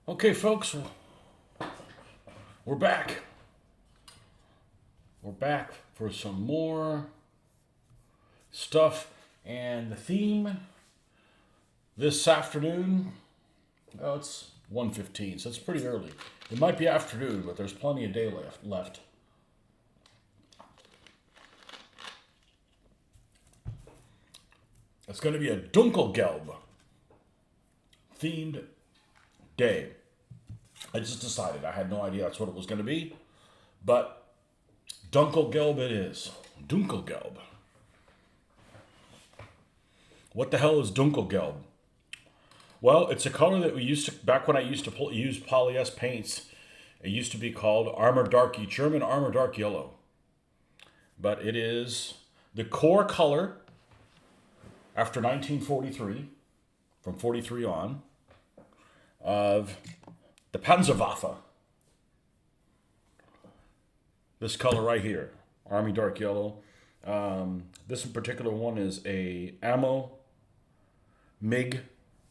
Okay, folks, we're back. We're back for some more stuff. And the theme this afternoon, oh, it's 1:15, so it's pretty early. It might be afternoon, but there's plenty of day left. It's going to be a Dunkelgelb themed day. I just decided. I had no idea that's what it was going to be. But Dunkelgelb it is. Dunkelgelb. What the hell is Dunkelgelb? Well, it's a color that we used to, back when I used to use polyester paints, it used to be called German Armor Dark Yellow. But it is the core color after 1943, from 43 on, of the Panzerwaffe. This color right here, Army Dark Yellow. This in particular one is a Ammo MiG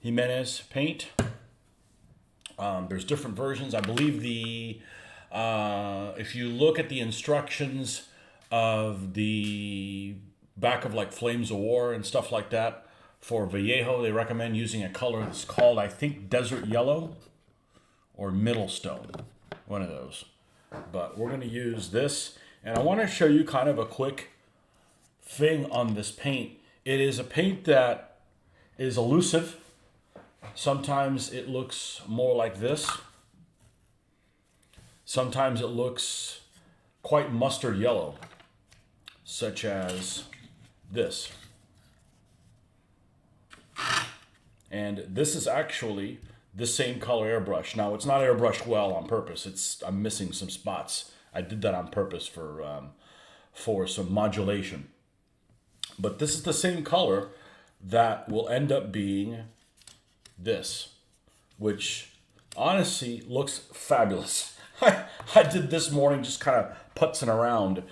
Jimenez paint. There's different versions. I believe if you look at the instructions of the back of like Flames of War and stuff like that, for Vallejo, they recommend using a color that's called, I think, Desert Yellow or Middlestone, one of those. But we're going to use this, and I want to show you kind of a quick thing on this paint. It is a paint that is elusive. Sometimes it looks more like this. Sometimes it looks quite mustard yellow, such as this. And this is actually the same color airbrush. Now, it's not airbrushed well on purpose. I'm missing some spots. I did that on purpose for some modulation. But this is the same color that will end up being this, which honestly looks fabulous. I did this morning just kind of putzing around,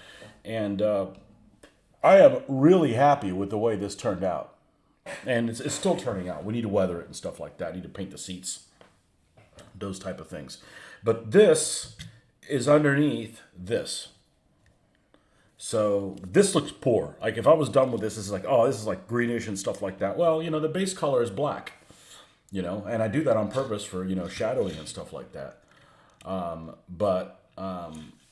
and I am really happy with the way this turned out. And it's still turning out. We need to weather it and stuff like that. I need to paint the seats, those type of things. But this is underneath this. So this looks poor. Like if I was done with this, this is like, oh, this is like greenish and stuff like that. Well, the base color is black, and I do that on purpose for, shadowing and stuff like that. But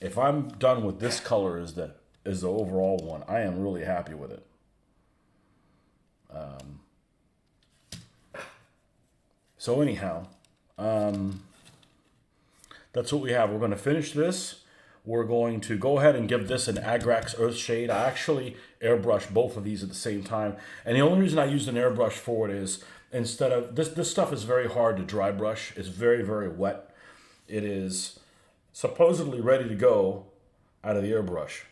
if I'm done with this color as the overall one, I am really happy with it. So anyhow, that's what we have. We're going to finish this. We're going to go ahead and give this an Agrax Earthshade. I actually airbrushed both of these at the same time. And the only reason I used an airbrush for it is instead of, this stuff is very hard to dry brush. It's very, very wet. It is supposedly ready to go out of the airbrush.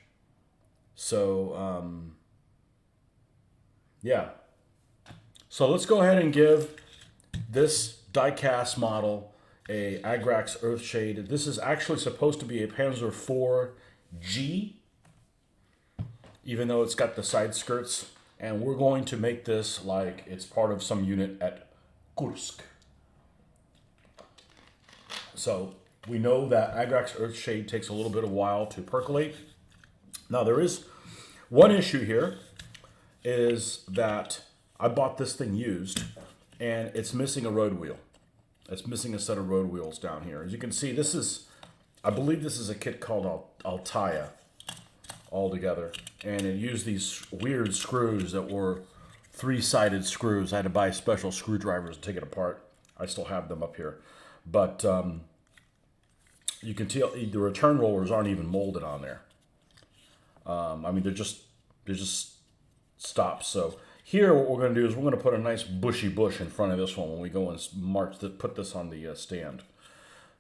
So, yeah. So let's go ahead and give this die-cast model a Agrax Earthshade. This is actually supposed to be a Panzer IV-G, even though it's got the side skirts. And we're going to make this like it's part of some unit at Kursk. So we know that Agrax Earthshade takes a little bit of while to percolate. Now there is one issue here, is that I bought this thing used, and it's missing a road wheel. It's missing a set of road wheels down here. As you can see, I believe this is a kit called Altaya altogether. And it used these weird screws that were 3-sided screws. I had to buy special screwdrivers to take it apart. I still have them up here. But you can tell the return rollers aren't even molded on there. I mean, they're just stops. So here, what we're going to do is we're going to put a nice bushy bush in front of this one when we go and put this on the stand.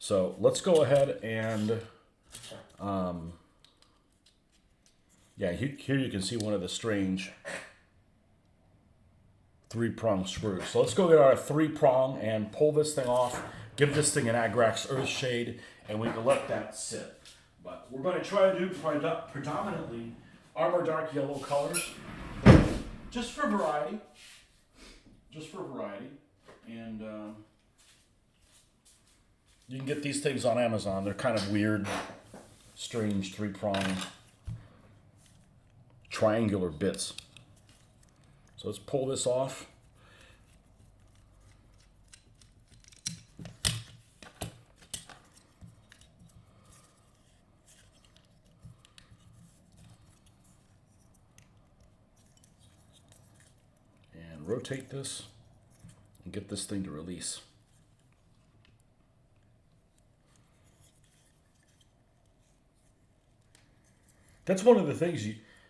So let's go ahead and, yeah, here you can see one of the strange 3-prong screws. So let's go get our 3-prong and pull this thing off, give this thing an Agrax Earthshade, and we can let that sit. But we're going to try to do predominantly Armor Dark Yellow colors, just for variety. And You can get these things on Amazon. They're kind of weird, strange, three-pronged, triangular bits. So let's pull this off. And rotate this and get this thing to release. That's one of the things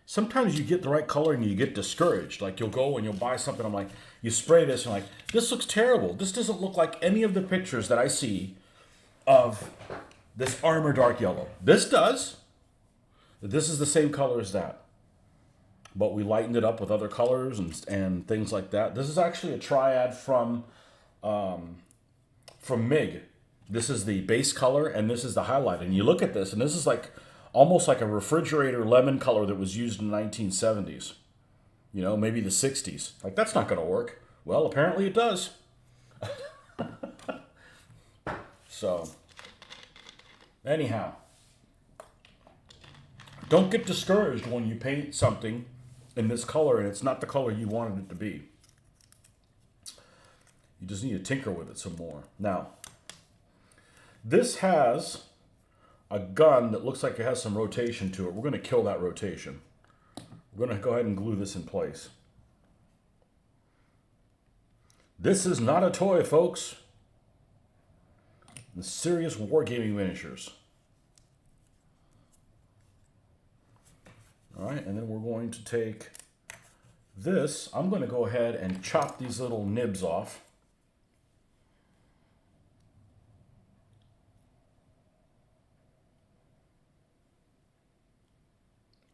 sometimes you get the right color and you get discouraged. Like you'll go and you'll buy something. I'm like, you spray this and like, this looks terrible. This doesn't look like any of the pictures that I see of this Armor Dark Yellow. This does. This is the same color as that. But we lightened it up with other colors and things like that. This is actually a triad from MIG. This is the base color and this is the highlight. And you look at this and this is like almost like a refrigerator lemon color that was used in the 1970s. You know, maybe the 60s. Like, that's not going to work. Well, apparently it does. So, anyhow, don't get discouraged when you paint something in this color and it's not the color you wanted it to be. You just need to tinker with it some more. Now, this has a gun that looks like it has some rotation to it. We're going to kill that rotation. We're going to go ahead and glue this in place. This is not a toy, folks. The serious wargaming miniatures. All right, and then we're going to take this. I'm going to go ahead and chop these little nibs off.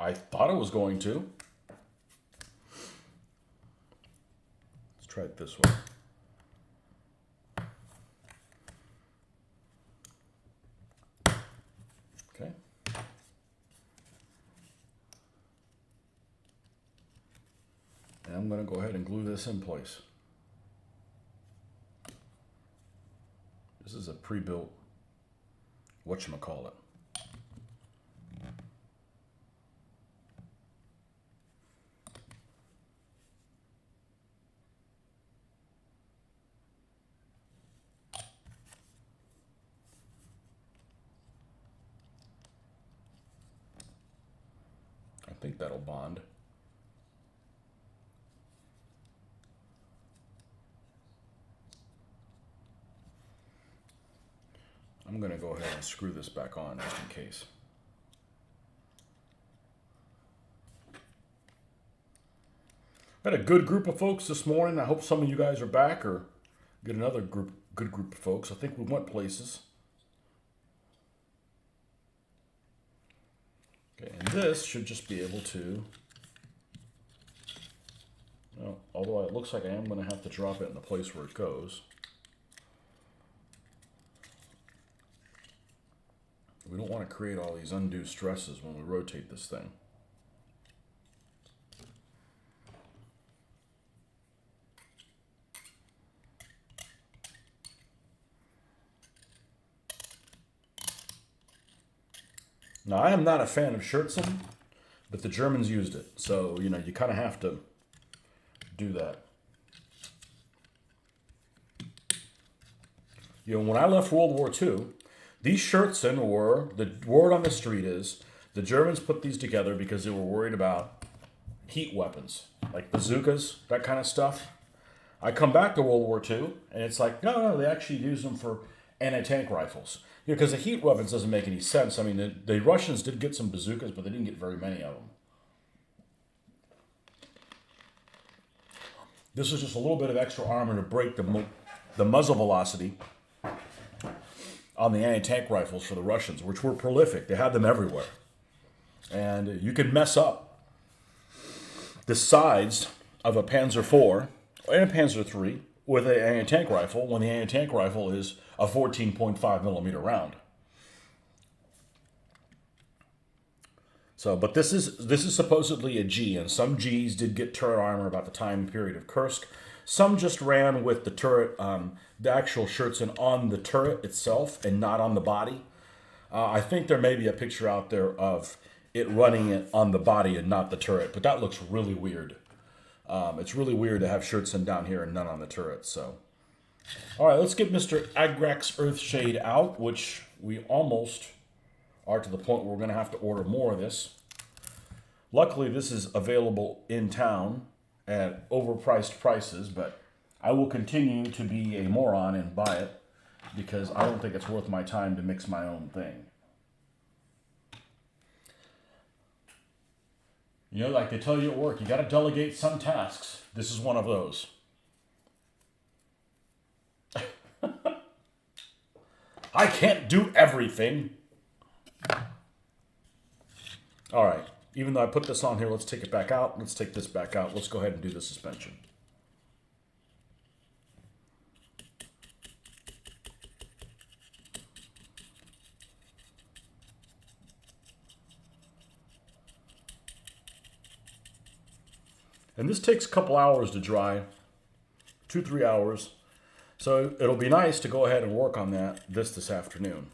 I thought I was going to. Let's try it this way. Okay. And I'm going to go ahead and glue this in place. This is a pre-built whatchamacallit. I think that'll bond. I'm going to go ahead and screw this back on just in case. Got a good group of folks this morning. I hope some of you guys are back or get another good group of folks. I think we went places. Okay, and this should just be able to, well, although it looks like I am going to have to drop it in the place where it goes. We don't want to create all these undue stresses when we rotate this thing. Now, I am not a fan of Scherzen, but the Germans used it. So, you know, you kind of have to do that. You know, when I left World War II, these Scherzen were, the word on the street is, the Germans put these together because they were worried about heat weapons, like bazookas, that kind of stuff. I come back to World War II, and it's like, no, they actually use them for anti-tank rifles. You know, because the heat weapons doesn't make any sense. I mean, the Russians did get some bazookas, but they didn't get very many of them. This is just a little bit of extra armor to break the muzzle velocity on the anti-tank rifles for the Russians, which were prolific. They had them everywhere. And you can mess up the sides of a Panzer IV and a Panzer III with an anti-tank rifle when the anti-tank rifle is a 14.5 millimeter round. So, but this is supposedly a G, and some Gs did get turret armor about the time period of Kursk. Some just ran with the turret the actual shirts on the turret itself and not on the body. I think there may be a picture out there of it running it on the body and not the turret, but that looks really weird. It's really weird to have shirts down here and none on the turret. So, all right, let's get Mr. Agrax Earthshade out, which we almost are to the point where we're going to have to order more of this. Luckily, this is available in town at overpriced prices, but I will continue to be a moron and buy it because I don't think it's worth my time to mix my own thing. You know, like they tell you at work, you got to delegate some tasks. This is one of those. I can't do everything. All right. Even though I put this on here, let's take it back out. Let's take this back out. Let's go ahead and do the suspension. And this takes a couple hours to dry, 2-3 hours. So it'll be nice to go ahead and work on that this afternoon.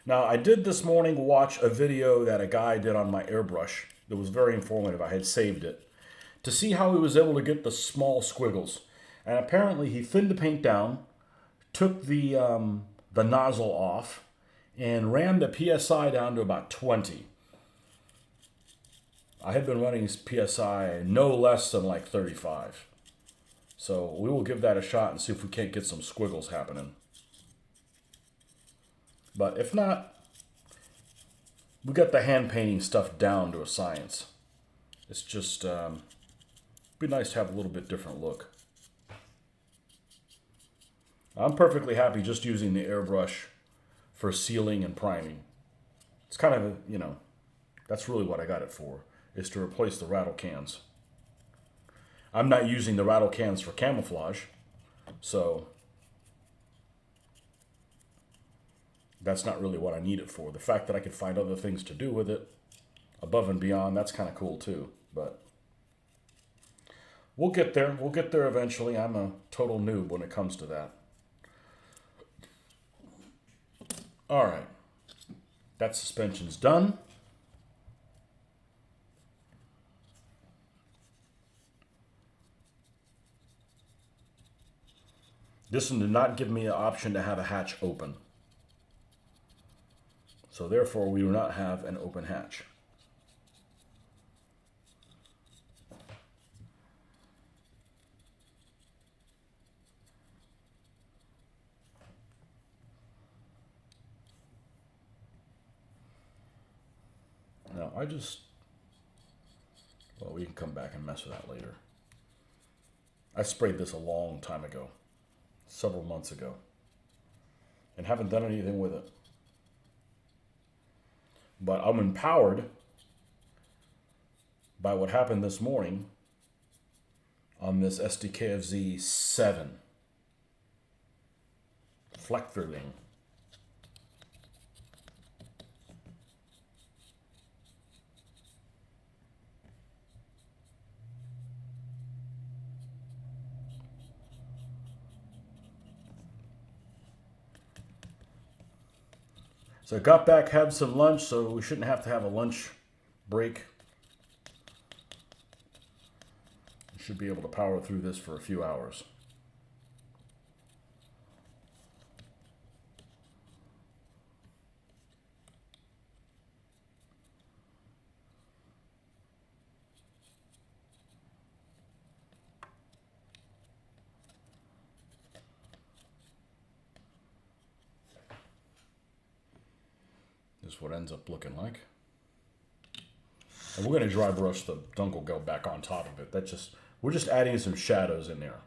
Now, I did this morning watch a video that a guy did on my airbrush that was very informative. I had saved it to see how he was able to get the small squiggles. And apparently he thinned the paint down, took the nozzle off, and ran the PSI down to about 20. I had been running PSI no less than like 35. So we will give that a shot and see if we can't get some squiggles happening. But if not, we got the hand painting stuff down to a science. It's just be nice to have a little bit different look. I'm perfectly happy just using the airbrush for sealing and priming. It's kind of, you know, that's really what I got it for, is to replace the rattle cans. I'm not using the rattle cans for camouflage, so that's not really what I need it for. The fact that I could find other things to do with it above and beyond, that's kind of cool too. But we'll get there. We'll get there eventually. I'm a total noob when it comes to that. All right. That suspension's done. This one did not give me an option to have a hatch open. So therefore, we do not have an open hatch. Now, well, we can come back and mess with that later. I sprayed this a long time ago, several months ago, and haven't done anything with it. But I'm empowered by what happened this morning on this SDKFZ 7 Fleckverling. So I got back, had some lunch, so we shouldn't have to have a lunch break. Should be able to power through this for a few hours. This is what ends up looking like. And we're going to dry brush the Dunkelgelb back on top of it. We're just adding some shadows in there.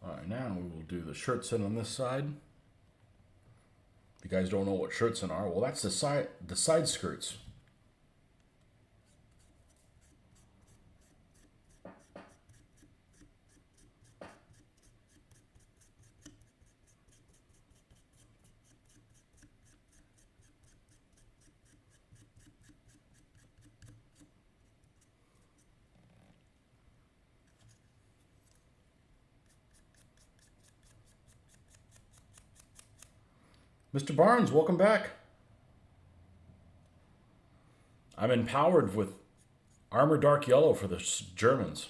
All right, now we will do the shirtsin on this side. If you guys don't know what shirtsin are, well, that's the side skirts. Mr. Barnes, welcome back. I'm empowered with armor dark yellow for the Germans.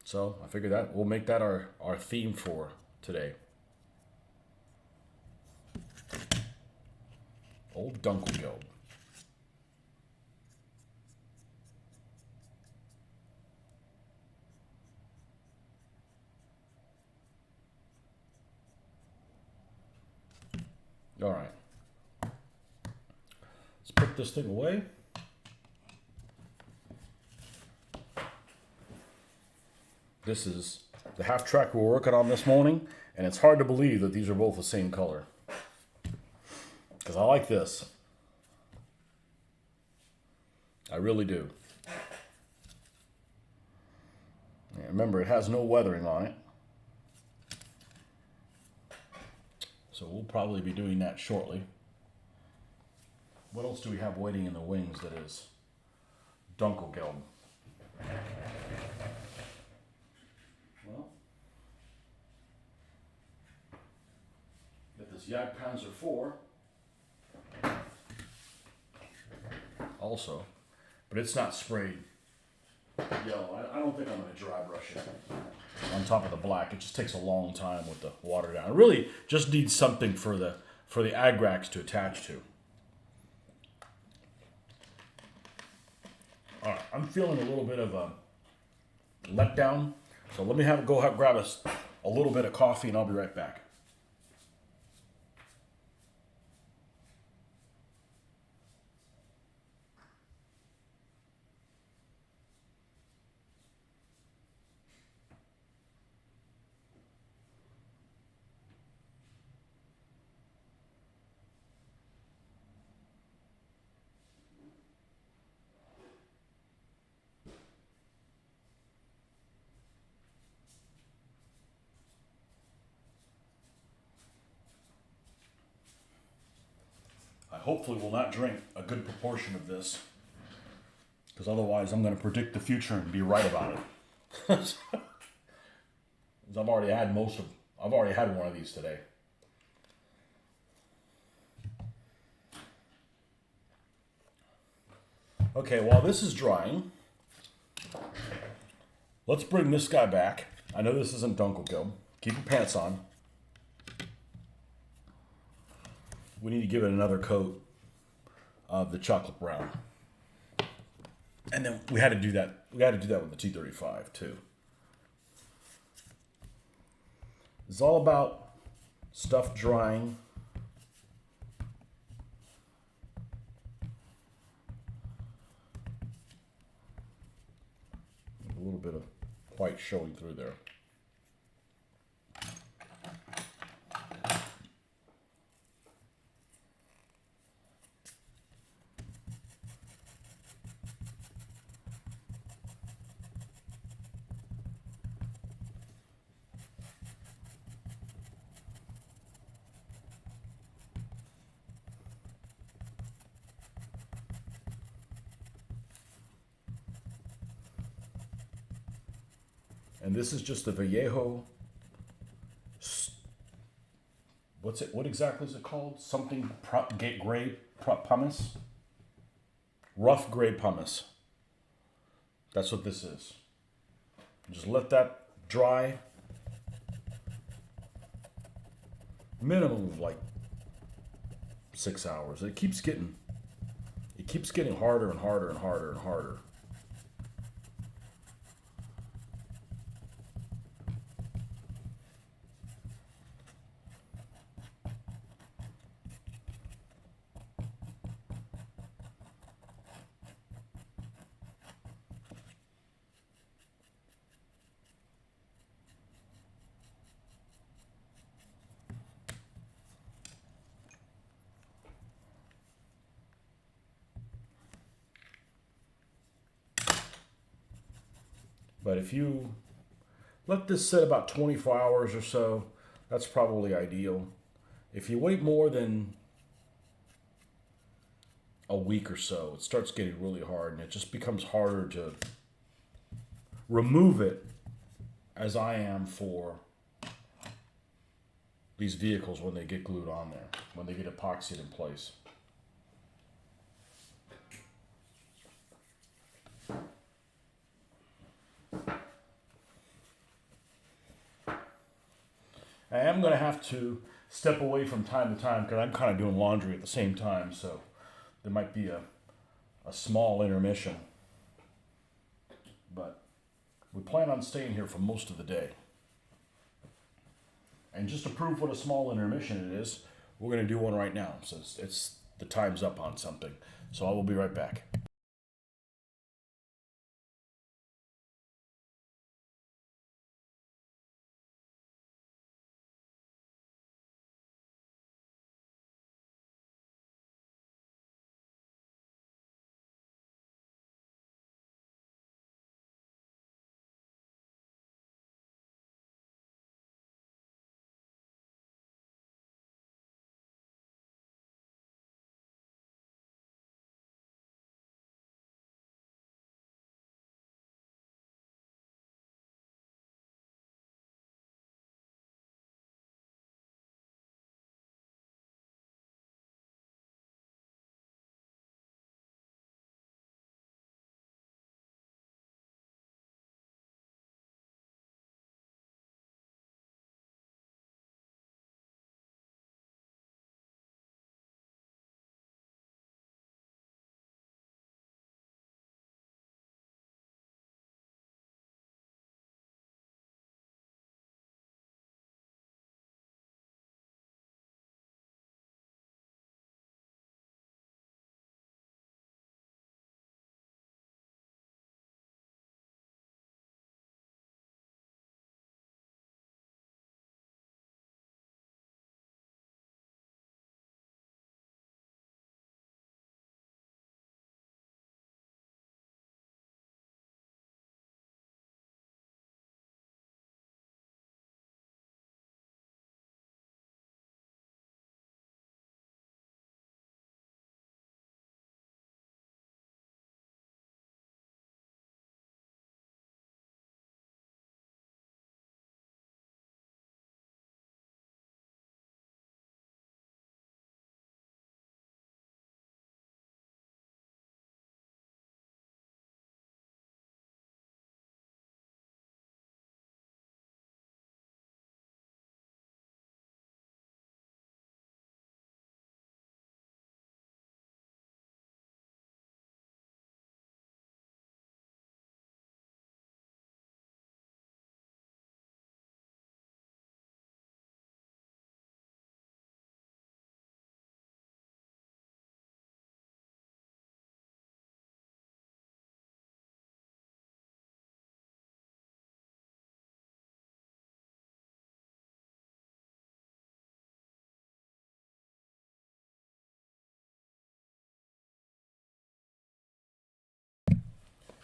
So I figured that we'll make that our theme for today. Old Dunkelgelb. All right. Let's put this thing away. This is the half track we're working on this morning, and it's hard to believe that these are both the same color. Because I like this. I really do. And remember, it has no weathering on it. So we'll probably be doing that shortly. What else do we have waiting in the wings that is Dunkelgelb? Well, got this Jagdpanzer IV also, but it's not sprayed yellow. I don't think I'm going to dry brush it on top of the black. It just takes a long time with the water down. It really just needs something for the Agrax to attach to. All right, I'm feeling a little bit of a letdown, so let me grab a little bit of coffee, and I'll be right back. I hopefully will not drink a good proportion of this, because otherwise I'm going to predict the future and be right about it. I've already had one of these today. Okay, while this is drying, let's bring this guy back. I know this isn't Dunkelgelb. Keep your pants on. We need to give it another coat of the chocolate brown. And then we had to do that. We had to do that with the T-35 too. It's all about stuff drying. A little bit of white showing through there. And this is just the Vallejo. What exactly is it called? Something gray pumice? Rough gray pumice. That's what this is. Just let that dry. Minimum of like 6 hours. It keeps getting harder and harder and harder and harder. But if you let this sit about 24 hours or so, that's probably ideal. If you wait more than a week or so, it starts getting really hard and it just becomes harder to remove it, as I am for these vehicles when they get glued on there, when they get epoxied in place. I am going to have to step away from time to time because I'm kind of doing laundry at the same time, so there might be a small intermission. But we plan on staying here for most of the day. And just to prove what a small intermission it is, we're going to do one right now. So it's the time's up on something. So I will be right back.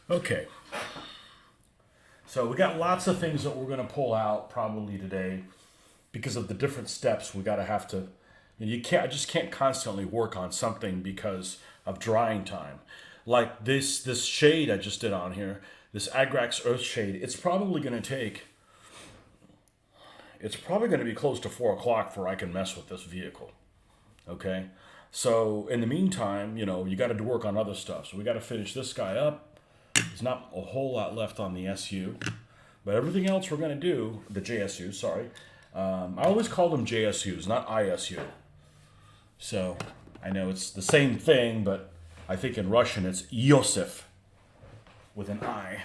Okay. So we got lots of things that we're going to pull out probably today because of the different steps we got to have to. You can't. I just can't constantly work on something because of drying time. Like this shade I just did on here, this Agrax Earth shade. It's probably going to take. It's probably going to be close to 4 o'clock before I can mess with this vehicle. Okay. So in the meantime, you got to work on other stuff. So we got to finish this guy up. There's not a whole lot left on the SU, but everything else we're going to do, the JSU, sorry. I always call them JSUs, not ISU. So I know it's the same thing, but I think in Russian it's Yosef with an I.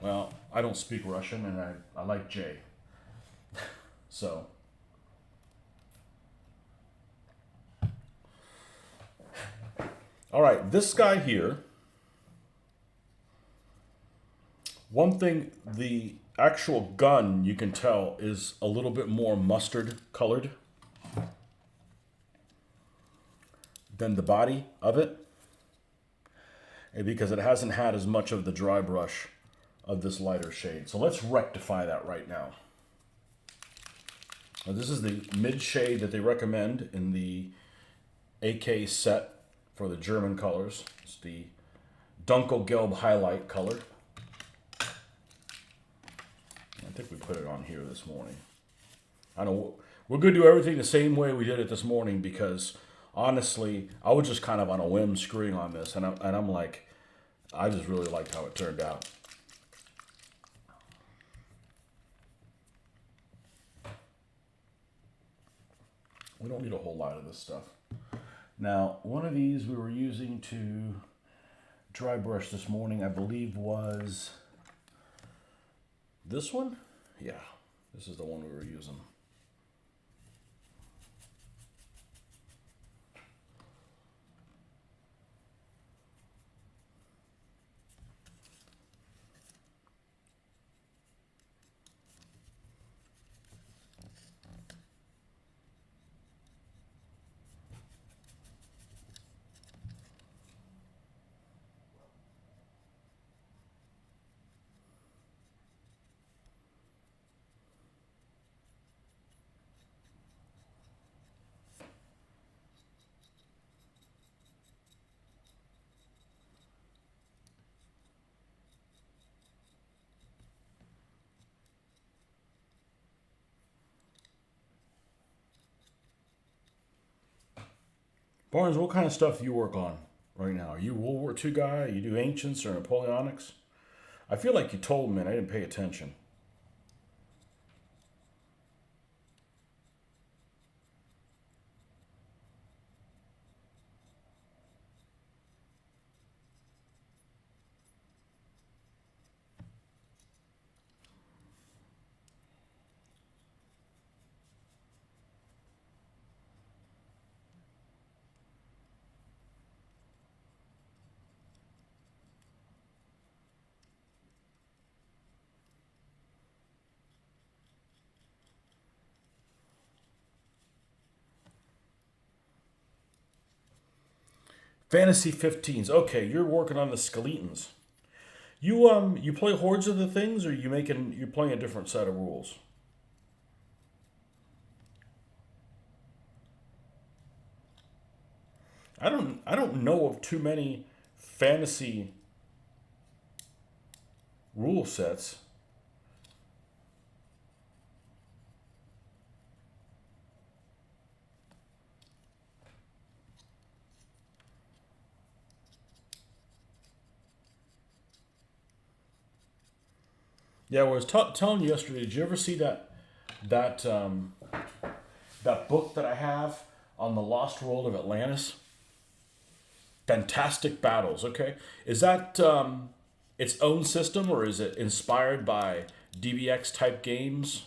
Well, I don't speak Russian and I like J. So. All right, this guy here. One thing, the actual gun, you can tell, is a little bit more mustard colored than the body of it. And because it hasn't had as much of the dry brush of this lighter shade. So let's rectify that right now. Now this is the mid shade that they recommend in the AK set for the German colors. It's the Dunkelgelb highlight color. I think we put it on here this morning. I know we're going to do everything the same way we did it this morning because honestly, I was just kind of on a whim screwing on this, and I'm like, I just really liked how it turned out. We don't need a whole lot of this stuff. Now, one of these we were using to dry brush this morning, I believe was this one? Yeah, this is the one we were using. Barnes, what kind of stuff do you work on right now? Are you a World War II guy? You do Ancients or Napoleonics? I feel like you told me and I didn't pay attention. Fantasy 15s. Okay, you're working on the Skeletons. You play hordes of the things, or you're playing a different set of rules? I don't know of too many fantasy rule sets. Yeah, I was telling you yesterday. Did you ever see that that book that I have on the Lost World of Atlantis? Fantastic battles. Okay, is that its own system or is it inspired by DBX type games?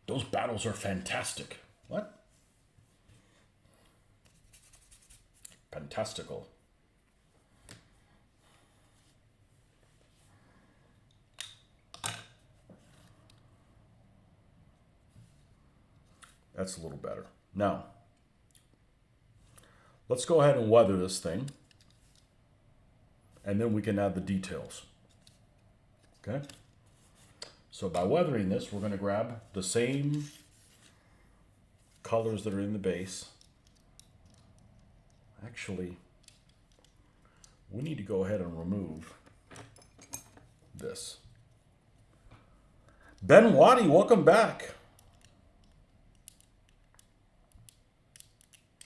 Those battles are fantastic. What? Fantastical. That's a little better. Now, let's go ahead and weather this thing. And then we can add the details. Okay? So by weathering this, we're going to grab the same colors that are in the base. Actually, we need to go ahead and remove this. Ben Waddy, welcome back.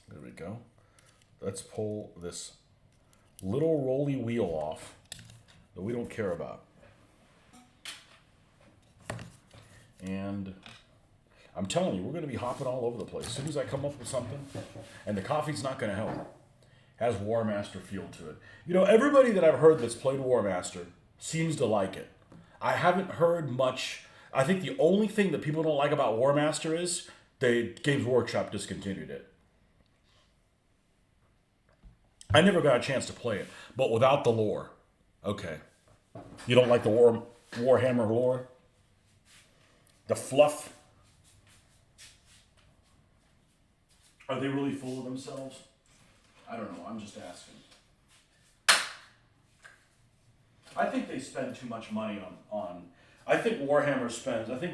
There we go. Let's pull this little rolly wheel off that we don't care about. And I'm telling you, we're going to be hopping all over the place. As soon as I come up with something, and the coffee's not going to help. Has War Master feel to it. You know, everybody that I've heard that's played War Master seems to like it. I haven't heard much. I think the only thing that people don't like about War Master is the Games Workshop discontinued it. I never got a chance to play it, but without the lore. Okay. You don't like the Warhammer lore? The fluff. Are they really full of themselves? I don't know. I'm just asking. I think they spend too much money on I think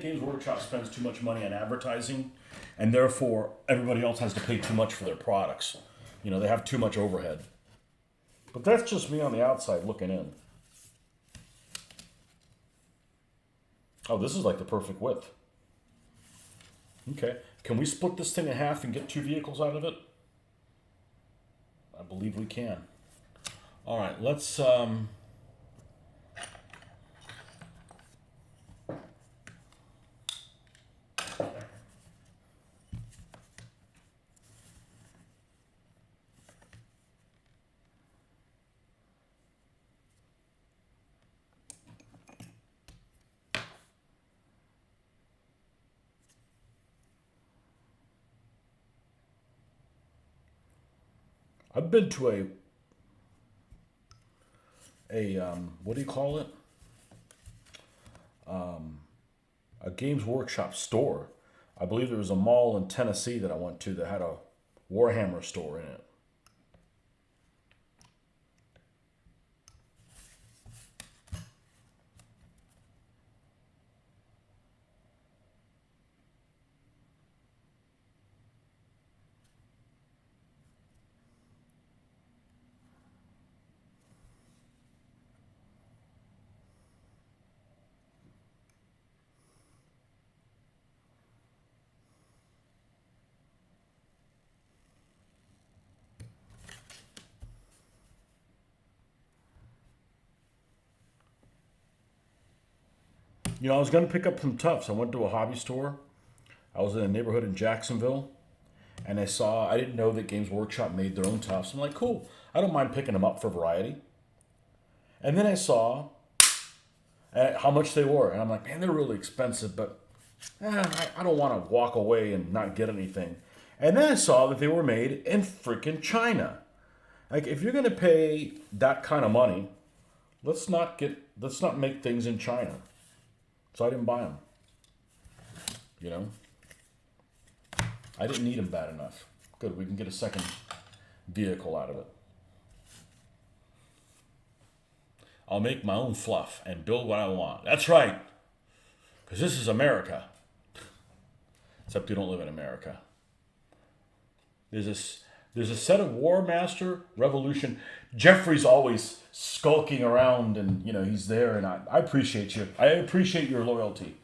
Games Workshop spends too much money on advertising, and therefore everybody else has to pay too much for their products. You know, they have too much overhead. But that's just me on the outside looking in. Oh, this is like the perfect width. Okay. Can we split this thing in half and get 2 vehicles out of it? I believe we can. All right, let's... I've been to a what do you call it? A Games Workshop store. I believe there was a mall in Tennessee that I went to that had a Warhammer store in it. You know, I was going to pick up some Tufts. I went to a hobby store. I was in a neighborhood in Jacksonville, and I didn't know that Games Workshop made their own Tufts. I'm like, cool. I don't mind picking them up for variety. And then I saw how much they were, and I'm like, man, they're really expensive, but I don't want to walk away and not get anything. And then I saw that they were made in freaking China. Like, if you're going to pay that kind of money, let's not make things in China. So I didn't buy them. You know? I didn't need them bad enough. Good, we can get a second vehicle out of it. I'll make my own fluff and build what I want. That's right. Because this is America. Except you don't live in America. There's a set of War Master Revolution. Jeffrey's always skulking around, and you know he's there, and I appreciate you. I appreciate your loyalty.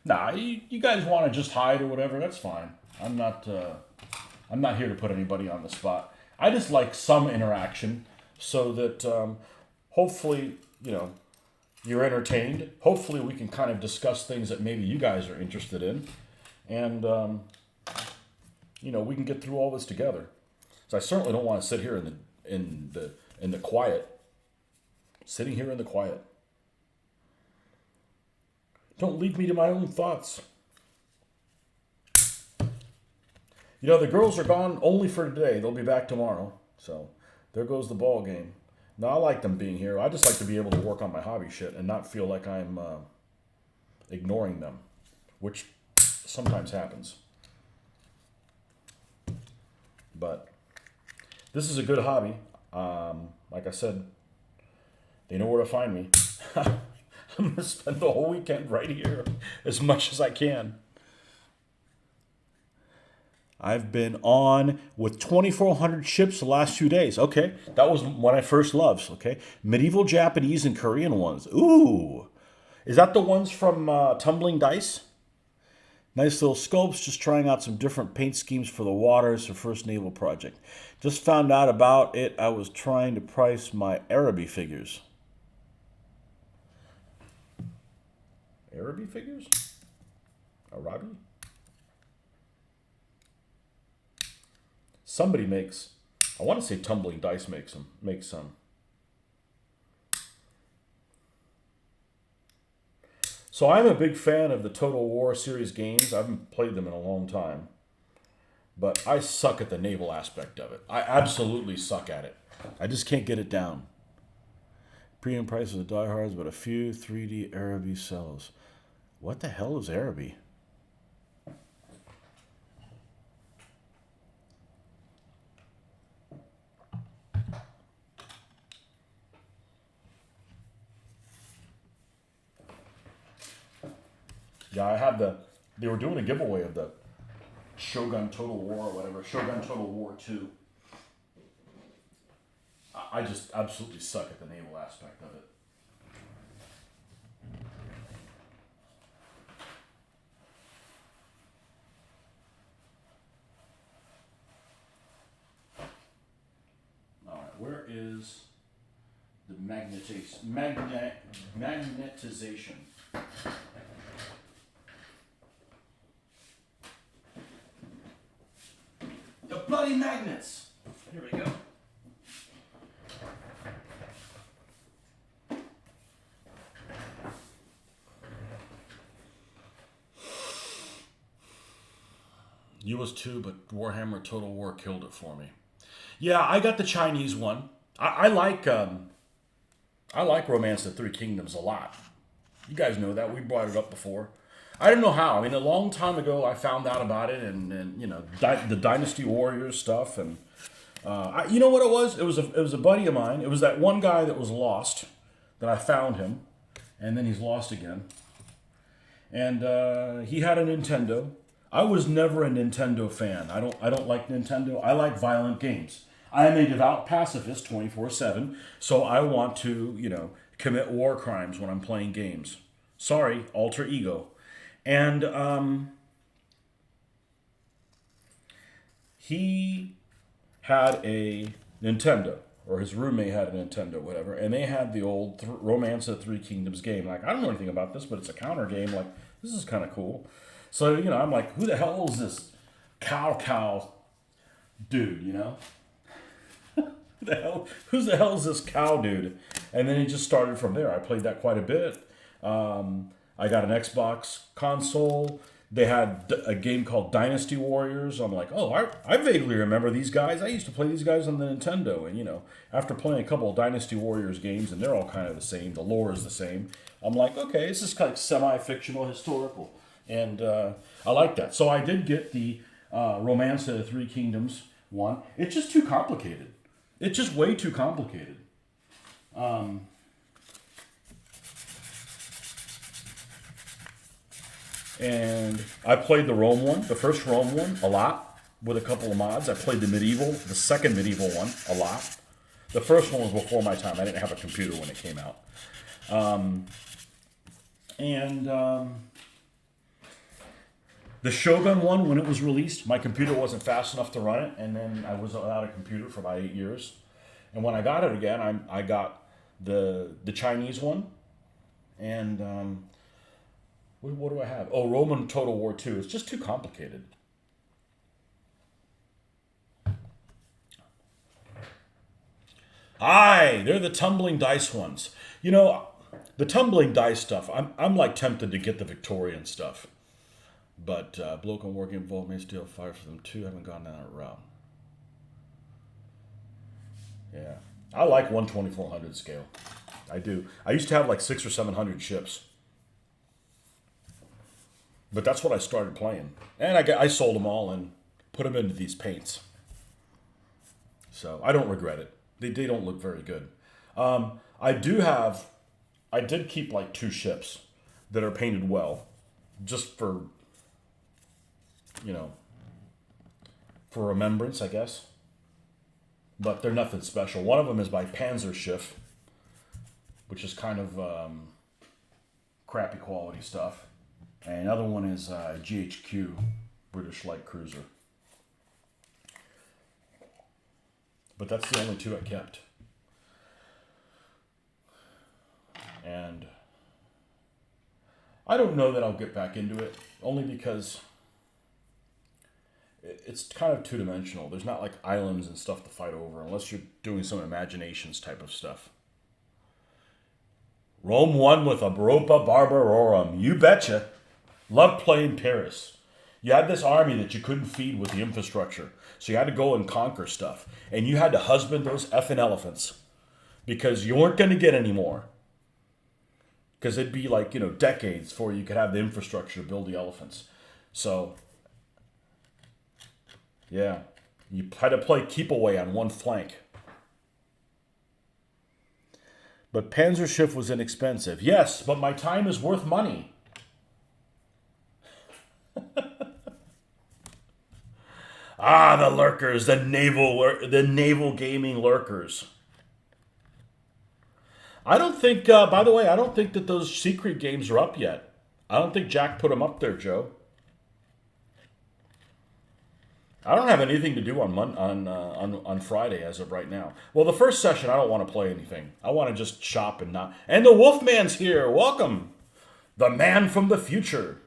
Nah, you guys want to just hide or whatever? That's fine. I'm not here to put anybody on the spot. I just like some interaction so that hopefully you're entertained. Hopefully we can kind of discuss things that maybe you guys are interested in, and we can get through all this together. So I certainly don't want to sit here in the quiet. Sitting here in the quiet. Don't leave me to my own thoughts. The girls are gone only for today. They'll be back tomorrow. So there goes the ball game. Now I like them being here. I just like to be able to work on my hobby shit and not feel like I'm ignoring them, which sometimes happens. But this is a good hobby. Like I said, they know where to find me. I'm going to spend the whole weekend right here as much as I can. I've been on with 2,400 ships the last 2 days. Okay, that was one I first loved. Okay, medieval Japanese and Korean ones. Ooh, is that the ones from Tumbling Dice? Nice little sculpts, just trying out some different paint schemes for the water. It's the first naval project. Just found out about it. I was trying to price my Araby figures. Araby figures? Araby? Somebody makes, I want to say Tumbling Dice makes some. So I'm a big fan of the Total War series games. I haven't played them in a long time. But I suck at the naval aspect of it. I absolutely suck at it. I just can't get it down. Premium prices of diehards, but a few 3D Araby cells. What the hell is Araby? Yeah, I have the. They were doing a giveaway of the Shogun Total War or whatever. Shogun Total War 2. I just absolutely suck at the naval aspect of it. All right, where is the magnetization? The bloody magnets! Here we go. You was too, but Warhammer Total War killed it for me. Yeah, I got the Chinese one. I like Romance of the Three Kingdoms a lot. You guys know that. We brought it up before. I don't know how. I mean, a long time ago, I found out about it, and you know, the Dynasty Warriors stuff, and you know what it was? It was a buddy of mine. It was that one guy that was lost, that I found him, and then he's lost again. And he had a Nintendo. I was never a Nintendo fan. I don't like Nintendo. I like violent games. I am a devout pacifist 24/7, so I want to, you know, commit war crimes when I'm playing games. Sorry, alter ego. And he had a Nintendo, or his roommate had a Nintendo, whatever, and they had the old Romance of the Three Kingdoms game. Like, I don't know anything about this, but it's a counter game. Like, this is kind of cool. So, you know, I'm like, who the hell is this cow dude, you know? Who the hell is this cow dude? And then it just started from there. I played that quite a bit. I got an Xbox console. They had a game called Dynasty Warriors. I'm like, oh, I vaguely remember these guys. I used to play these guys on the Nintendo. And, you know, after playing a couple of Dynasty Warriors games, and they're all kind of the same, the lore is the same, I'm like, okay, this is kind of semi-fictional, historical. And I like that. So I did get the Romance of the Three Kingdoms one. It's just too complicated. It's just way too complicated. And I played the Rome one, the first Rome one, a lot, with a couple of mods. I played the second medieval one, a lot. The first one was before my time. I didn't have a computer when it came out. The Shogun one, when it was released, my computer wasn't fast enough to run it, and then I was without a computer for about 8 years. And when I got it again, I got the Chinese one, and what do I have? Oh, Roman Total War 2. It's just too complicated. Aye, they're the tumbling dice ones. You know, the tumbling dice stuff, I'm like tempted to get the Victorian stuff. But Bloke and War Game Vault may steal fire for them too. Haven't gone down that route. Yeah. I like 1/2400 scale. I do. I used to have like 600 or 700 ships. But that's what I started playing. And I sold them all and put them into these paints. So I don't regret it. They don't look very good. I did keep like 2 ships that are painted well. Just for, you know, for remembrance, I guess. But they're nothing special. One of them is by Panzerschiff, which is kind of crappy quality stuff. And another one is GHQ, British Light Cruiser. But that's the only 2 I kept. And I don't know that I'll get back into it, only because it's kind of two-dimensional. There's not like islands and stuff to fight over unless you're doing some imaginations type of stuff. Rome won with Europa Barbarorum. You betcha. Loved playing Paris. You had this army that you couldn't feed with the infrastructure. So you had to go and conquer stuff. And you had to husband those effing elephants. Because you weren't going to get any more. Because it'd be like, you know, decades before you could have the infrastructure to build the elephants. So, yeah. You had to play keep away on one flank. But Panzerschiff was inexpensive. Yes, but my time is worth money. Ah, the lurkers, the naval gaming lurkers. I don't think. By the way, I don't think that those secret games are up yet. I don't think Jack put them up there, Joe. I don't have anything to do on Friday as of right now. Well, the first session I don't want to play anything. I want to just shop and not. And the Wolfman's here. Welcome, the man from the future.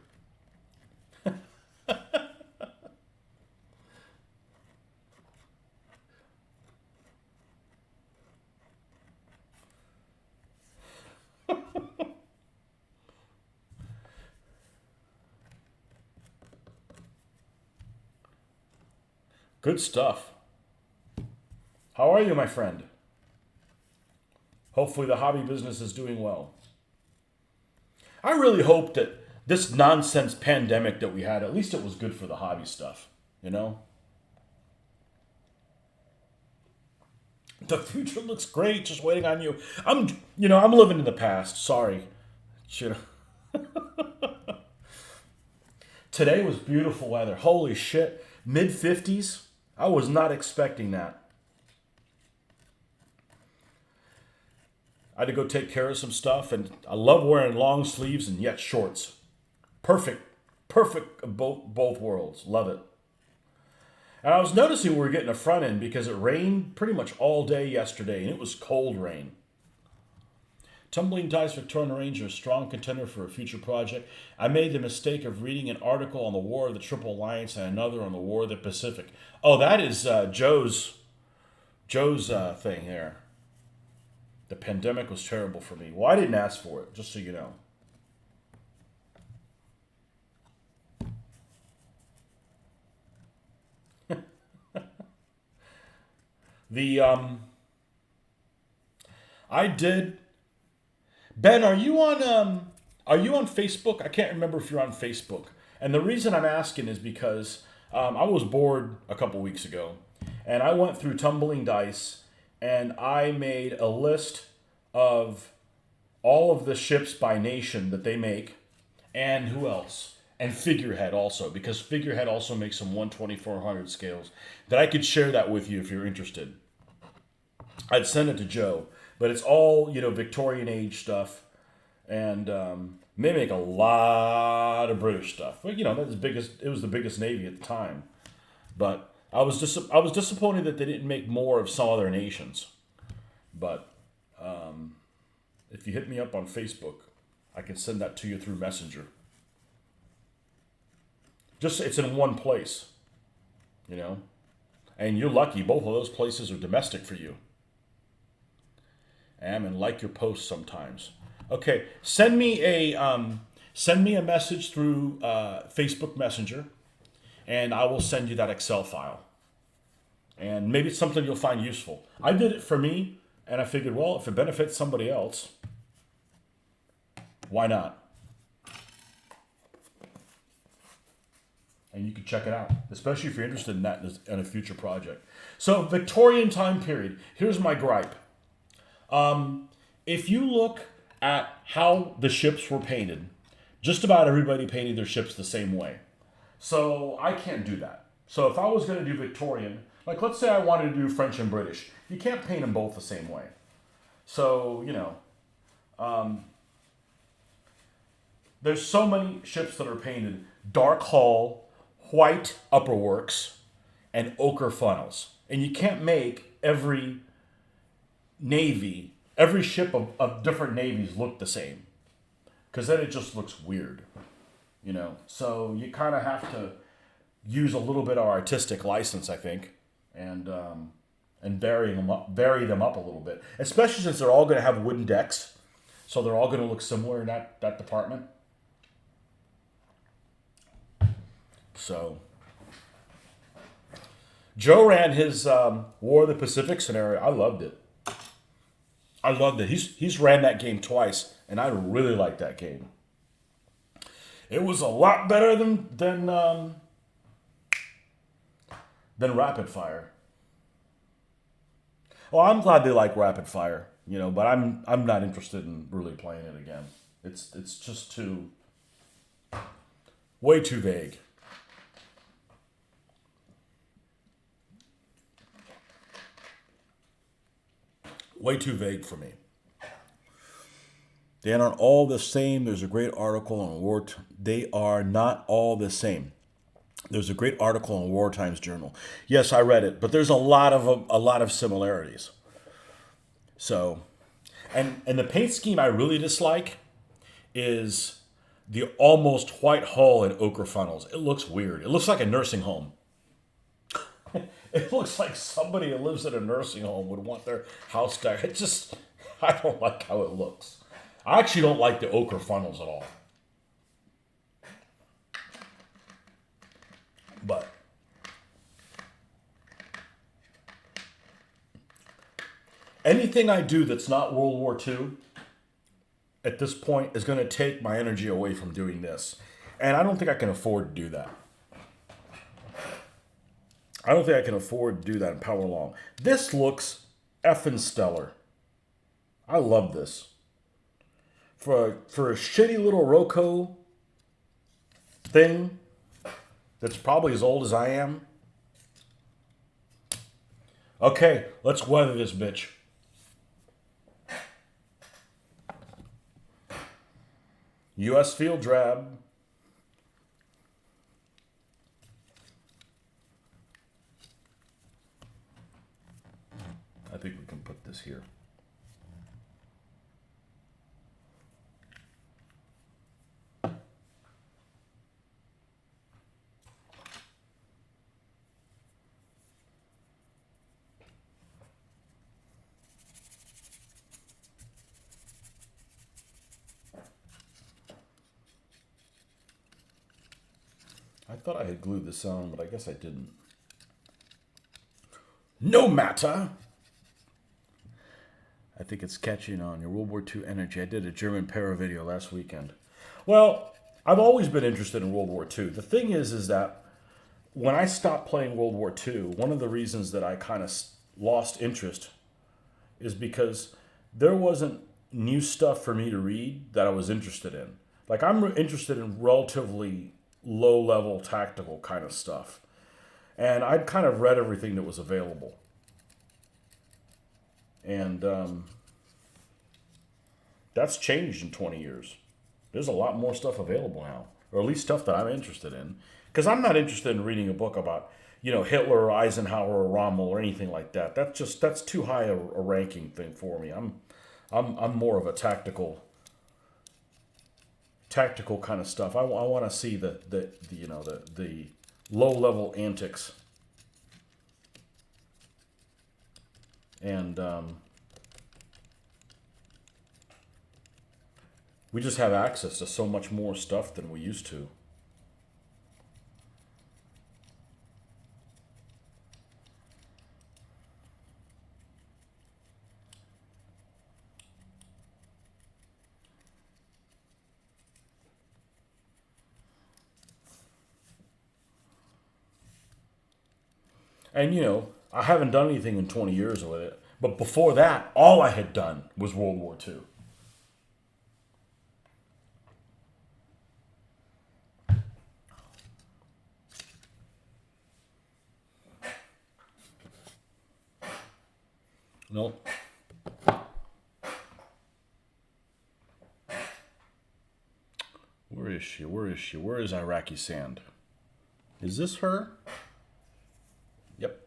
Good stuff. How are you, my friend? Hopefully, the hobby business is doing well. I really hope that this nonsense pandemic that we had, at least it was good for the hobby stuff. You know, the future looks great. Just waiting on you. I'm living in the past. Sorry. You know, today was beautiful weather. Holy shit, mid 50s. I was not expecting that. I had to go take care of some stuff, and I love wearing long sleeves and yet shorts. Perfect, perfect of both worlds. Love it. And I was noticing we were getting a front end because it rained pretty much all day yesterday, and it was cold rain. Tumbling Dice Victorian Ranger, a strong contender for a future project. I made the mistake of reading an article on the War of the Triple Alliance and another on the War of the Pacific. Oh, that is Joe's thing there. The pandemic was terrible for me. Well, I didn't ask for it, just so you know. The I did. Ben, are you on Facebook? I can't remember if you're on Facebook. And the reason I'm asking is because I was bored a couple weeks ago, and I went through Tumbling Dice, and I made a list of all of the ships by nation that they make, and who else? And Figurehead also, because Figurehead also makes some 1/2400 scales that I could share that with you if you're interested. I'd send it to Joe, but it's all Victorian age stuff, and they make a lot of British stuff. But it was the biggest navy at the time. But I was disappointed that they didn't make more of some other nations. But if you hit me up on Facebook, I can send that to you through Messenger. Just it's in one place, and you're lucky. Both of those places are domestic for you. And like your posts sometimes. Okay, send me a message through Facebook Messenger, and I will send you that Excel file. And maybe it's something you'll find useful. I did it for me, and I figured, well, if it benefits somebody else, why not? And you can check it out, especially if you're interested in that in a future project. So, Victorian time period. Here's my gripe. If you look at how the ships were painted, just about everybody painted their ships the same way. So I can't do that. So if I was going to do Victorian, like let's say I wanted to do French and British, you can't paint them both the same way. So, there's so many ships that are painted dark hull, white upperworks, and ochre funnels. And you can't make every ship of different navies look the same, because then it just looks weird, so you kind of have to use a little bit of artistic license, I think, and vary them up a little bit, especially since they're all going to have wooden decks, so they're all going to look similar in that department. So Joe ran his War of the Pacific scenario. I loved it. He's ran that game twice, and I really liked that game. It was a lot better than Rapid Fire. Well, I'm glad they like Rapid Fire, but I'm not interested in really playing it again. It's just too. Way too vague. Way too vague for me. They aren't all the same. There's a great article on war. They are not all the same. There's a great article in War Times Journal. Yes, I read it, but there's a lot of similarities. So, and the paint scheme I really dislike is the almost white hull and ochre funnels. It looks weird. It looks like a nursing home. It looks like somebody who lives in a nursing home would want their house done. It just, I don't like how it looks. I actually don't like the ochre funnels at all. But anything I do that's not World War II at this point is going to take my energy away from doing this. And I don't think I can afford to do that. I don't think I can afford to do that in Power Long. This looks effing stellar. I love this. For a shitty little Roco thing that's probably as old as I am. Okay, let's weather this bitch. U.S. Field Drab. I think we can put this here. I thought I had glued this on, but I guess I didn't. No matter. I think it's catching on your World War II energy. I did a German para video last weekend. Well, I've always been interested in World War II. The thing is that when I stopped playing World War II, one of the reasons that I kind of lost interest is because there wasn't new stuff for me to read that I was interested in. Like, I'm interested in relatively low-level tactical kind of stuff. And I'd kind of read everything that was available. And that's changed in 20 years. There's a lot more stuff available now, or at least stuff that I'm interested in. Because I'm not interested in reading a book about, Hitler or Eisenhower or Rommel or anything like that. That's too high a ranking thing for me. I'm more of a tactical kind of stuff. I want to see the low level antics. And we just have access to so much more stuff than we used to. And I haven't done anything in 20 years with it. But before that, all I had done was World War II. No. Where is she? Where is she? Where is Iraqi Sand? Is this her? Yep.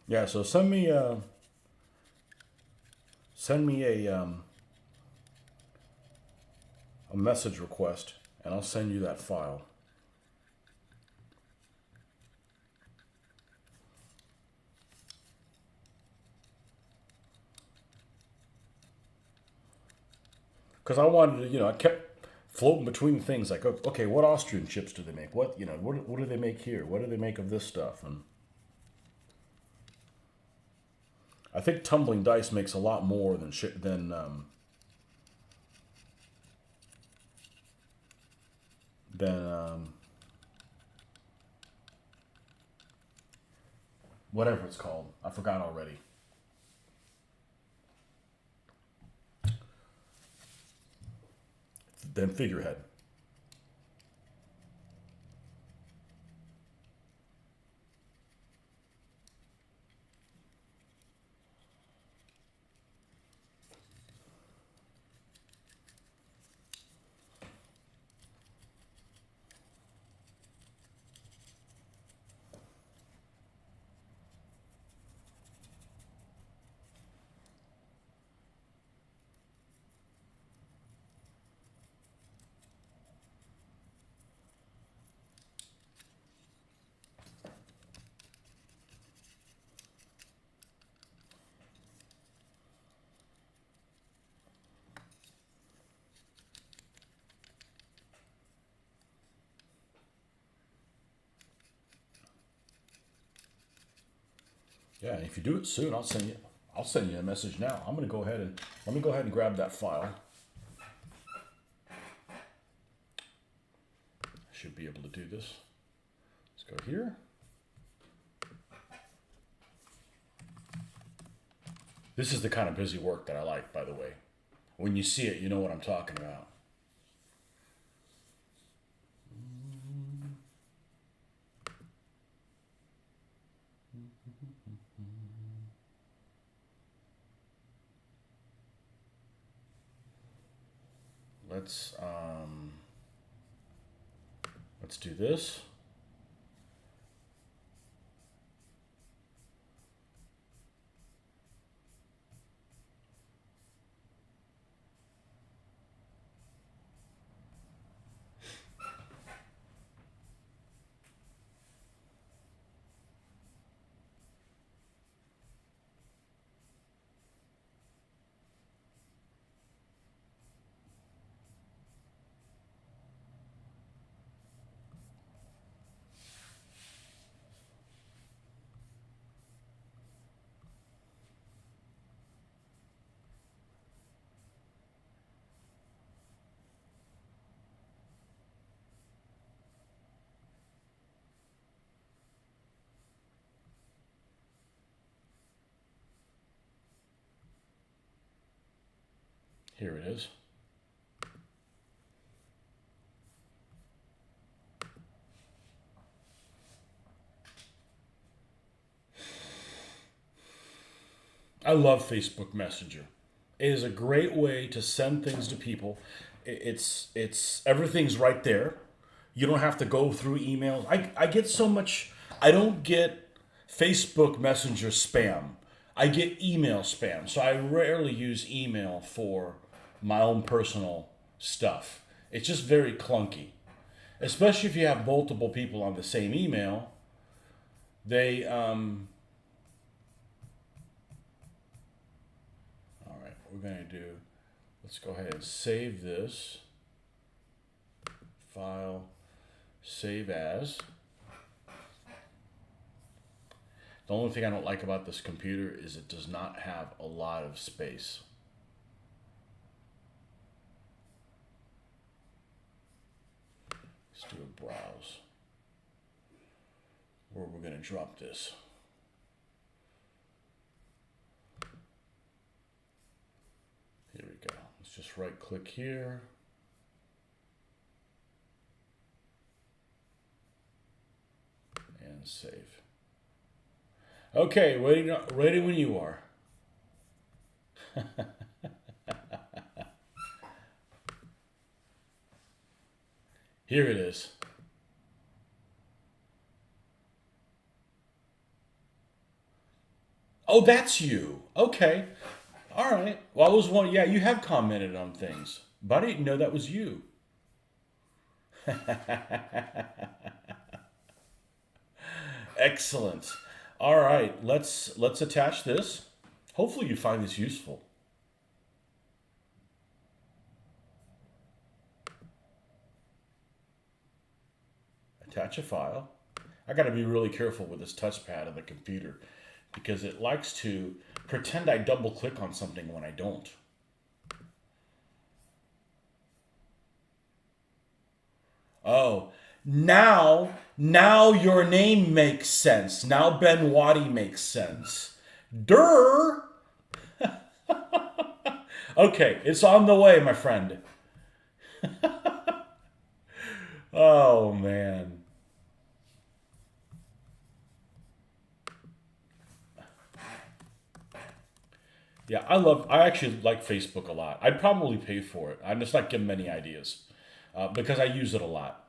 Yeah, so send me a message request, and I'll send you that file. Because I wanted to, I kept floating between things like, okay, what Austrian chips do they make? What do they make here? What do they make of this stuff? And I think Tumbling Dice makes a lot more than whatever it's called. I forgot already. Than Figurehead. Yeah, if you do it soon, I'll send you a message now. Let me go ahead and grab that file. I should be able to do this. Let's go here. This is the kind of busy work that I like, by the way. When you see it, you know what I'm talking about. Let's do this. Here it is. I love Facebook Messenger. It is a great way to send things to people. It's everything's right there. You don't have to go through emails. I get so much. I don't get Facebook Messenger spam. I get email spam. So I rarely use email for my own personal stuff. It's just very clunky. Especially if you have multiple people on the same email. They all right, what we're going to do, let's go ahead and save this file, save as. The only thing I don't like about this computer is it does not have a lot of space. Let's do a browse. Where we're going to drop this. Here we go. Let's just right click here. And save. Okay, ready when you are. Here it is. Oh, that's you. Okay. All right. Well, I was one. Yeah, you have commented on things, but I didn't know that was you. Excellent. All right, let's attach this. Hopefully you find this useful. Attach a file. I got to be really careful with this touchpad of the computer because it likes to pretend I double click on something when I don't. Oh, now your name makes sense. Now Ben Wadi makes sense. Durr. Okay, it's on the way, my friend. Oh, man. Yeah, I actually like Facebook a lot. I'd probably pay for it. I'm just not giving any ideas because I use it a lot.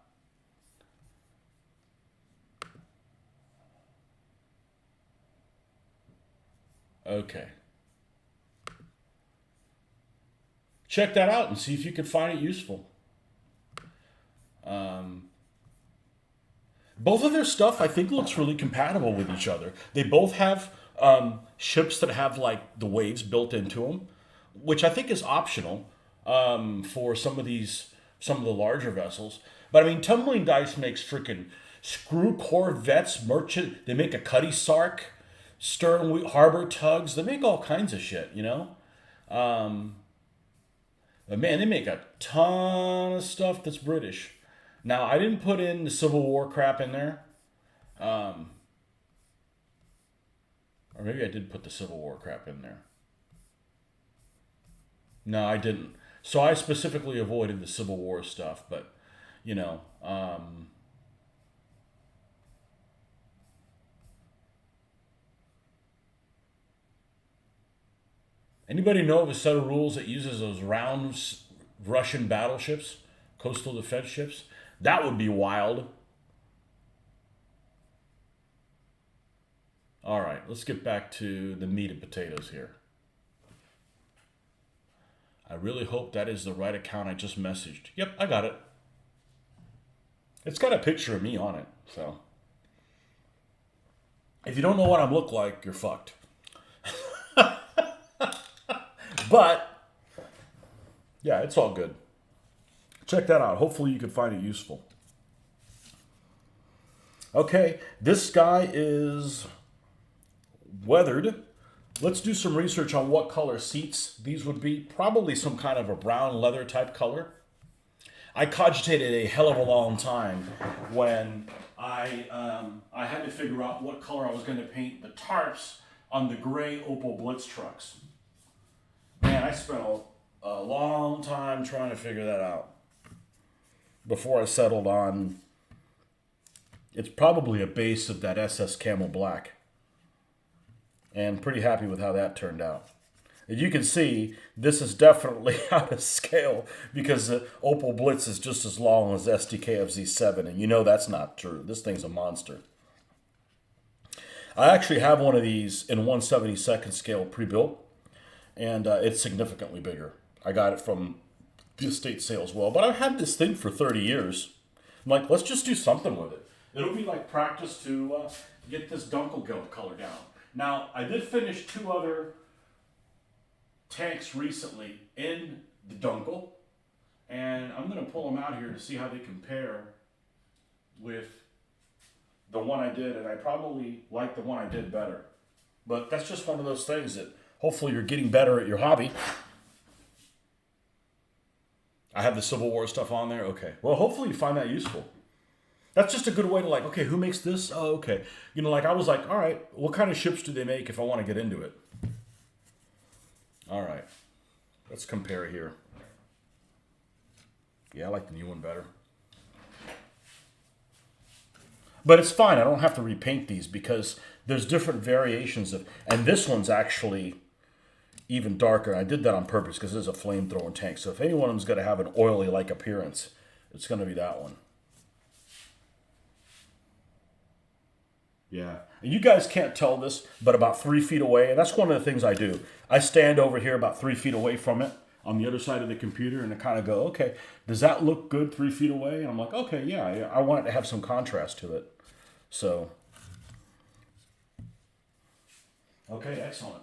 Okay. Check that out and see if you can find it useful. Both of their stuff, I think, looks really compatible with each other. They both have ships that have like the waves built into them, which I think is optional for some of the larger vessels. But I mean, Tumbling Dice makes freaking screw corvettes, merchant. They make a Cuddy Sark, stern harbor tugs. They make all kinds of shit, you know. But man, they make a ton of stuff that's British. Now, I didn't put in the Civil War crap in there. Or maybe I did put the Civil War crap in there. No, I didn't. So I specifically avoided the Civil War stuff, but, you know, anybody know of a set of rules that uses those round Russian battleships, coastal defense ships? That would be wild. All right, let's get back to the meat and potatoes here. I really hope that is the right account I just messaged. Yep, I got it. It's got a picture of me on it, so. If you don't know what I look like, you're fucked. But, yeah, it's all good. Check that out. Hopefully you can find it useful. Okay, this guy is weathered. Let's do some research on what color seats these would be. Probably some kind of a brown leather type color. I cogitated a hell of a long time when I had to figure out what color I was going to paint the tarps on the gray Opel Blitz trucks. Man, I spent a long time trying to figure that out before I settled on, it's probably a base of that SS Camel Black. And pretty happy with how that turned out. And you can see, this is definitely out of scale because the Opel Blitz is just as long as SDKFZ7, and you know that's not true. This thing's a monster. I actually have one of these in 1/72nd scale pre-built, and it's significantly bigger. I got it from the estate sale as well. But I've had this thing for 30 years. I'm like, let's just do something with it. It'll be like practice to get this Dunkelgelb color down. Now, I did finish 2 other tanks recently in the Dunkel. And I'm going to pull them out here to see how they compare with the one I did. And I probably like the one I did better. But that's just one of those things that hopefully you're getting better at your hobby. I have the Civil War stuff on there. Okay. Well, hopefully you find that useful. That's just a good way to like, okay, who makes this? Oh, okay. You know, like I was like, all right, what kind of ships do they make if I want to get into it? All right. Let's compare here. Yeah, I like the new one better. But it's fine. I don't have to repaint these because there's different variations of, and this one's actually even darker. I did that on purpose because it's a flamethrower tank. So if any one of them's going to have an oily-like appearance, it's going to be that one. Yeah. And you guys can't tell this, but about 3 feet away, and that's one of the things I do. I stand over here about 3 feet away from it. on the other side of the computer and to kind of go, okay, does that look good 3 feet away? And I'm like, okay, yeah, I want it to have some contrast to it. So, okay, excellent.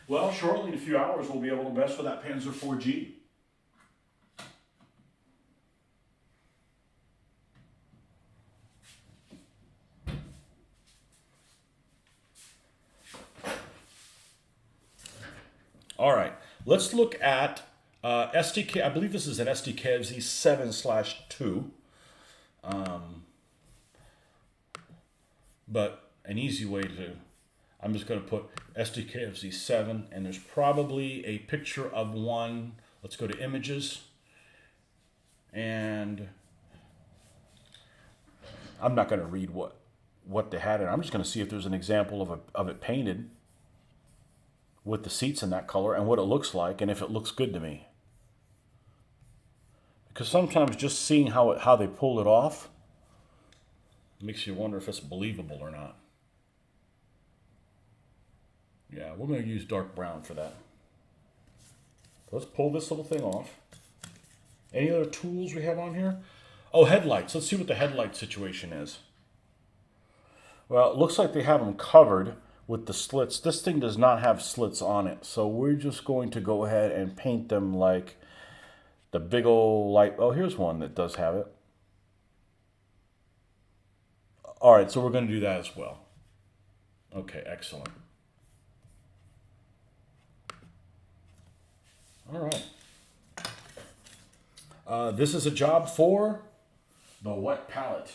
Well, shortly, in a few hours, we'll be able to mess with that Panzer 4G. All right, let's look at SDK. I believe this is an SDKFZ 7/2. But an easy way to, I'm just going to put SDKFZ 7, and there's probably a picture of one. Let's go to images. And I'm not going to read what they had in it. I'm just going to see if there's an example of it painted with the seats in that color and what it looks like and if it looks good to me. Because sometimes just seeing how they pull it off makes you wonder if it's believable or not. Yeah, we're going to use dark brown for that. Let's pull this little thing off. Any other tools we have on here? Oh, headlights. Let's see what the headlight situation is. Well, it looks like they have them covered with the slits. This thing does not have slits on it, so we're just going to go ahead and paint them like the big old light. Oh, here's one that does have it. All right, so we're going to do that as well. Okay, excellent. All right. This is a job for the wet palette.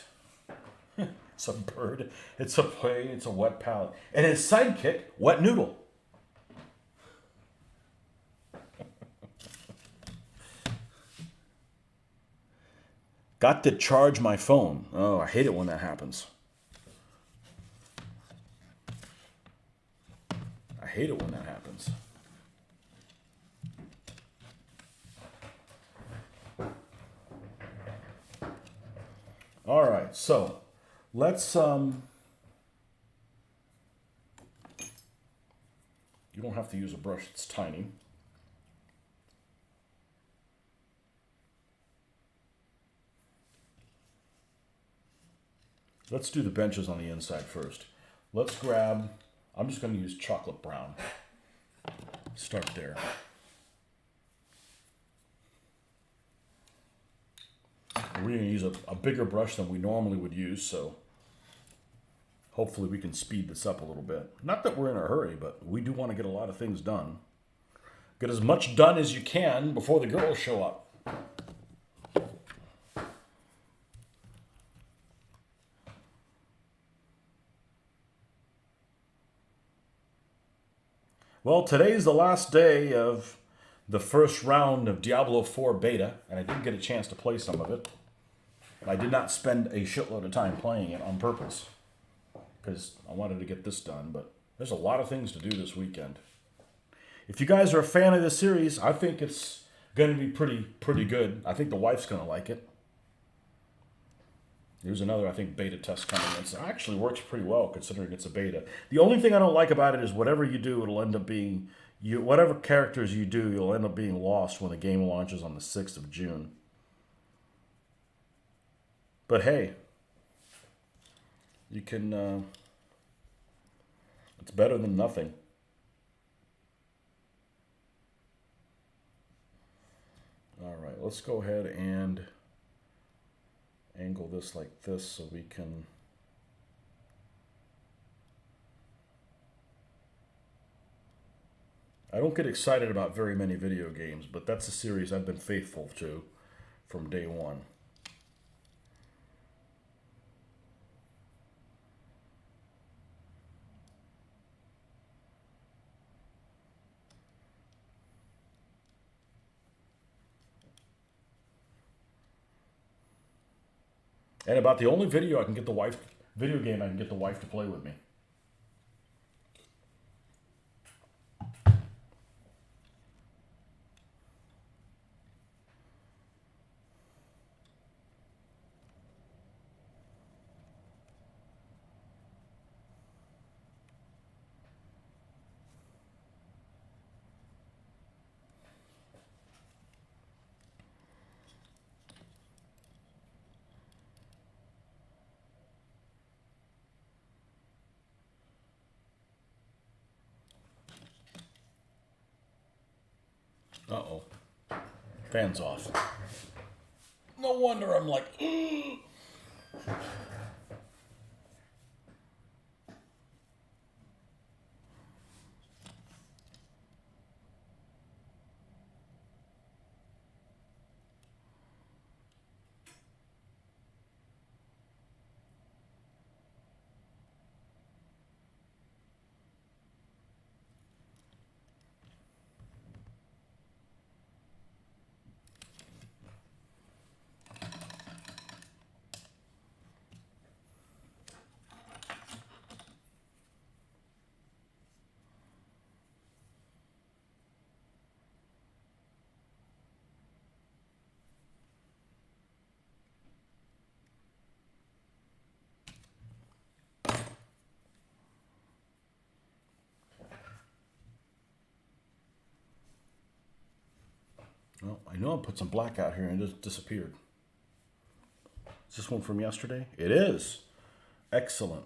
It's a bird. It's a plane. It's a wet palette. And his sidekick, Wet Noodle. Got to charge my phone. Oh, I hate it when that happens. I hate it when that happens. All right, so let's you don't have to use a brush, it's tiny. Let's do the benches on the inside first. Let's grab, I'm just going to use chocolate brown. Start there. We're going to use a bigger brush than we normally would use, so hopefully we can speed this up a little bit. Not that we're in a hurry, but we do want to get a lot of things done. Get as much done as you can before the girls show up. Well, today's the last day of the first round of Diablo 4 beta, and I did get a chance to play some of it. I did not spend a shitload of time playing it on purpose because I wanted to get this done, but there's a lot of things to do this weekend. If you guys are a fan of this series, I think it's going to be pretty good. I think the wife's going to like it. There's another, I think, beta test coming in. It actually works pretty well considering it's a beta. The only thing I don't like about it is whatever you do, it'll end up being, whatever characters you do, you'll end up being lost when the game launches on the 6th of June. But hey, you can, it's better than nothing. All right, let's go ahead and angle this like this so we can I don't get excited about very many video games, but that's a series I've been faithful to from day one. And about the only video game I can get the wife to play with me. Uh-oh. Fan's off. No wonder I'm like... Well, I know I put some black out here and it just disappeared. Is this one from yesterday? It is. Excellent.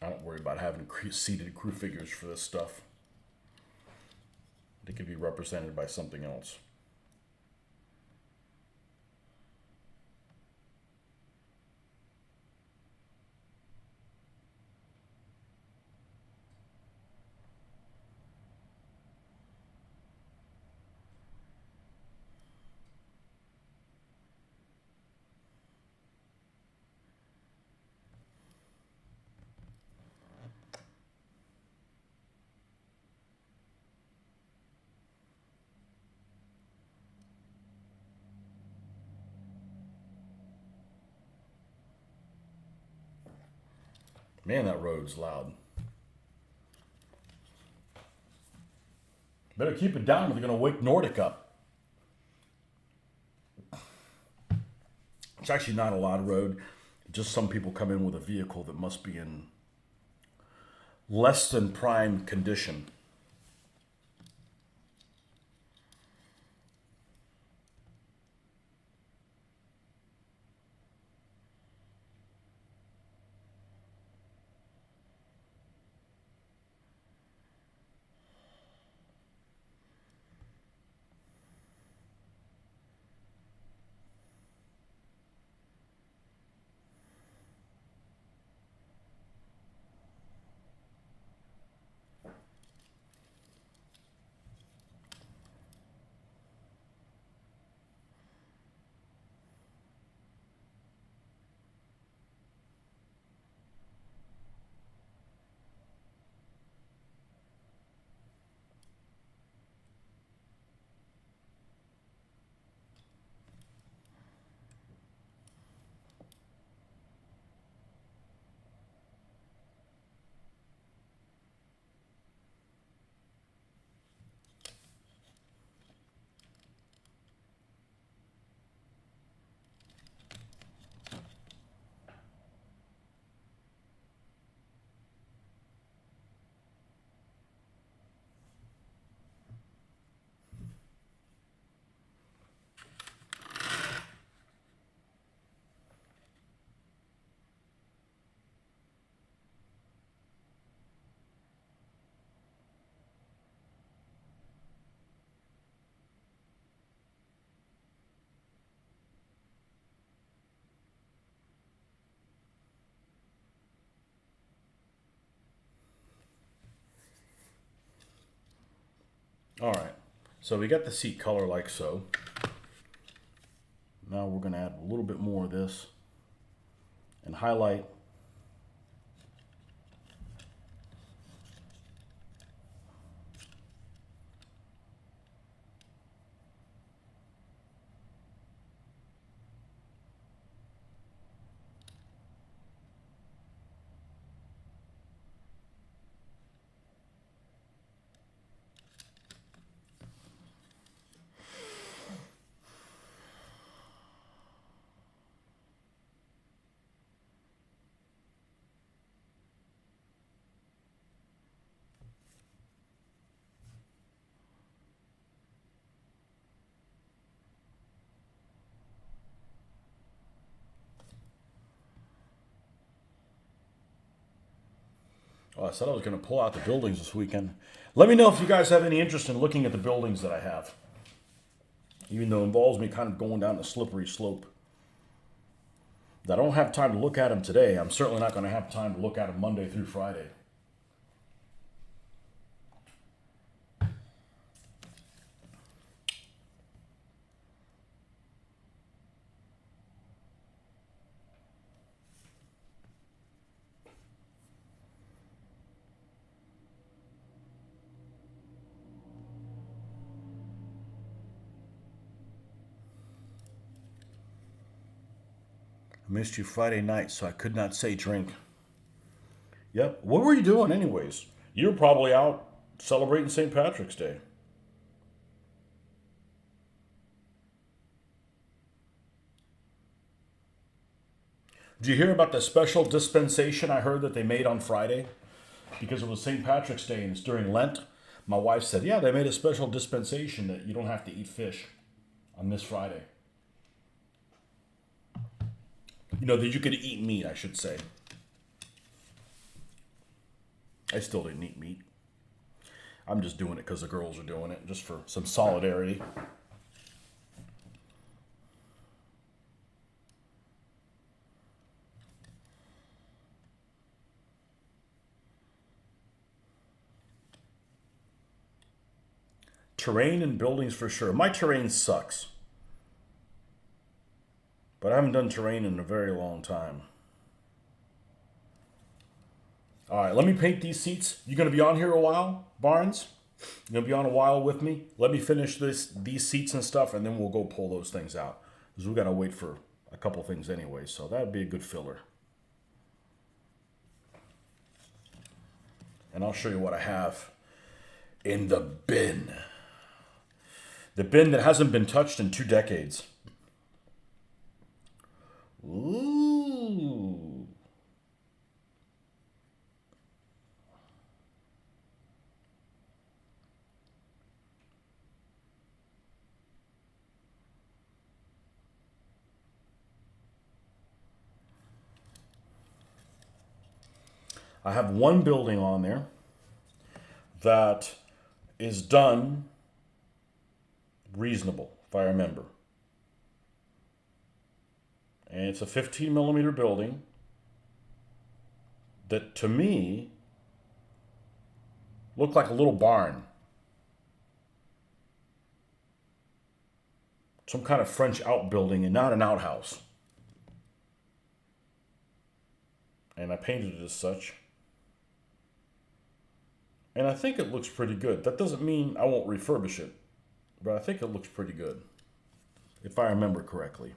I don't worry about having seated crew figures for this stuff. They could be represented by something else. Man, that road's loud. Better keep it down or they're going to wake Nordic up. It's actually not a loud road. Just some people come in with a vehicle that must be in less than prime condition. All right, so we got the seat color like so. Now we're going to add a little bit more of this and highlight. Oh, I said I was going to pull out the buildings this weekend. Let me know if you guys have any interest in looking at the buildings that I have. Even though it involves me kind of going down the slippery slope. I don't have time to look at them today. I'm certainly not going to have time to look at them Monday through Friday. I missed you Friday night, so I could not say drink. Yep. What were you doing anyways? You were probably out celebrating St. Patrick's Day. Did you hear about the special dispensation I heard that they made on Friday? Because it was St. Patrick's Day and it's during Lent. My wife said, yeah, they made a special dispensation that you don't have to eat fish on this Friday. You know, that you could eat meat, I should say. I still didn't eat meat. I'm just doing it because the girls are doing it, just for some solidarity. Terrain and buildings for sure. My terrain sucks. But I haven't done terrain in a very long time. All right, let me paint these seats. You going to be on here a while, Barnes? You going to be on a while with me? Let me finish these seats and stuff, and then we'll go pull those things out. Because we got to wait for a couple things anyway, so that would be a good filler. And I'll show you what I have in the bin. The bin that hasn't been touched in 2 decades. Ooh. I have one building on there that is done reasonable, if I remember. And it's a 15 millimeter building that, to me, looked like a little barn. Some kind of French outbuilding and not an outhouse. And I painted it as such. And I think it looks pretty good. That doesn't mean I won't refurbish it, but I think it looks pretty good, if I remember correctly.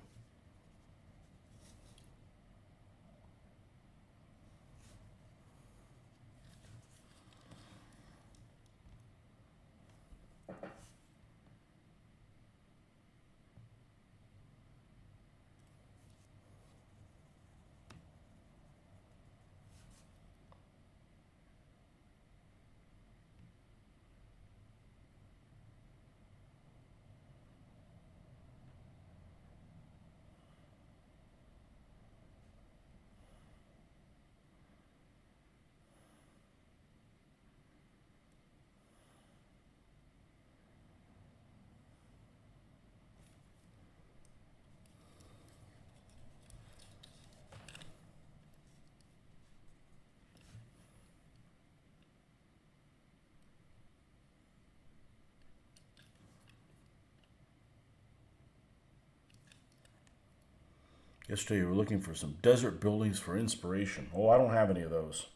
Yesterday you were looking for some desert buildings for inspiration. Oh, I don't have any of those.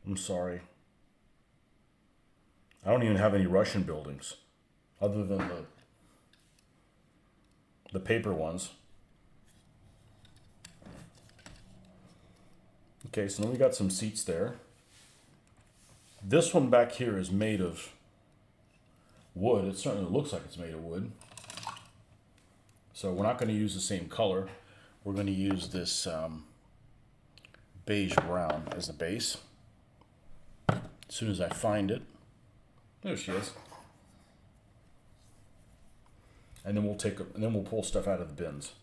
I'm sorry. I don't even have any Russian buildings, other than the paper ones. Okay, so then we got some seats there. This one back here is made of wood. It certainly looks like it's made of wood. So we're not going to use the same color. We're going to use this beige brown as the base. As soon as I find it. There she is. And then we'll pull stuff out of the bins.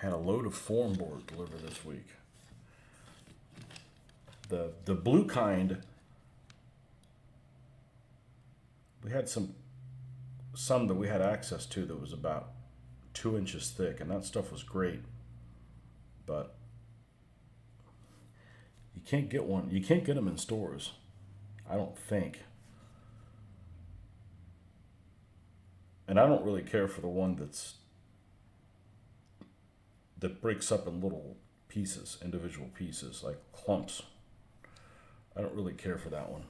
Had a load of foam board delivered this week. The blue kind, we had some that we had access to that was about 2 inches thick, and that stuff was great. But you can't get one. You can't get them in stores, I don't think. And I don't really care for the one that breaks up in little pieces, individual pieces, like clumps. I don't really care for that one.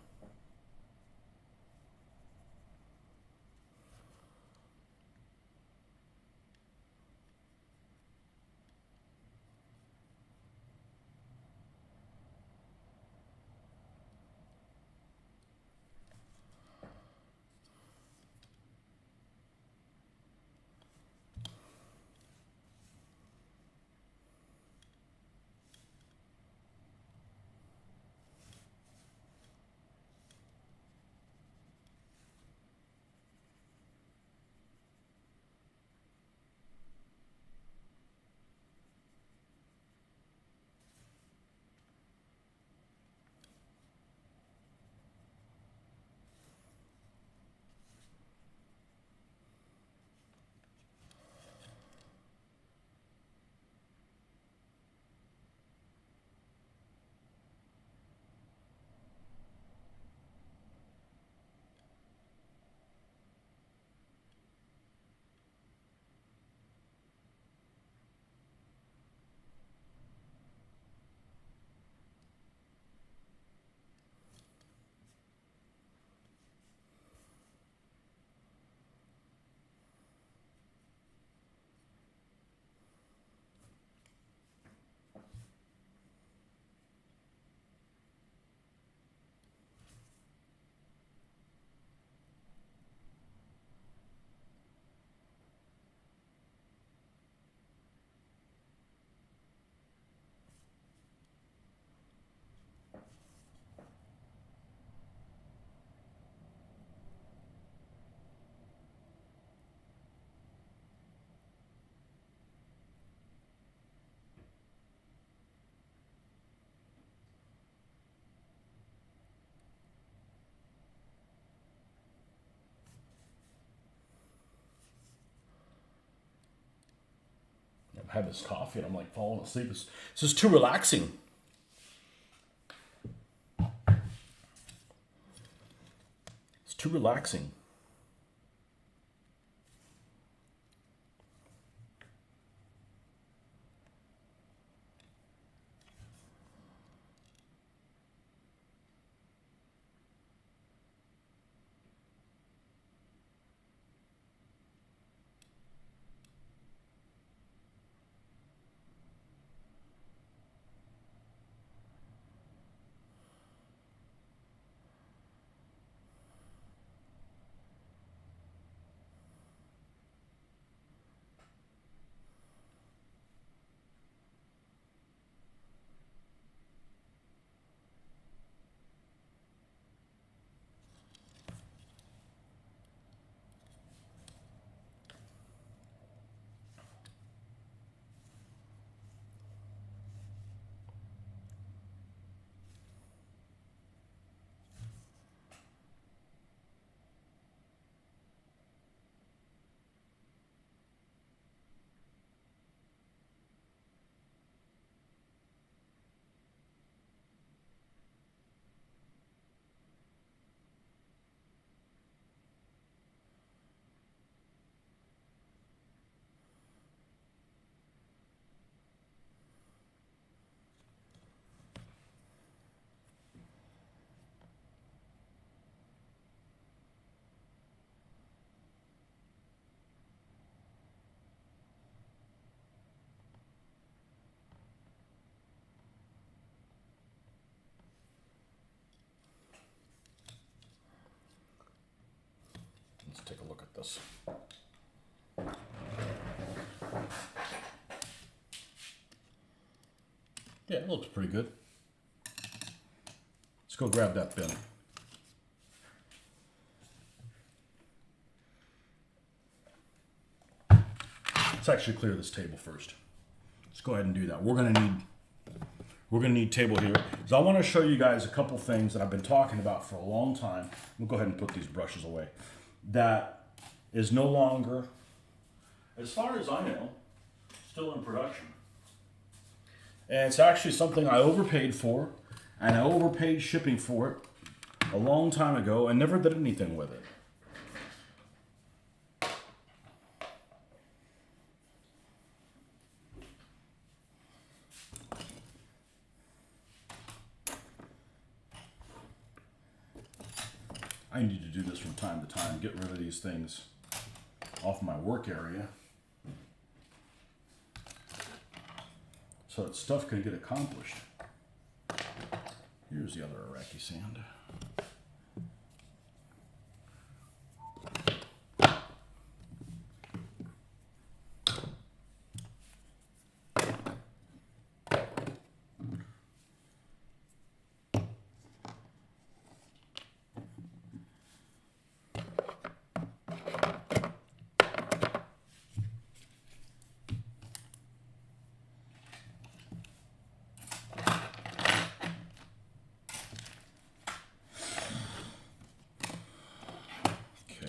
I've had this coffee and I'm like falling asleep. This is too relaxing. It's too relaxing. Let's take a look at this. Yeah, it looks pretty good. Let's go grab that bin. Let's actually clear this table first. go ahead and do that. We're gonna need table here. So I want to show you guys a couple things that I've been talking about for a long time. We'll go ahead and put these brushes away. That is no longer, as far as I know, still in production. And it's actually something I overpaid for, and I overpaid shipping for it a long time ago and never did anything with it. I need to do this from time to time, get rid of these things off my work area so that stuff can get accomplished. Here's the other Iraqi sand.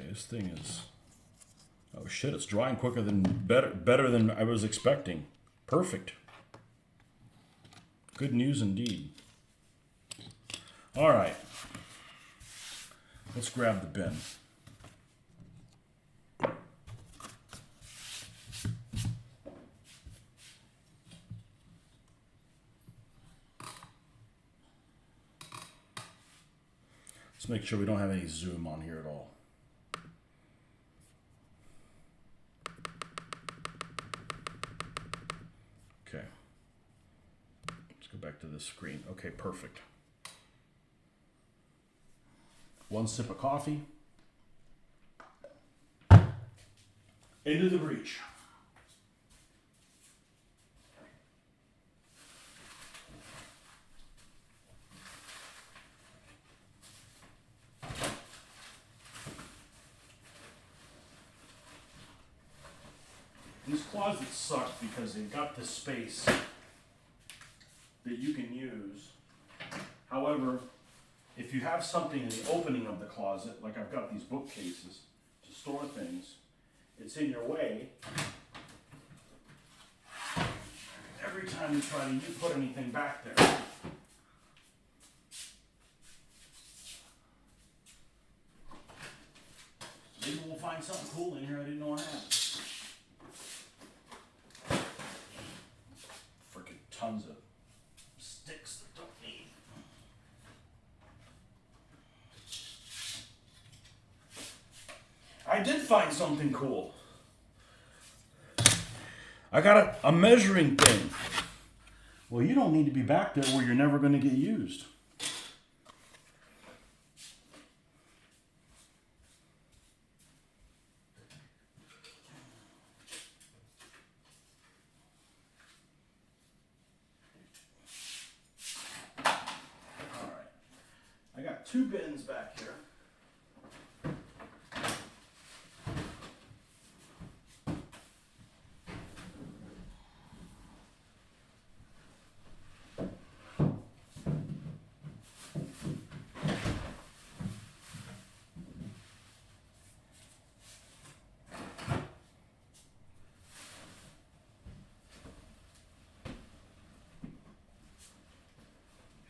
This thing is, oh shit, it's drying quicker than, better than I was expecting. Perfect. Good news indeed. All right, let's grab the bin. Let's make sure we don't have any zoom on here at all. Okay, let's go back to this screen. Okay, perfect. One sip of coffee. Into the breach. These closets suck because they've got this space that you can use. However, if you have something in the opening of the closet, like I've got these bookcases to store things, it's in your way. Every time you try to put anything back there. Maybe we'll find something cool in here I didn't know I had. Tons of sticks that don't need. I did find something cool. I got a measuring thing. Well, you don't need to be back there where you're never going to get used. Two bins back here. I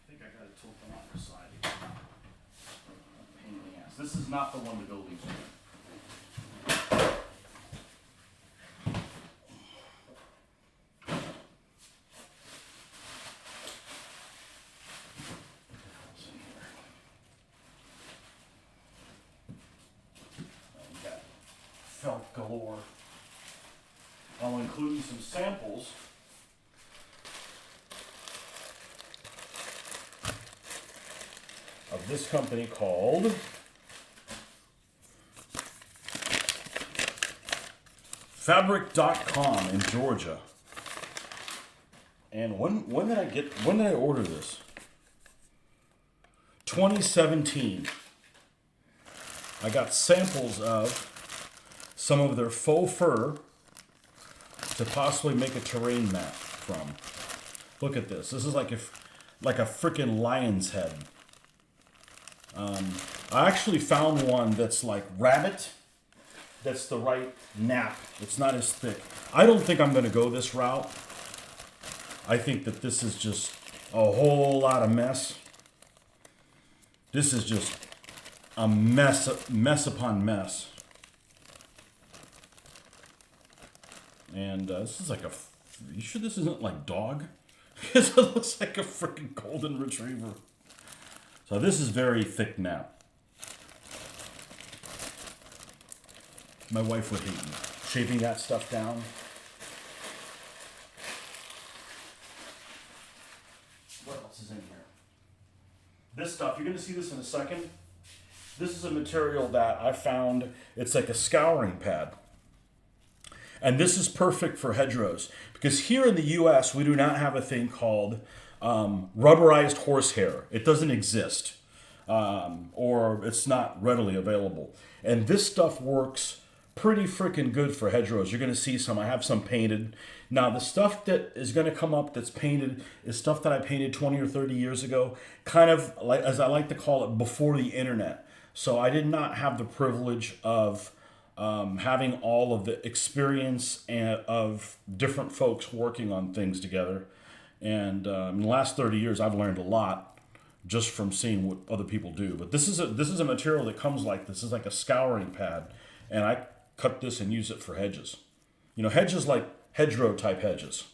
think I got it tilted on the side here. This is not the one the building's in. We've got felt galore. I'll include some samples of this company called Fabric.com in Georgia. And when did I order this? 2017. I got samples of some of their faux fur to possibly make a terrain map from. Look at this. This is like a freaking lion's head. I actually found one that's like rabbit. That's the right nap. It's not as thick. I don't think I'm going to go this route. I think that this is just a whole lot of mess. This is just a mess upon mess. And this is like a... You sure this isn't like dog? Because it looks like a freaking golden retriever. So this is very thick nap. My wife would hate me. Shaping that stuff down. What else is in here? This stuff, you're going to see this in a second. This is a material that I found. It's like a scouring pad. And this is perfect for hedgerows. Because here in the US, we do not have a thing called rubberized horsehair. It doesn't exist. Or it's not readily available. And this stuff works pretty freaking good for hedgerows. You're going to see some. I have some painted. Now, the stuff that is going to come up that's painted is stuff that I painted 20 or 30 years ago, kind of like, as I like to call it, before the internet. So I did not have the privilege of having all of the experience of different folks working on things together. And in the last 30 years, I've learned a lot just from seeing what other people do. But this is a material that comes like this. Is like a scouring pad, and I cut this and use it for hedges. You know, hedges like hedgerow type hedges.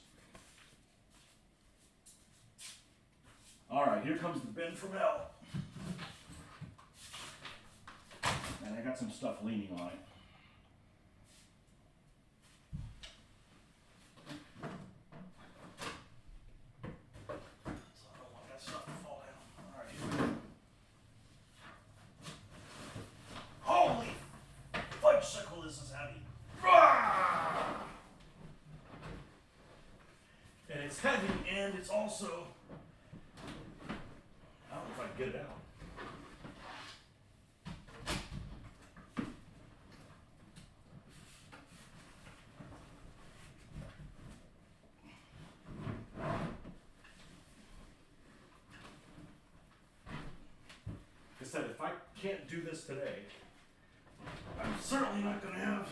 All right, here comes the bin from hell. And I got some stuff leaning on it. So I don't want that stuff to fall down. All right, here we go. Holy fudgesicle, this is heavy. And it's heavy, and it's also... I don't know if I can get it out. Like I said, if I can't do this today, I'm certainly not going to have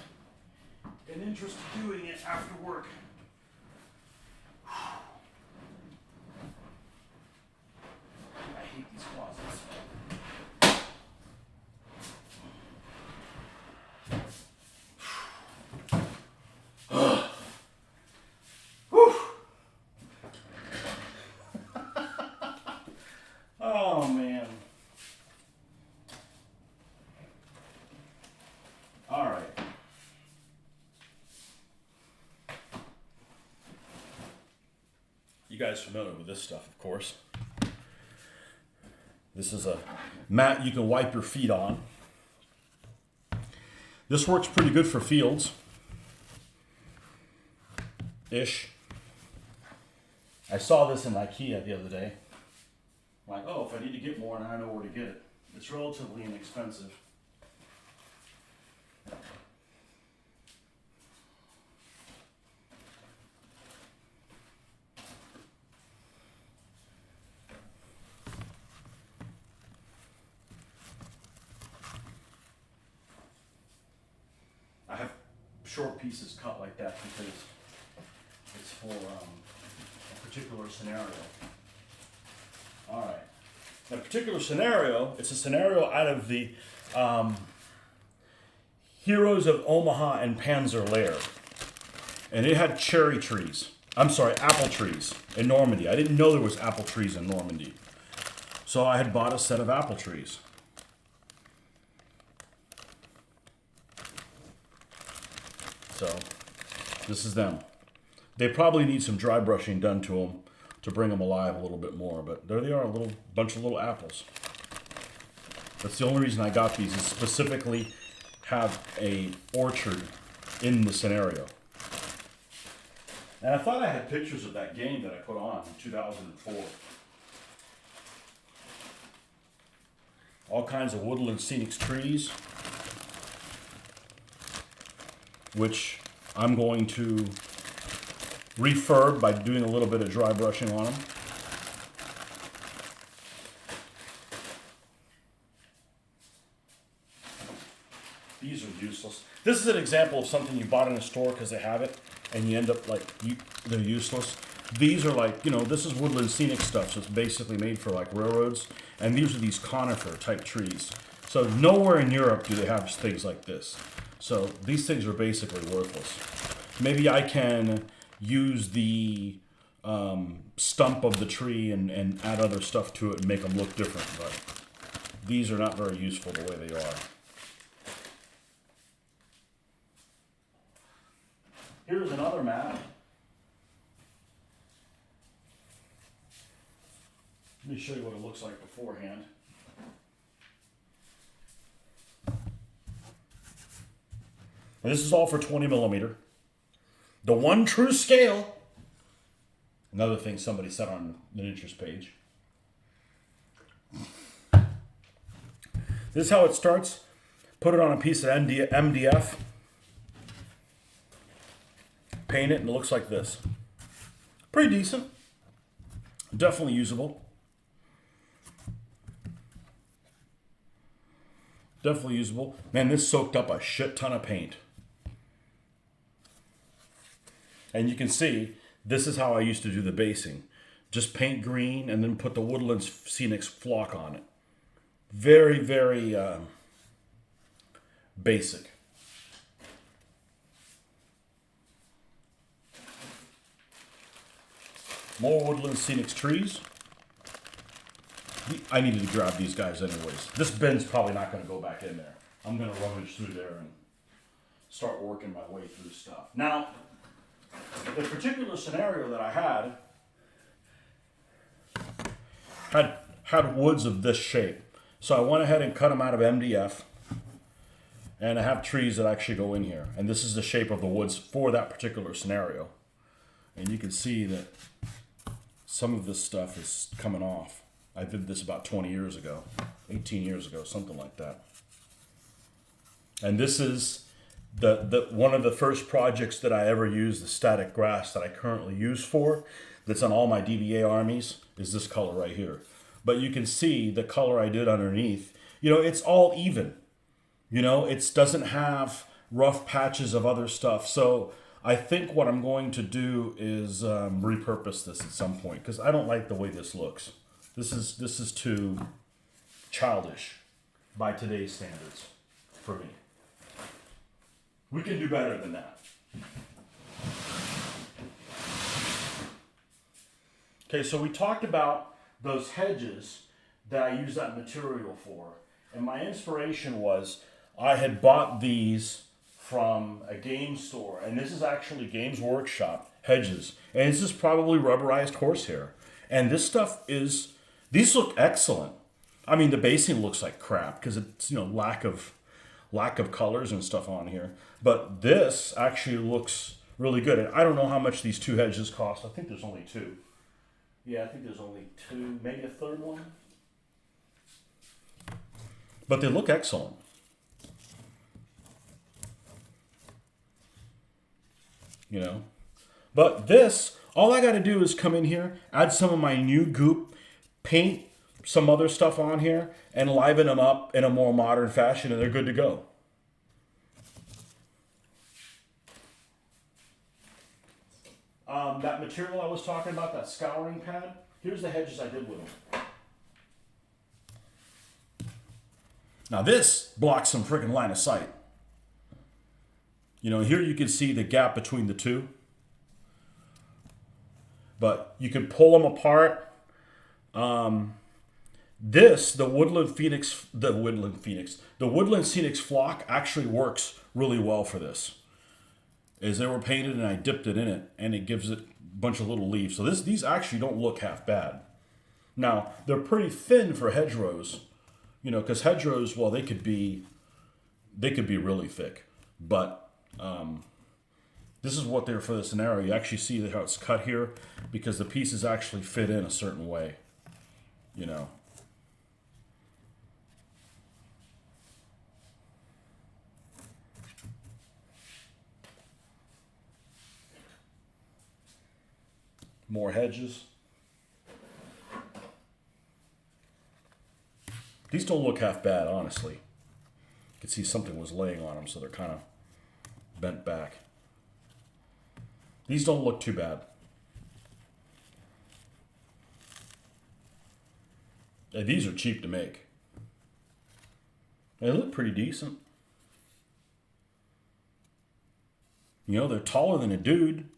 an interest in doing it after work. I hate these closets. Oh man. All right. You guys familiar with this stuff, of course. This is a mat you can wipe your feet on. This works pretty good for fields. Ish. I saw this in IKEA the other day. I'm like, oh, if I need to get more, now I know where to get it. It's relatively inexpensive. I have short pieces cut like that because it's for a particular scenario. All right. In a particular scenario, it's a scenario out of the Heroes of Omaha and Panzer Lair. And it had cherry trees. I'm sorry, apple trees in Normandy. I didn't know there was apple trees in Normandy. So I had bought a set of apple trees. So this is them. They probably need some dry brushing done to them to bring them alive a little bit more, but there they are, a little bunch of little apples. That's the only reason I got these, is specifically have a orchard in the scenario. And I thought I had pictures of that game that I put on in 2004. All kinds of woodland scenic trees, which I'm going to refurb by doing a little bit of dry brushing on them. These are useless. This is an example of something you bought in a store because they have it, and you end up like, they're useless. These are like, you know, this is woodland scenic stuff, so it's basically made for like railroads, and these are these conifer type trees. So nowhere in Europe do they have things like this. So these things are basically worthless. Maybe I can use the stump of the tree and add other stuff to it and make them look different, but these are not very useful the way they are. Here's another mat. Let me show you what it looks like beforehand. And this is all for 20 millimeter. The one true scale. Another thing somebody said on the interest page. This is how it starts. Put it on a piece of MDF. Paint it and it looks like this. Pretty decent. Definitely usable. Definitely usable. Man, this soaked up a shit ton of paint. And you can see, this is how I used to do the basing. Just paint green and then put the Woodland Scenic flock on it. Very, very basic. More Woodland Scenic trees. I needed to grab these guys anyways. This bin's probably not going to go back in there. I'm going to rummage through there and start working my way through stuff. Now, the particular scenario that I had woods of this shape. So I went ahead and cut them out of MDF. And I have trees that actually go in here. And this is the shape of the woods for that particular scenario. And you can see that some of this stuff is coming off. I did this about 20 years ago, 18 years ago, something like that. And this is the one of the first projects that I ever used, the static grass that I currently use for, that's on all my DBA armies, is this color right here. But you can see the color I did underneath. You know, it's all even. You know, it doesn't have rough patches of other stuff. So I think what I'm going to do is repurpose this at some point, because I don't like the way this looks. This is too childish by today's standards for me. We can do better than that. Okay, so we talked about those hedges that I use that material for. And my inspiration was I had bought these from a game store. And this is actually Games Workshop hedges. And this is probably rubberized horsehair. And this stuff is... These look excellent. I mean, the basing looks like crap because it's, you know, lack of colors and stuff on here. But this actually looks really good. And I don't know how much these two hedges cost. I think there's only two. Yeah, I think there's only two, maybe a third one. But they look excellent. You know? But this, all I got to do is come in here, add some of my new goop, paint some other stuff on here, and liven them up in a more modern fashion, and they're good to go. That material I was talking about, that scouring pad, here's the hedges I did with them. Now this blocks some freaking line of sight. You know, here you can see the gap between the two. But you can pull them apart. The Woodland Scenic flock actually works really well for this. As they were painted and I dipped it in it, and it gives it a bunch of little leaves. So these actually don't look half bad. Now, they're pretty thin for hedgerows, you know, because hedgerows, well, they could be really thick. But this is what they're for the scenario. You actually see how it's cut here because the pieces actually fit in a certain way, you know. More hedges. These don't look half bad, honestly. You can see something was laying on them, so they're kind of bent back. These don't look too bad. And these are cheap to make. They look pretty decent. You know, they're taller than a dude.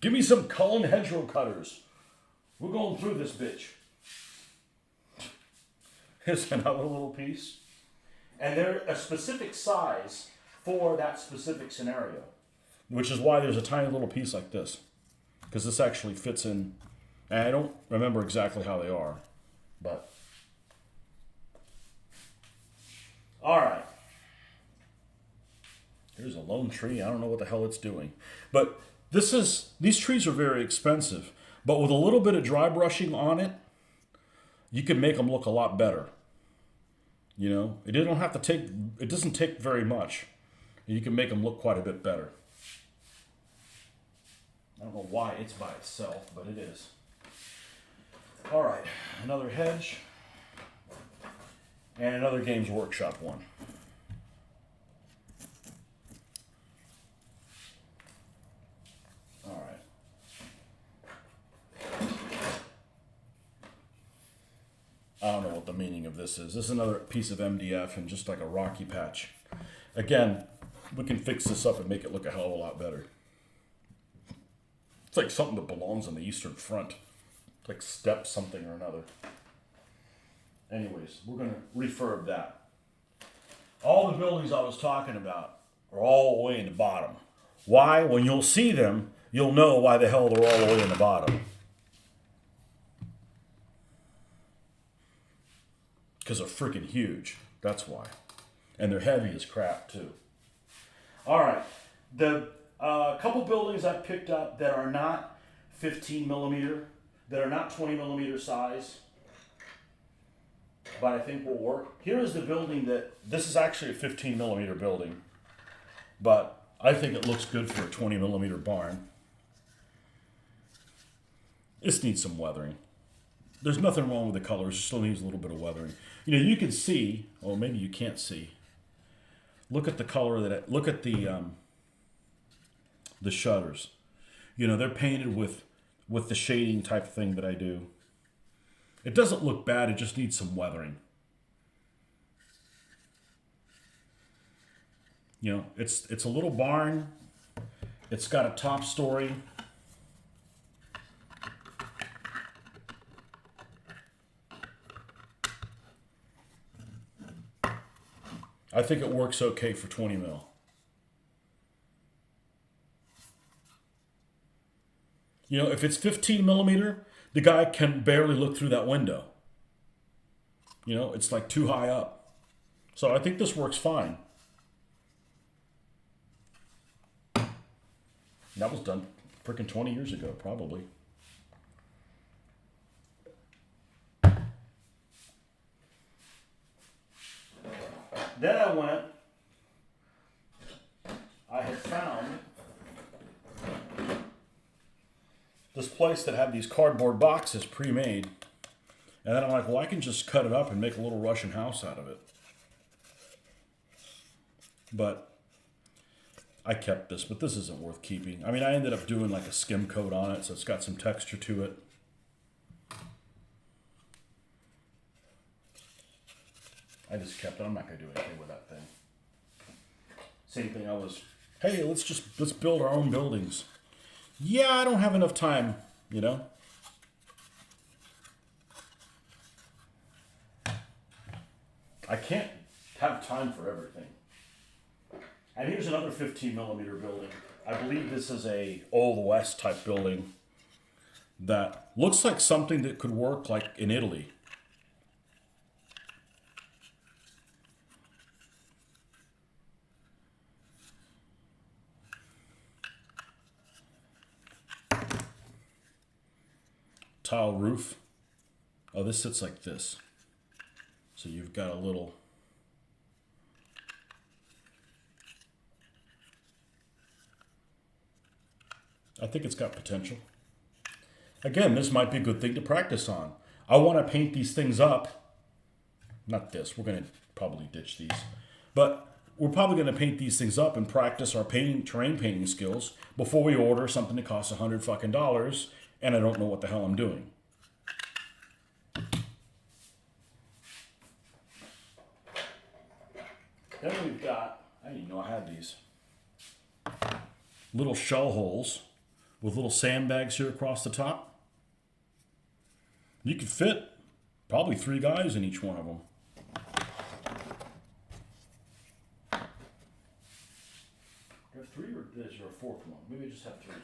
Give me some Cullen hedgerow cutters. We're going through this bitch. Here's another little piece. And they're a specific size for that specific scenario. Which is why there's a tiny little piece like this. Because this actually fits in. And I don't remember exactly how they are. But. Alright. Here's a lone tree. I don't know what the hell it's doing. But these trees are very expensive. But with a little bit of dry brushing on it, you can make them look a lot better. You know, it doesn't take very much. You can make them look quite a bit better. I don't know why it's by itself, but it is. All right, another hedge. And another Games Workshop one. All right. I don't know what the meaning of this is. This is another piece of MDF and just like a rocky patch. Again, we can fix this up and make it look a hell of a lot better. It's like something that belongs on the Eastern Front. It's like step something or another. Anyways, we're going to refurb that. All the buildings I was talking about are all the way in the bottom. Why? When you'll see them, you'll know why the hell they're all the way in the bottom. Because they're freaking huge. That's why. And they're heavy as crap, too. All right. The couple buildings I picked up that are not 15 millimeter, that are not 20 millimeter size, but I think will work. Here is the building this is actually a 15 millimeter building, but I think it looks good for a 20 millimeter barn. This needs some weathering. There's nothing wrong with the colors, it still needs a little bit of weathering. You know, you can see, or maybe you can't see. Look at the color look at the shutters. You know, they're painted with the shading type thing that I do. It doesn't look bad, it just needs some weathering. You know, it's a little barn. It's got a top story. I think it works okay for 20 mil. You know, if it's 15 millimeter, the guy can barely look through that window. You know, it's like too high up. So I think this works fine. That was done freaking 20 years ago, probably. Then I had found this place that had these cardboard boxes pre-made. And then I'm like, well, I can just cut it up and make a little Russian house out of it. But I kept this, but this isn't worth keeping. I mean, I ended up doing like a skim coat on it, so it's got some texture to it. I just kept it. I'm not going to do anything with that thing. Same thing hey, let's build our own buildings. Yeah, I don't have enough time, you know? I can't have time for everything. And here's another 15 millimeter building. I believe this is a Old West type building that looks like something that could work like in Italy. Tile roof. Oh, this sits like this. So you've got a little I think it's got potential. Again, this might be a good thing to practice on. I want to paint these things up. Not this. We're going to probably ditch these. But we're probably going to paint these things up and practice our terrain painting skills before we order something that costs $100 fucking dollars and I don't know what the hell I'm doing. Then we've got, I didn't even know I had these, little shell holes with little sandbags here across the top. You could fit probably 3 guys in each one of them. Do I have 3 or is there a 4th one? Maybe I just have 3.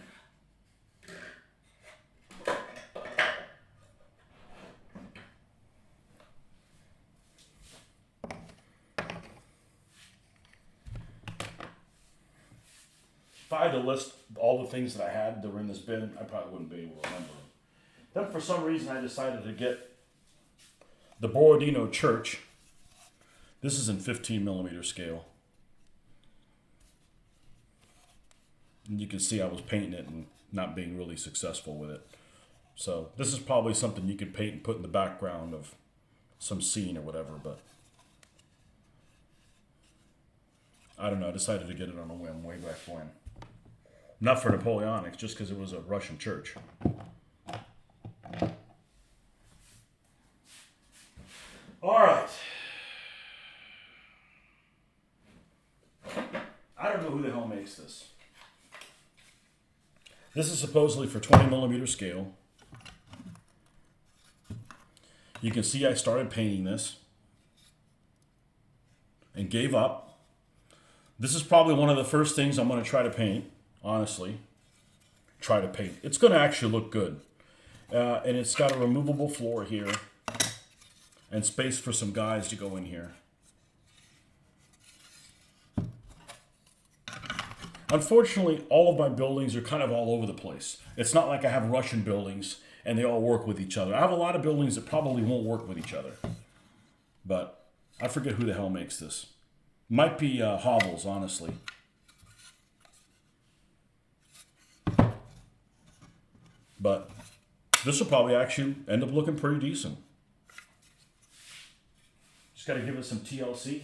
If I had to list all the things that I had that were in this bin, I probably wouldn't be able to remember them. Then for some reason I decided to get the Borodino Church. This is in 15 millimeter scale. And you can see I was painting it and not being really successful with it. So this is probably something you could paint and put in the background of some scene or whatever, but I don't know, I decided to get it on a whim way back when. Not for Napoleonics, just because it was a Russian church. All right. I don't know who the hell makes this. This is supposedly for 20 millimeter scale. You can see I started painting this and gave up. This is probably one of the first things I'm going to try to paint, honestly. Try to paint. It's going to actually look good. And it's got a removable floor here and space for some guys to go in here. Unfortunately, all of my buildings are kind of all over the place. It's not like I have Russian buildings and they all work with each other. I have a lot of buildings that probably won't work with each other. But I forget who the hell makes this. Might be Hovels, honestly. But this will probably actually end up looking pretty decent. Just got to give it some TLC.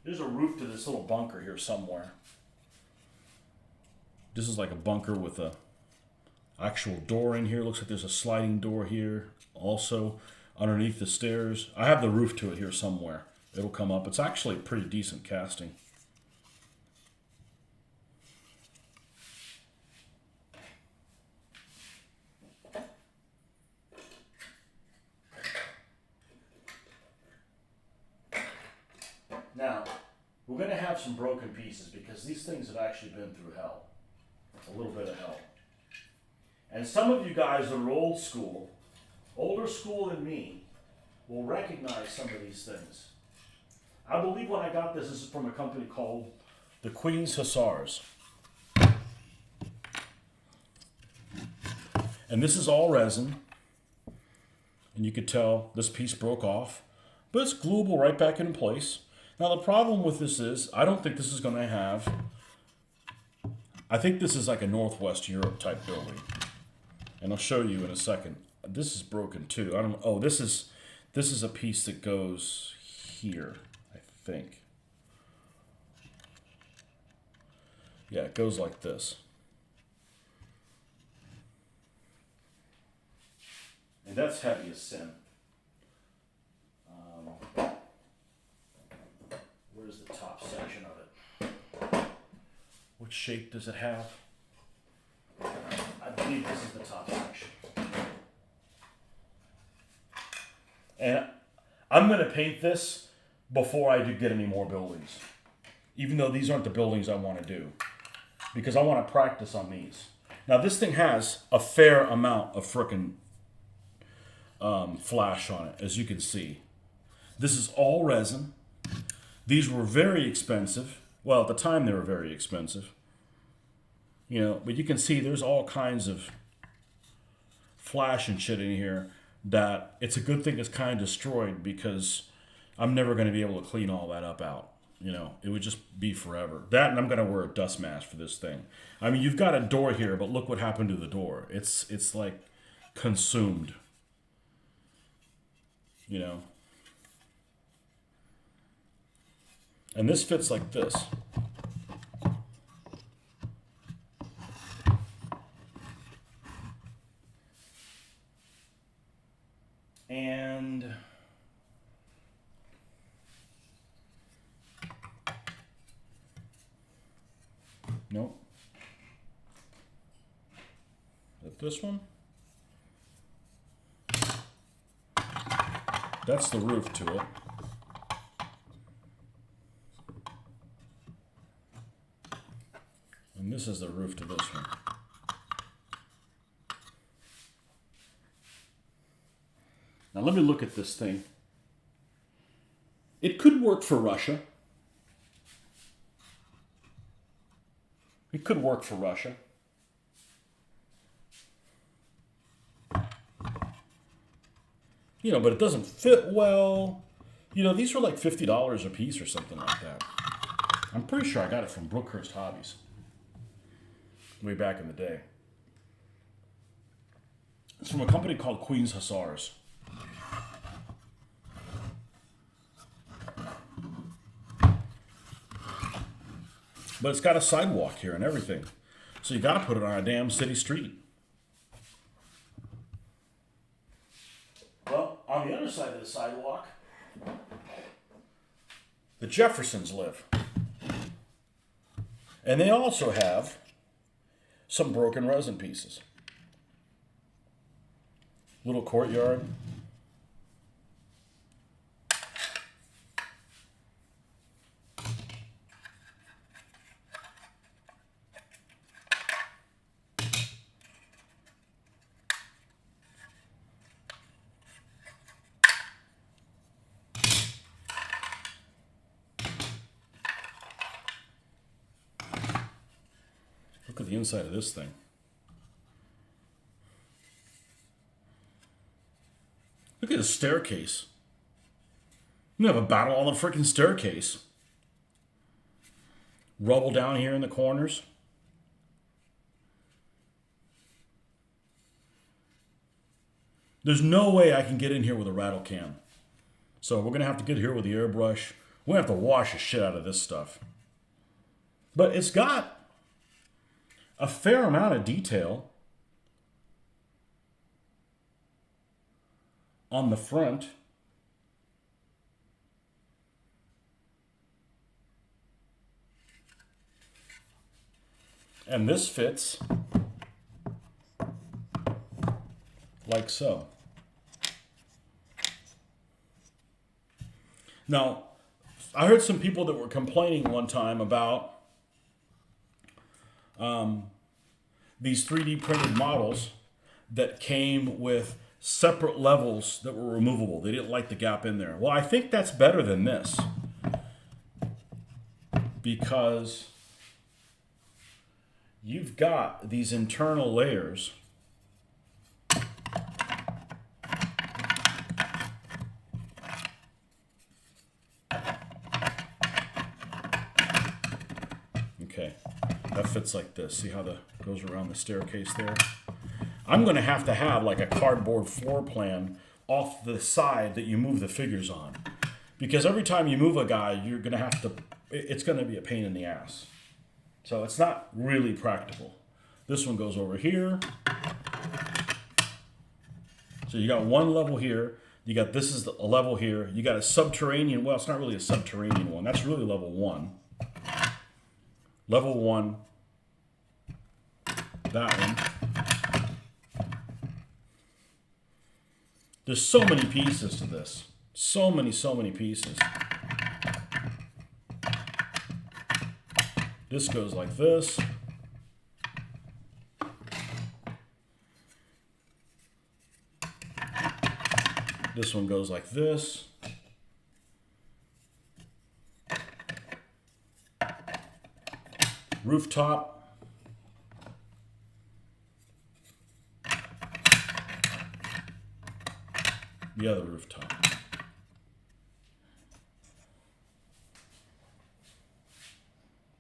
There's a roof to this little bunker here somewhere. This is like a bunker with a actual door in here. Looks like there's a sliding door here also underneath the stairs. I have the roof to it here somewhere. It'll come up. It's actually a pretty decent casting. Now, we're going to have some broken pieces because these things have actually been through hell. A little bit of hell. And some of you guys that are old school, older school than me, will recognize some of these things. I believe when I got this is from a company called the Queen's Hussars. And this is all resin. And you could tell this piece broke off. But it's gluable right back in place. Now the problem with this is, I don't think this is going to have, I think this is like a Northwest Europe type building. And I'll show you in a second. This is broken too. I don't, oh, this is a piece that goes here, I think. Yeah, it goes like this. And that's heavy as sin. Where's the top section of it? Which shape does it have? I believe this is the top section. And I'm going to paint this before I do get any more buildings. Even though these aren't the buildings I want to do. Because I want to practice on these. Now this thing has a fair amount of frickin' flash on it, as you can see. This is all resin. These were very expensive. Well, at the time they were very expensive. You know, but you can see there's all kinds of flash and shit in here that it's a good thing it's kind of destroyed because I'm never going to be able to clean all that up out. you know, it would just be forever. That, and I'm going to wear a dust mask for this thing. I mean, you've got a door here, but look what happened to the door. It's like consumed, you know. And this fits like this. And nope. This one. That's the roof to it. And this is the roof to this one. Now let me look at this thing. It could work for Russia. It could work for Russia. You know, but it doesn't fit well. You know, these were like $50 a piece or something like that. I'm pretty sure I got it from Brookhurst Hobbies way back in the day. It's from a company called Queen's Hussars. But it's got a sidewalk here and everything. So you got to put it on a damn city street. Well, on the other side of the sidewalk, the Jeffersons live. And they also have some broken resin pieces. Little courtyard. Look at the inside of this thing. Look at the staircase. You have a battle on the freaking staircase. Rubble down here in the corners. There's no way I can get in here with a rattle can. So we're going to have to get here with the airbrush. We're going to have to wash the shit out of this stuff. But it's got a fair amount of detail on the front. And this fits like so. Now, I heard some people that were complaining one time about these 3D printed models that came with separate levels that were removable. They didn't like the gap in there. Well, I think that's better than this, because you've got these internal layers okay. That fits like this. See how the goes around the staircase there? I'm going to have like a cardboard floor plan off the side that you move the figures on. Because every time you move a guy, you're going to have to, it's going to be a pain in the ass. So it's not really practical. This one goes over here. So you got one level here. You got, this is a level here. You got a subterranean, well, it's not really a subterranean one. That's really level 1. Level 1. That one. There's so many pieces to this. So many pieces. This goes like this. This one goes like this. Rooftop. The other rooftop.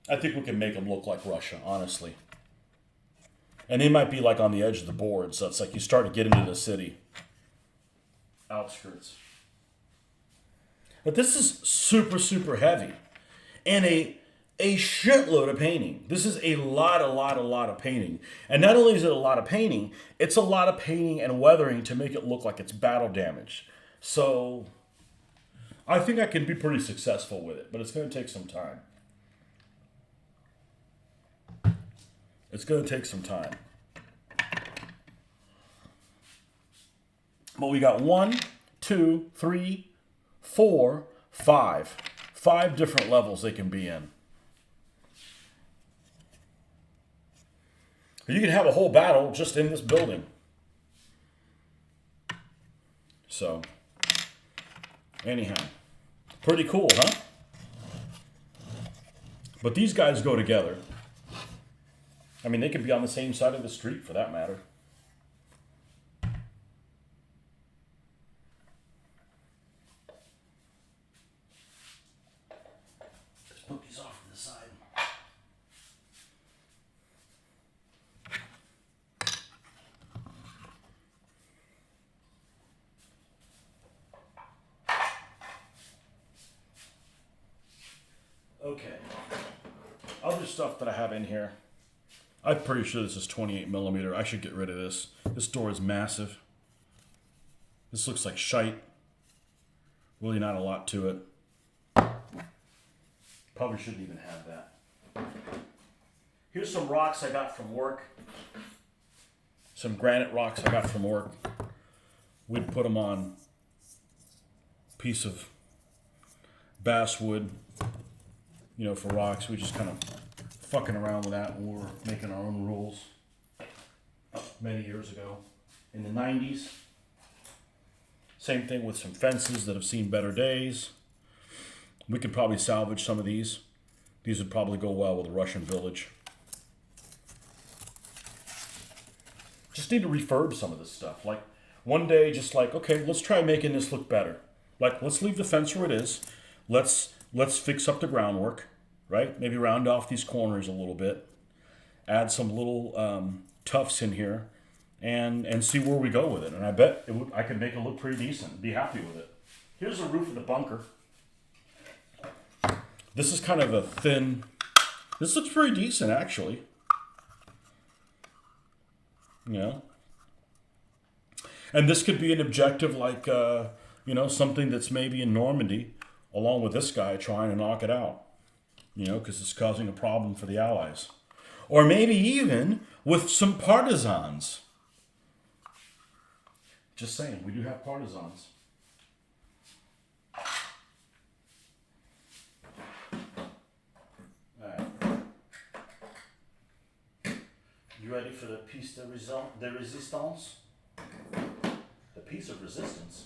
I think we can make them look like Russia, honestly. And they might be like on the edge of the board, so it's like you start to get into the city outskirts. But this is super, super heavy. And a shitload of painting. This is a lot of painting. And not only is it a lot of painting, it's a lot of painting and weathering to make it look like it's battle damage. So I think I can be pretty successful with it, but it's going to take some time. It's going to take some time. But we got 1, 2, 3, 4, 5. 5 different levels they can be in. You can have a whole battle just in this building. So, anyhow, pretty cool, huh? But these guys go together. I mean, they could be on the same side of the street for that matter. Let's put these off to the side. Okay. Other stuff that I have in here. I'm pretty sure this is 28 millimeter. I should get rid of this. This door is massive. This looks like shite. Really not a lot to it. Probably shouldn't even have that. Here's some rocks I got from work. Some granite rocks I got from work. We'd put them on a piece of basswood, you know, for rocks. We just kind of fucking around with that when we were making our own rules many years ago in the 90s. Same thing with some fences that have seen better days. We could probably salvage some of these. These would probably go well with a Russian village. Just need to refurb some of this stuff. Like one day, just like, okay, let's try making this look better. Like, let's leave the fence where it is. Let's fix up the groundwork, right? Maybe round off these corners a little bit. Add some little tufts in here, and see where we go with it. And I bet I could make it look pretty decent. Be happy with it. Here's the roof of the bunker. This is kind of a thin. This looks pretty decent, actually. You know, and this could be an objective, like you know, something that's maybe in Normandy, along with this guy trying to knock it out. You know, because it's causing a problem for the Allies, or maybe even with some partisans. Just saying, we do have partisans. All right. You ready for the piece de resistance? The piece of resistance.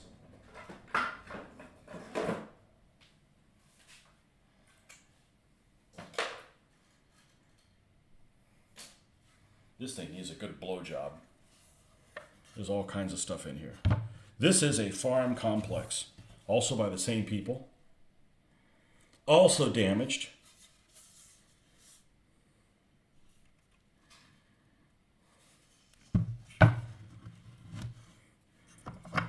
This thing needs a good blowjob. There's all kinds of stuff in here. This is a farm complex, also by the same people. Also damaged.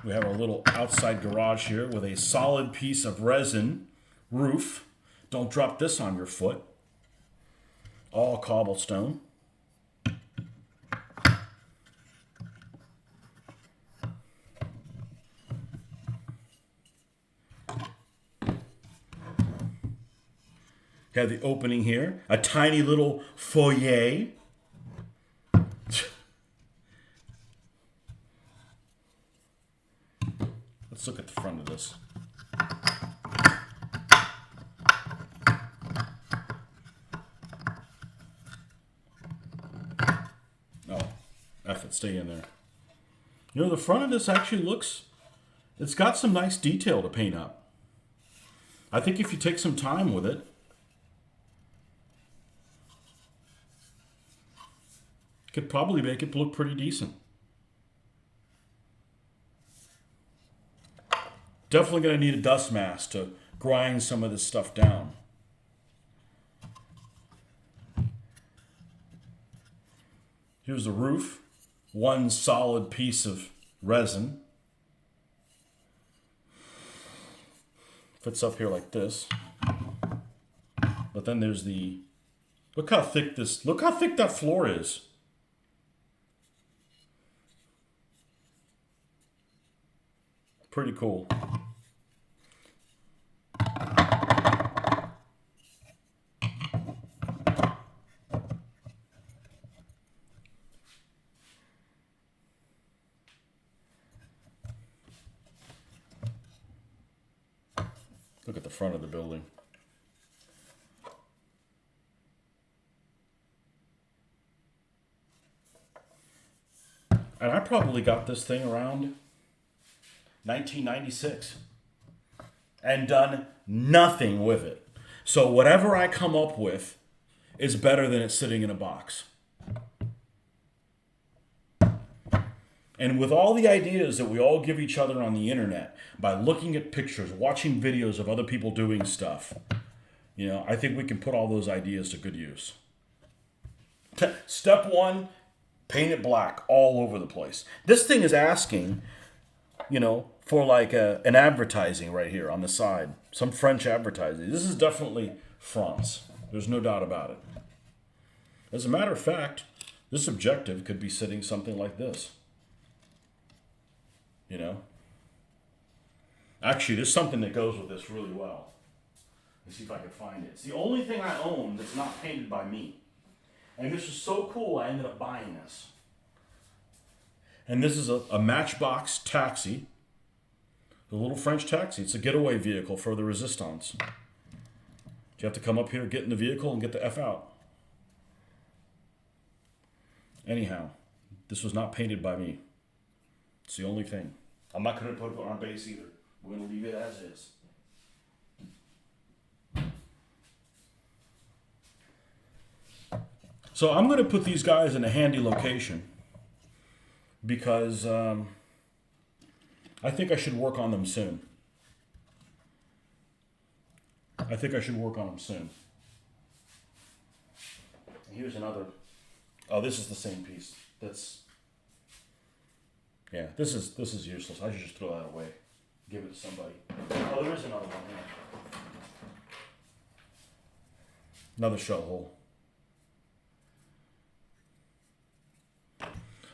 We have our little outside garage here with a solid piece of resin roof. Don't drop this on your foot. All cobblestone. Have the opening here, a tiny little foyer. Let's look at the front of this. Oh, F it, stay in there. You know, the front of this actually looks, it's got some nice detail to paint up. I think if you take some time with it, could probably make it look pretty decent. Definitely going to need a dust mask to grind some of this stuff down. Here's the roof. One solid piece of resin. Fits up here like this. But then there's the, look how thick that floor is. Pretty cool. Look at the front of the building. And I probably got this thing around 1996 and done nothing with it. So whatever I come up with is better than it sitting in a box. And with all the ideas that we all give each other on the internet, by looking at pictures, watching videos of other people doing stuff, you know, I think we can put all those ideas to good use. Step one, paint it black all over the place. This thing is asking, you know, for like an advertising right here on the side. Some French advertising. This is definitely France. There's no doubt about it. As a matter of fact, this objective could be sitting something like this. You know? Actually, there's something that goes with this really well. Let's see if I can find it. It's the only thing I own that's not painted by me. And this is so cool, I ended up buying this. And this is a Matchbox taxi. The little French taxi. It's a getaway vehicle for the resistance. You have to come up here, get in the vehicle, and get the F out. Anyhow, this was not painted by me. It's the only thing. I'm not going to put it on base either. We're going to leave it as is. So I'm going to put these guys in a handy location because I think I should work on them soon. Here's another. Oh, this is the same piece. Yeah, this is useless. I should just throw that away. Give it to somebody. Oh, there is another one here. Another shell hole.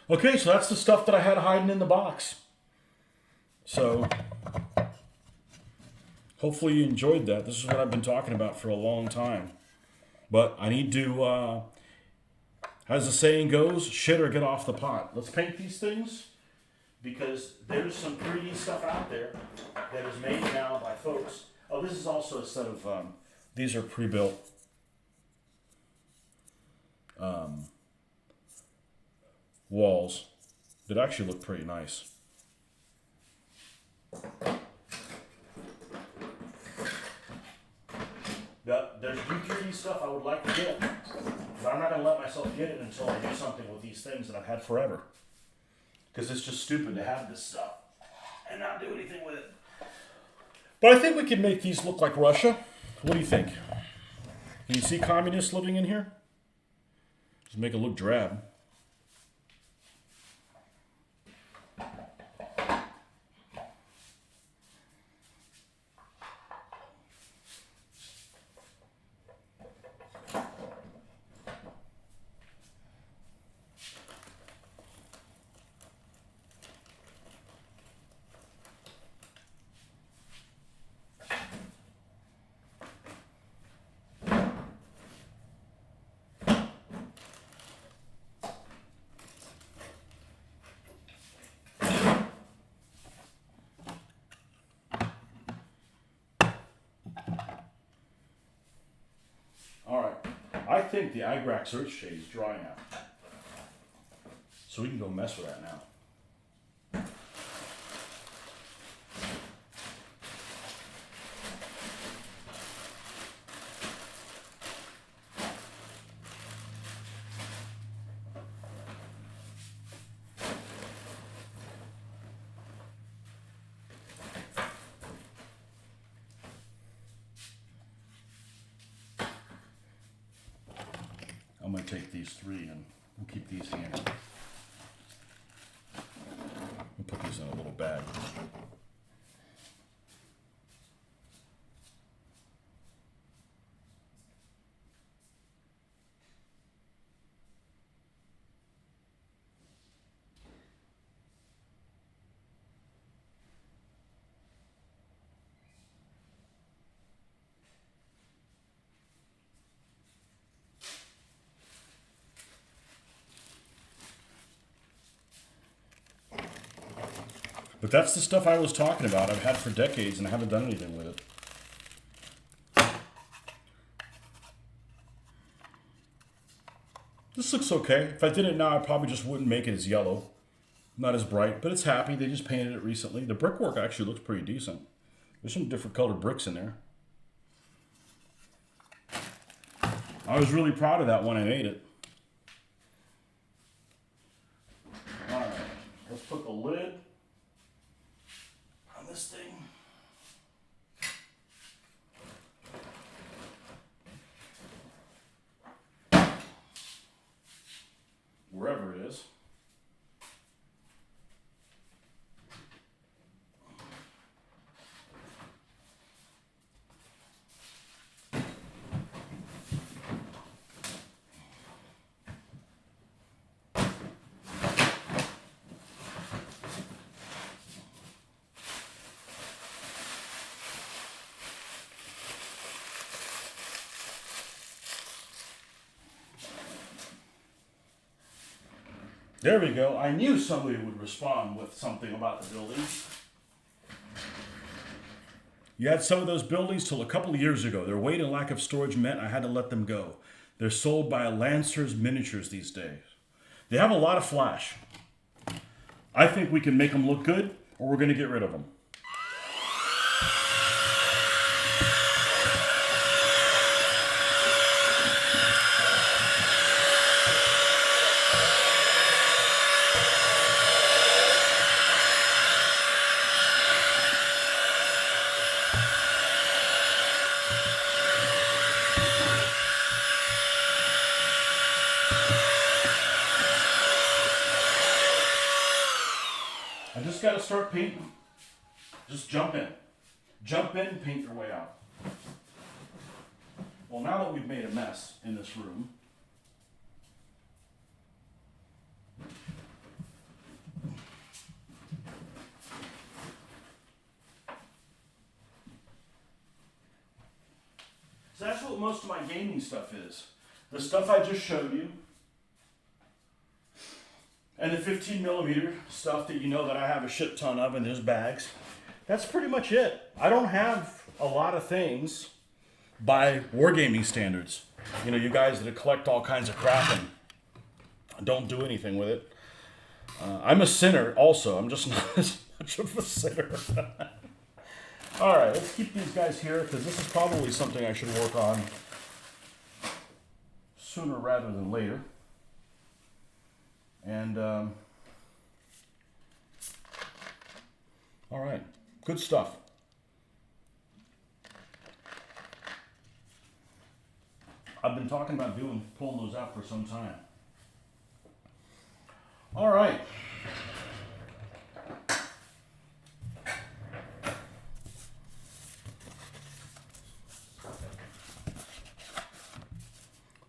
Okay, so that's the stuff that I had hiding in the box. So, hopefully you enjoyed that. This is what I've been talking about for a long time. But I need to, as the saying goes, shit or get off the pot. Let's paint these things because there's some 3D stuff out there that is made now by folks. Oh, this is also a set of, these are pre-built walls that actually look pretty nice. There's new 3D stuff I would like to get, but I'm not going to let myself get it until I do something with these things that I've had forever. Because it's just stupid to have this stuff and not do anything with it. But I think we can make these look like Russia. What do you think? Can you see communists living in here? Just make it look drab. I think the Igrax Earthshade is dry now. So we can go mess with that now. I'm going to take these three and We'll keep these handy. We'll put these in a little bag. But that's the stuff I was talking about. I've had for decades and I haven't done anything with it. This looks okay. If I did it now, I probably just wouldn't make it as yellow. Not as bright, but it's happy. They just painted it recently. The brickwork actually looks pretty decent. There's some different colored bricks in there. I was really proud of that when I made it. All right, let's put the lid on this thing. Wherever it is. There we go. I knew somebody would respond with something about the building. You had some of those buildings till a couple of years ago. Their weight and lack of storage meant I had to let them go. They're sold by Lancer's Miniatures these days. They have a lot of flash. I think we can make them look good, or we're going to get rid of them. I just got to start painting. Just jump in. Jump in, paint your way out. Well, now that we've made a mess in this room, so that's what most of my gaming stuff is. The stuff I just showed you, and the 15mm stuff that you know that I have a shit ton of in those bags. That's pretty much it. I don't have a lot of things by wargaming standards. You know, you guys that collect all kinds of crap and don't do anything with it. I'm a sinner also. I'm just not as much of a sinner. All right, let's keep these guys here because this is probably something I should work on sooner rather than later. And, all right, good stuff. I've been talking about pulling those out for some time. All right.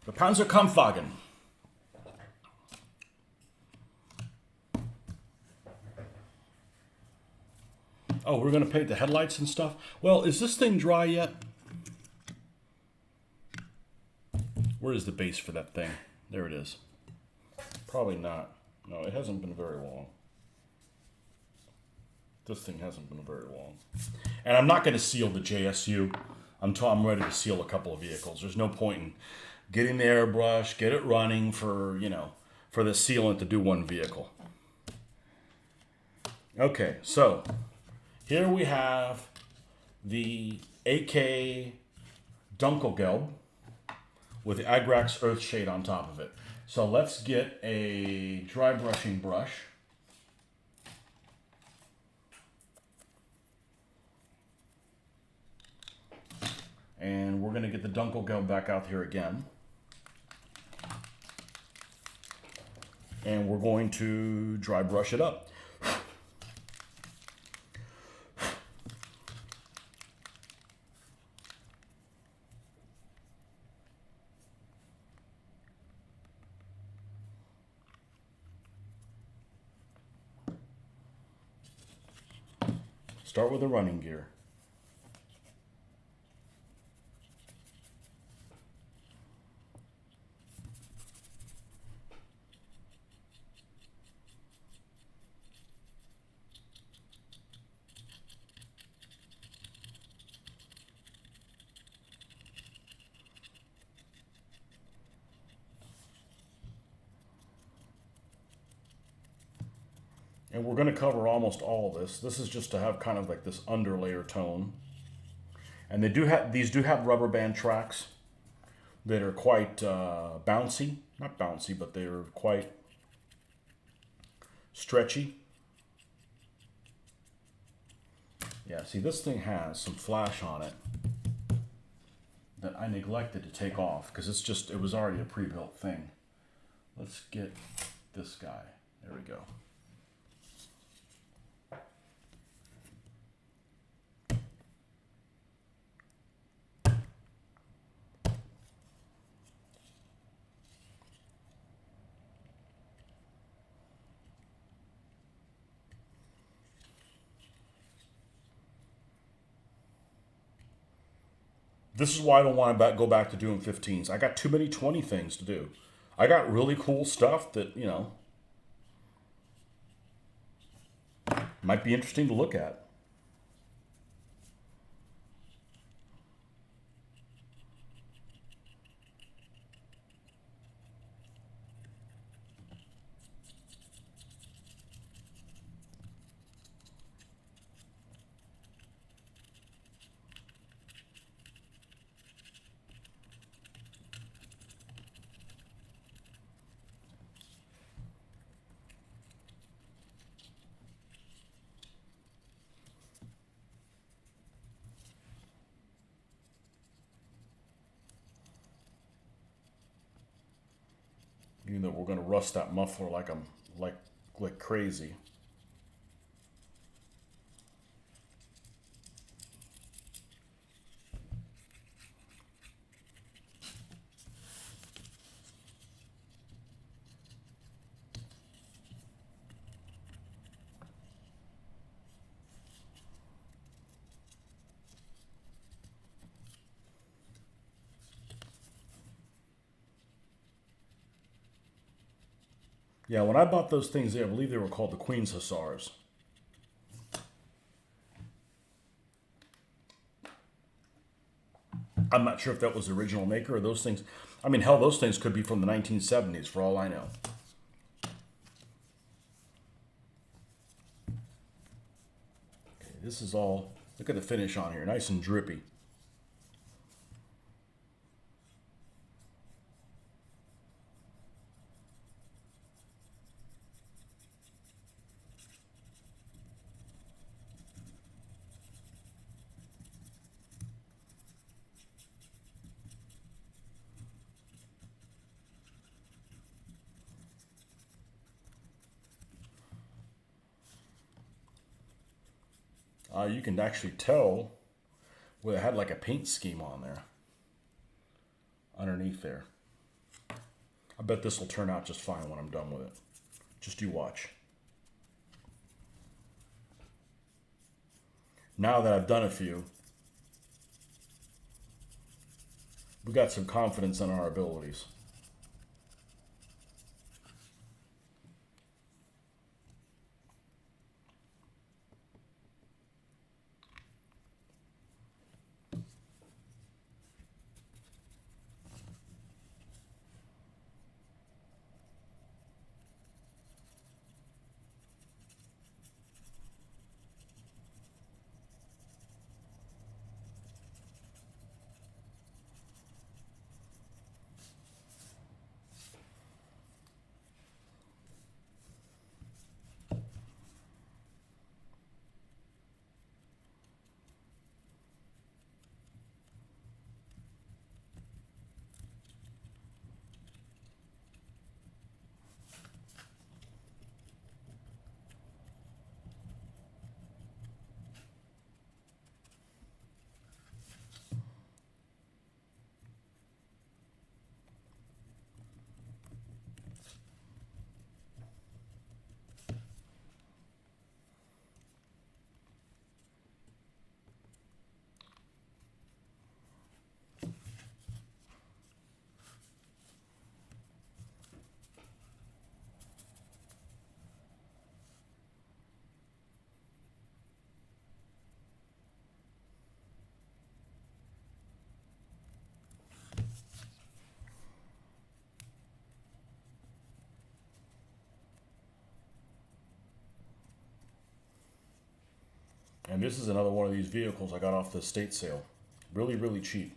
The Panzerkampfwagen. Oh, we're going to paint the headlights and stuff? Well, is this thing dry yet? Where is the base for that thing? There it is. Probably not. No, it hasn't been very long. This thing hasn't been very long. And I'm not going to seal the JSU. I'm ready to seal a couple of vehicles. There's no point in getting the airbrush, get it running for, you know, for the sealant to do one vehicle. Okay, so here we have the AK Dunkelgelb with the Agrax Earthshade on top of it. So let's get a dry brushing brush. And we're going to get the Dunkelgelb back out here again. And we're going to dry brush it up. Start with the running gear. And we're going to cover almost all of this. This is just to have kind of like this underlayer tone. And these do have rubber band tracks that are quite bouncy. Not bouncy, but they're quite stretchy. Yeah, see, this thing has some flash on it that I neglected to take off because it was already a pre-built thing. Let's get this guy. There we go. This is why I don't want to go back to doing 15s. I got too many 20 things to do. I got really cool stuff that, might be interesting to look at. Even though we're going to rust that muffler like crazy. Yeah, when I bought those things, I believe they were called the Queen's Hussars. I'm not sure if that was the original maker or those things. I mean, hell, those things could be from the 1970s for all I know. Okay, this is all, look at the finish on here, nice and drippy. You can actually tell where it had like a paint scheme on there. Underneath there. I bet this will turn out just fine when I'm done with it. Just you watch. Now that I've done a few, we got some confidence in our abilities. And this is another one of these vehicles I got off the estate sale. Really, really cheap.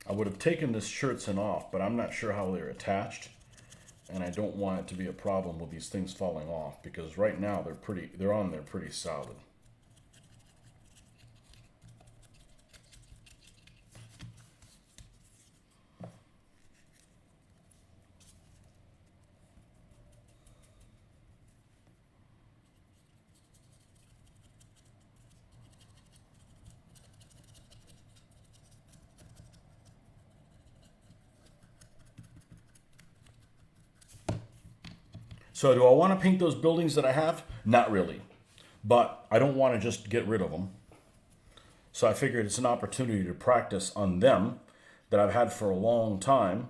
I would have taken this shirtsen off, but I'm not sure how they're attached. And I don't want it to be a problem with these things falling off, because right now they're on there pretty solid. So do I want to paint those buildings that I have? Not really. But I don't want to just get rid of them. So I figured it's an opportunity to practice on them that I've had for a long time.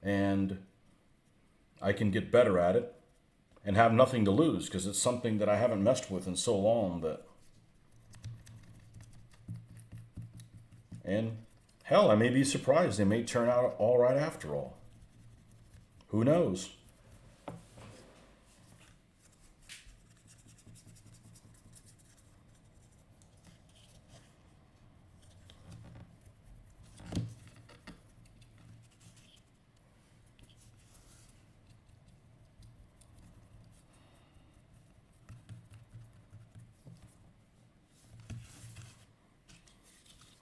And I can get better at it and have nothing to lose, because it's something that I haven't messed with in so long that... And hell, I may be surprised. They may turn out all right after all. Who knows?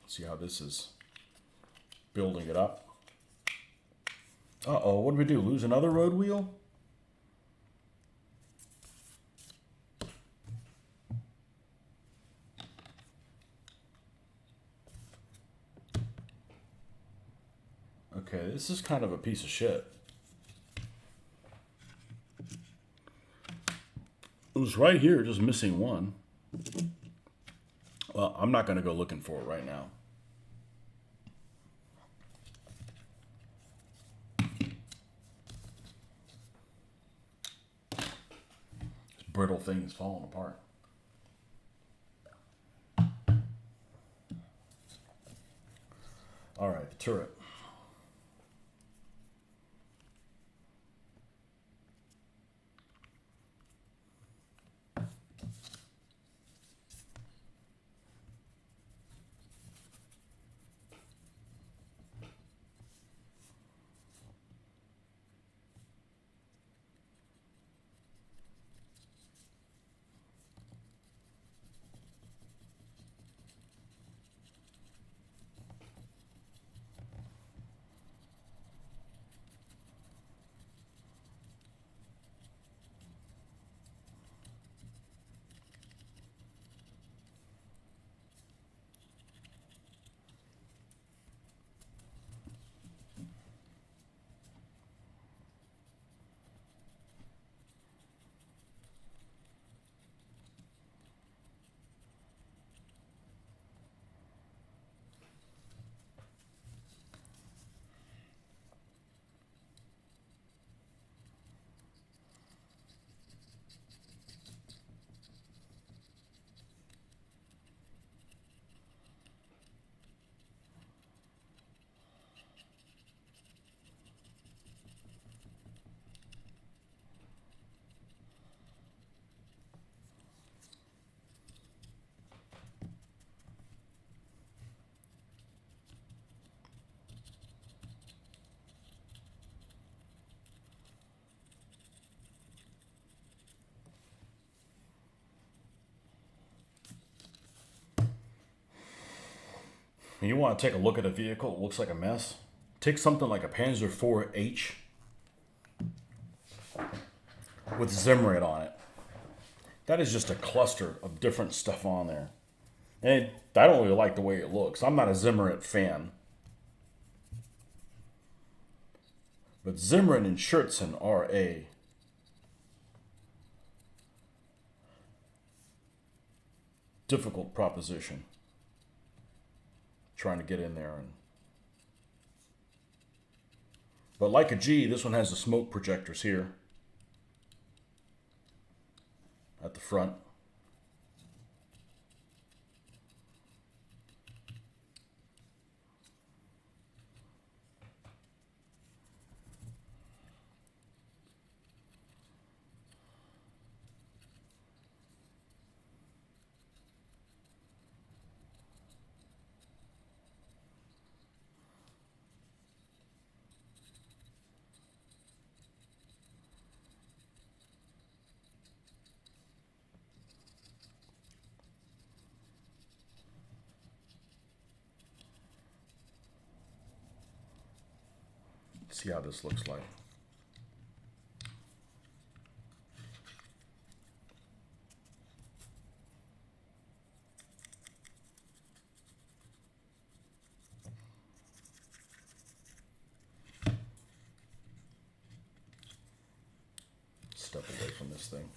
See how this is building it up. Uh-oh, what did we do? Lose another road wheel? Okay, this is kind of a piece of shit. It was right here, just missing one. Well, I'm not going to go looking for it right now. This brittle thing is falling apart. All right, the turret. When you want to take a look at a vehicle, it looks like a mess. Take something like a Panzer IV-H with Zimmerit on it. That is just a cluster of different stuff on there. And I don't really like the way it looks. I'm not a Zimmerit fan. But Zimmerit and Shirtsen are a difficult proposition. Trying to get in there and But like a G, this one has the smoke projectors here at the front. See how this looks like. Step away from this thing.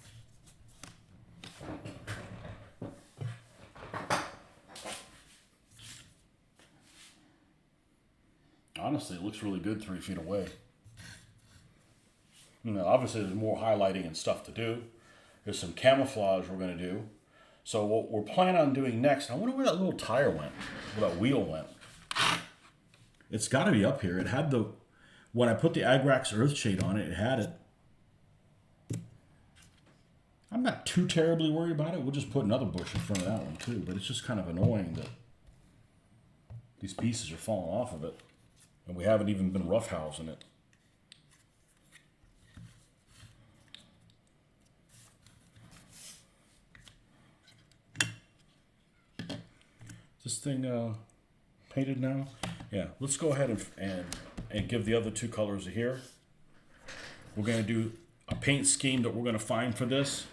Honestly, it looks really good 3 feet away. You know, obviously there's more highlighting and stuff to do. There's some camouflage we're going to do. So what we're planning on doing next, I wonder where that little tire went, where that wheel went. It's got to be up here. It had the, when I put the Agrax Earthshade on it, it had it. I'm not too terribly worried about it. We'll just put another bush in front of that one too, but it's just kind of annoying that these pieces are falling off of it. And we haven't even been roughhousing it. This thing painted now? Yeah, let's go ahead and give the other two colors a here. We're going to do a paint scheme that we're going to find for this.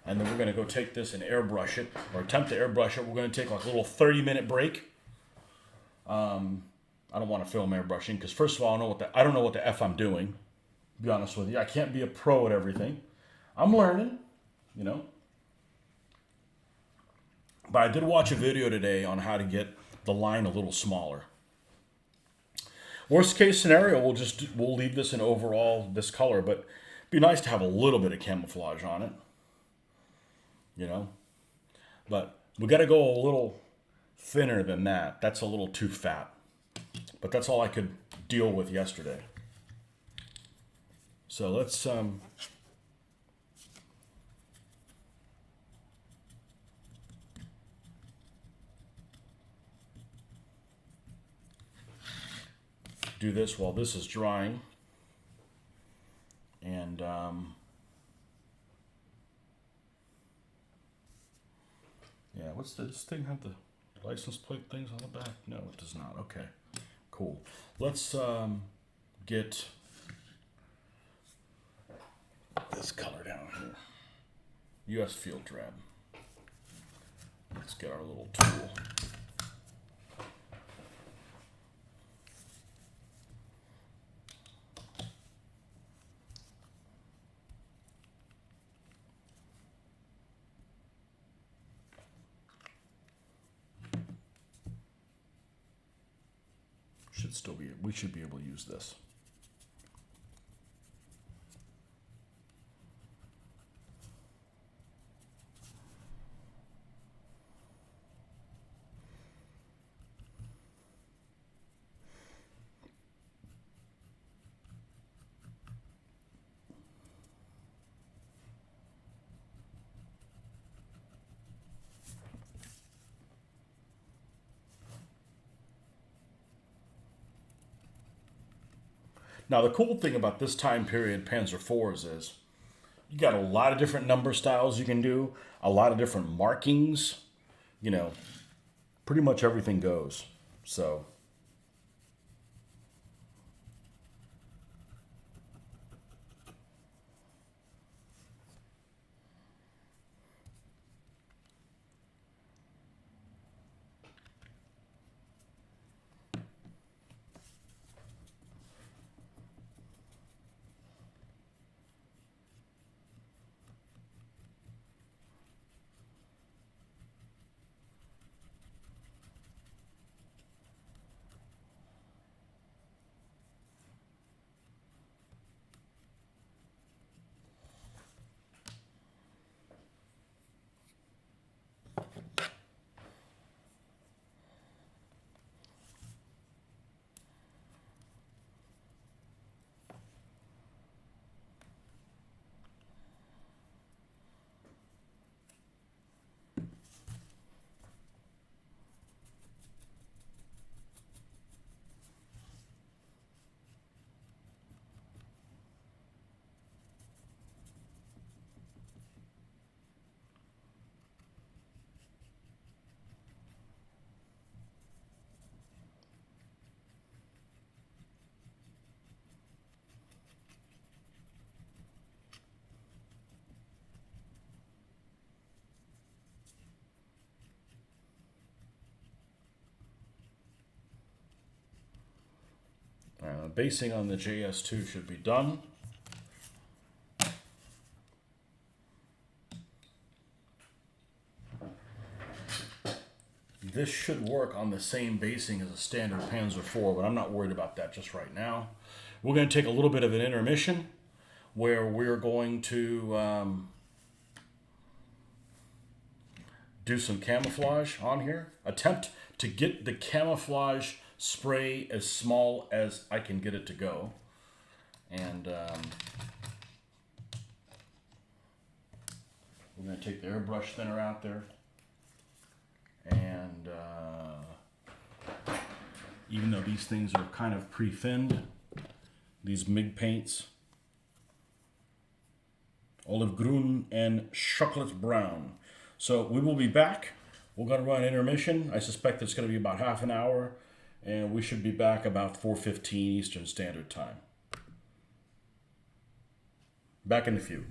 And then we're going to go take this and airbrush it, or attempt to airbrush it. We're going to take like a little 30-minute break. I don't want to film airbrushing because first of all, I don't know what the F I'm doing. To be honest with you, I can't be a pro at everything. I'm learning, you know. But I did watch a video today on how to get the line a little smaller. Worst case scenario, we'll leave this in overall this color, but it'd be nice to have a little bit of camouflage on it, you know. But we got to go a little thinner than that. That's a little too fat. But that's all I could deal with yesterday. So let's do this while this is drying. And yeah, what's this thing have the license plate things on the back? No, it does not. Okay, cool. Let's get this color down here. US Field Drab. Let's get our little tool. We should be able to use this. Now, the cool thing about this time period Panzer IVs is you got a lot of different number styles you can do, a lot of different markings, you know, pretty much everything goes. So basing on the JS2 should be done. This should work on the same basing as a standard Panzer IV, but I'm not worried about that just right now. We're going to take a little bit of an intermission where we're going to do some camouflage on here. Attempt to get the camouflage spray as small as I can get it to go. And we're going to take the airbrush thinner out there. And even though these things are kind of pre-thinned, these MIG paints, olive green and chocolate brown. So we will be back. We're going to run intermission. I suspect it's going to be about half an hour, and we should be back about 4:15 Eastern Standard Time. Back in a few.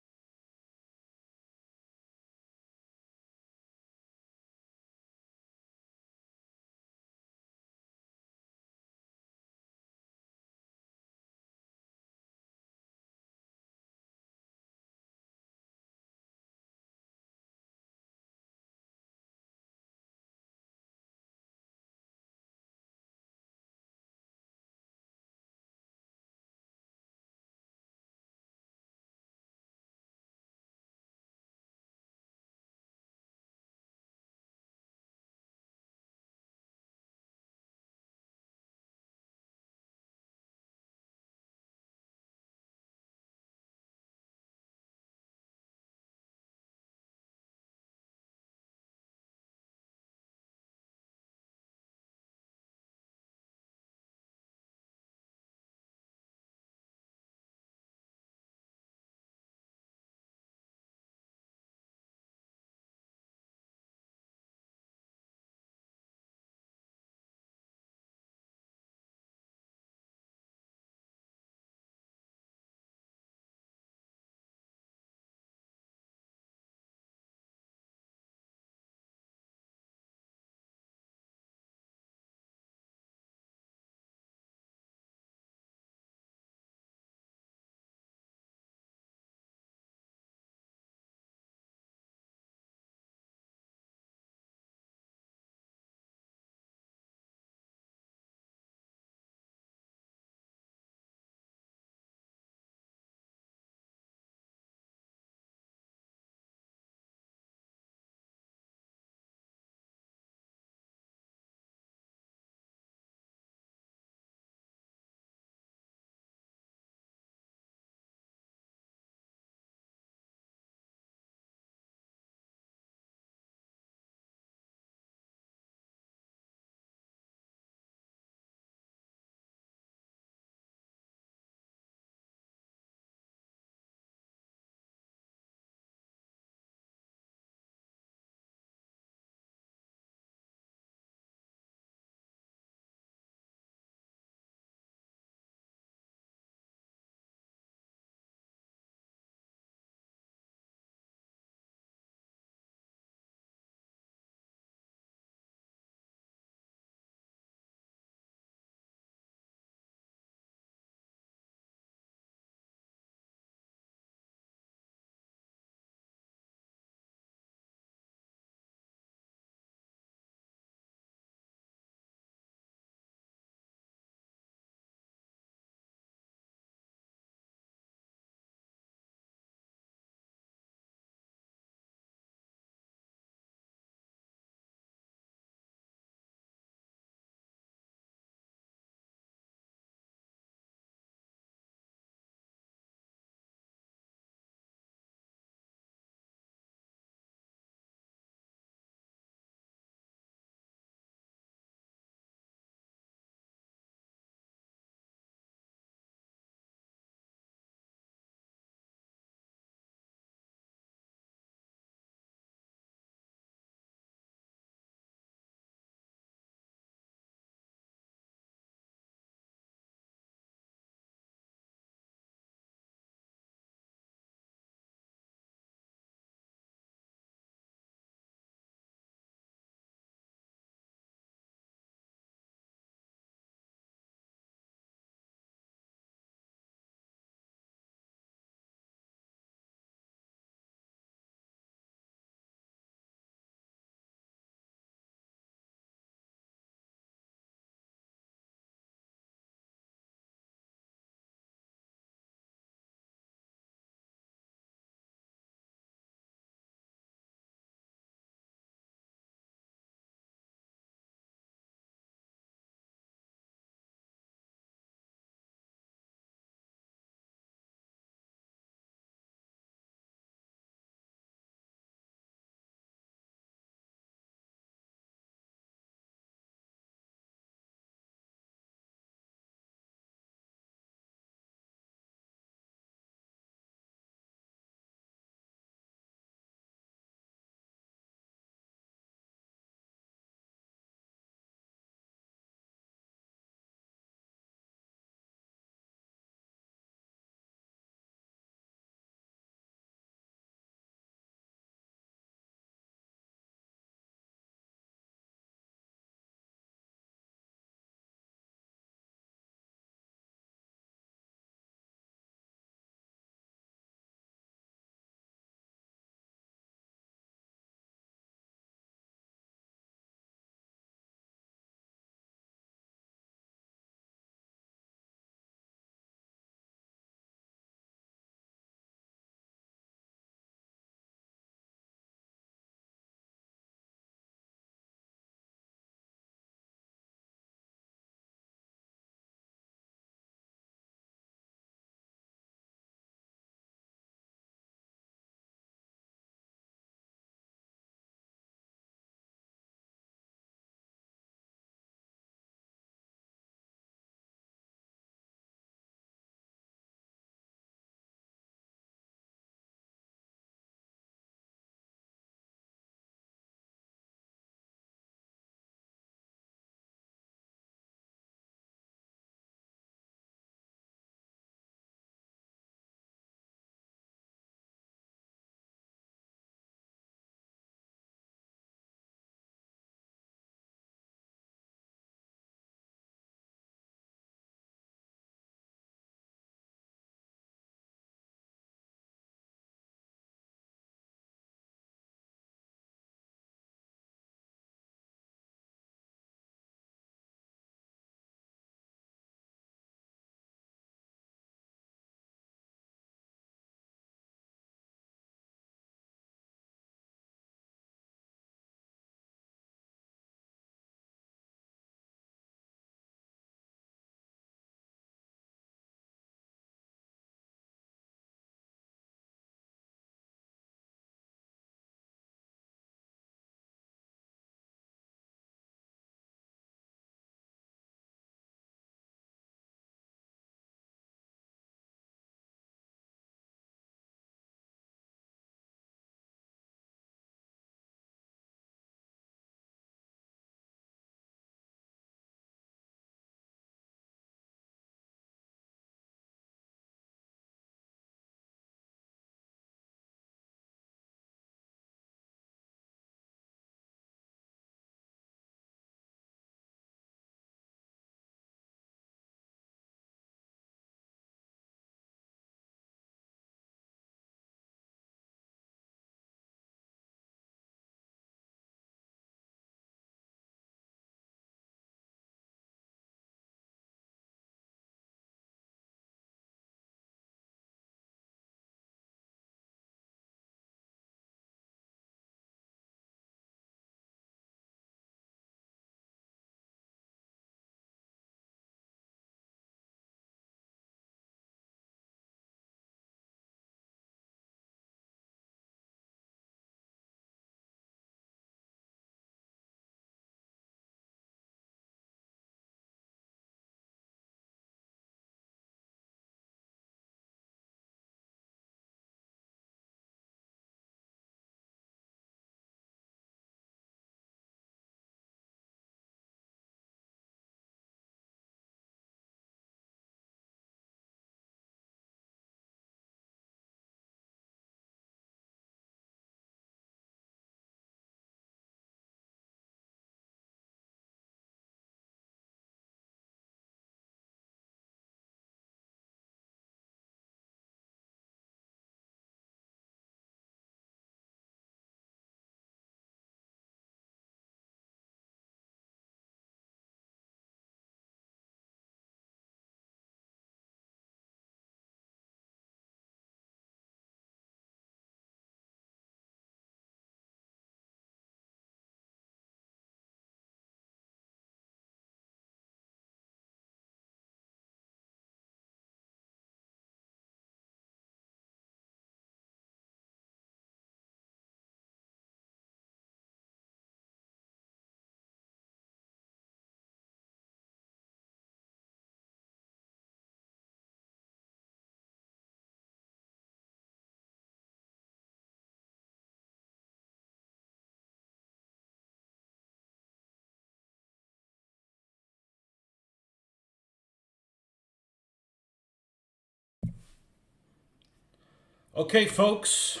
Okay, folks,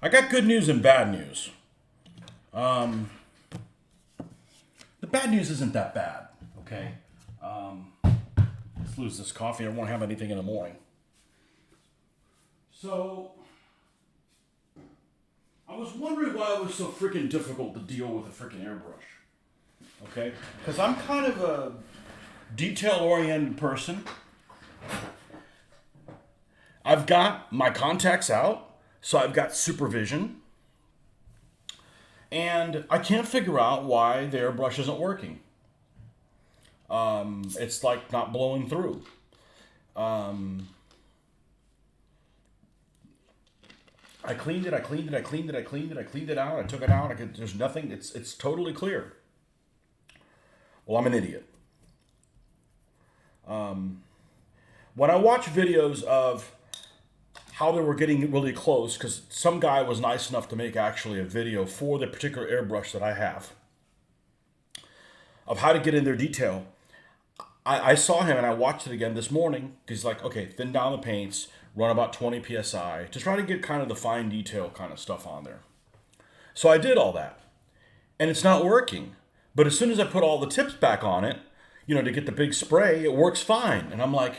I got good news and bad news. The bad news isn't that bad, okay? Let's lose this coffee. I won't have anything in the morning. So, I was wondering why it was so freaking difficult to deal with a freaking airbrush, okay? Because I'm kind of a detail-oriented person. I've got my contacts out, so I've got supervision. And I can't figure out why the airbrush isn't working. It's like not blowing through. I cleaned it, I cleaned it, I cleaned it, I cleaned it, I cleaned it out, I took it out, there's nothing, it's totally clear. Well, I'm an idiot. When I watch videos of how they were getting really close, because some guy was nice enough to make actually a video for the particular airbrush that I have, of how to get in their detail. I saw him and I watched it again this morning. He's like, okay, thin down the paints, run about 20 PSI, to try to get kind of the fine detail kind of stuff on there. So I did all that, and it's not working. But as soon as I put all the tips back on it, to get the big spray, it works fine. And I'm like,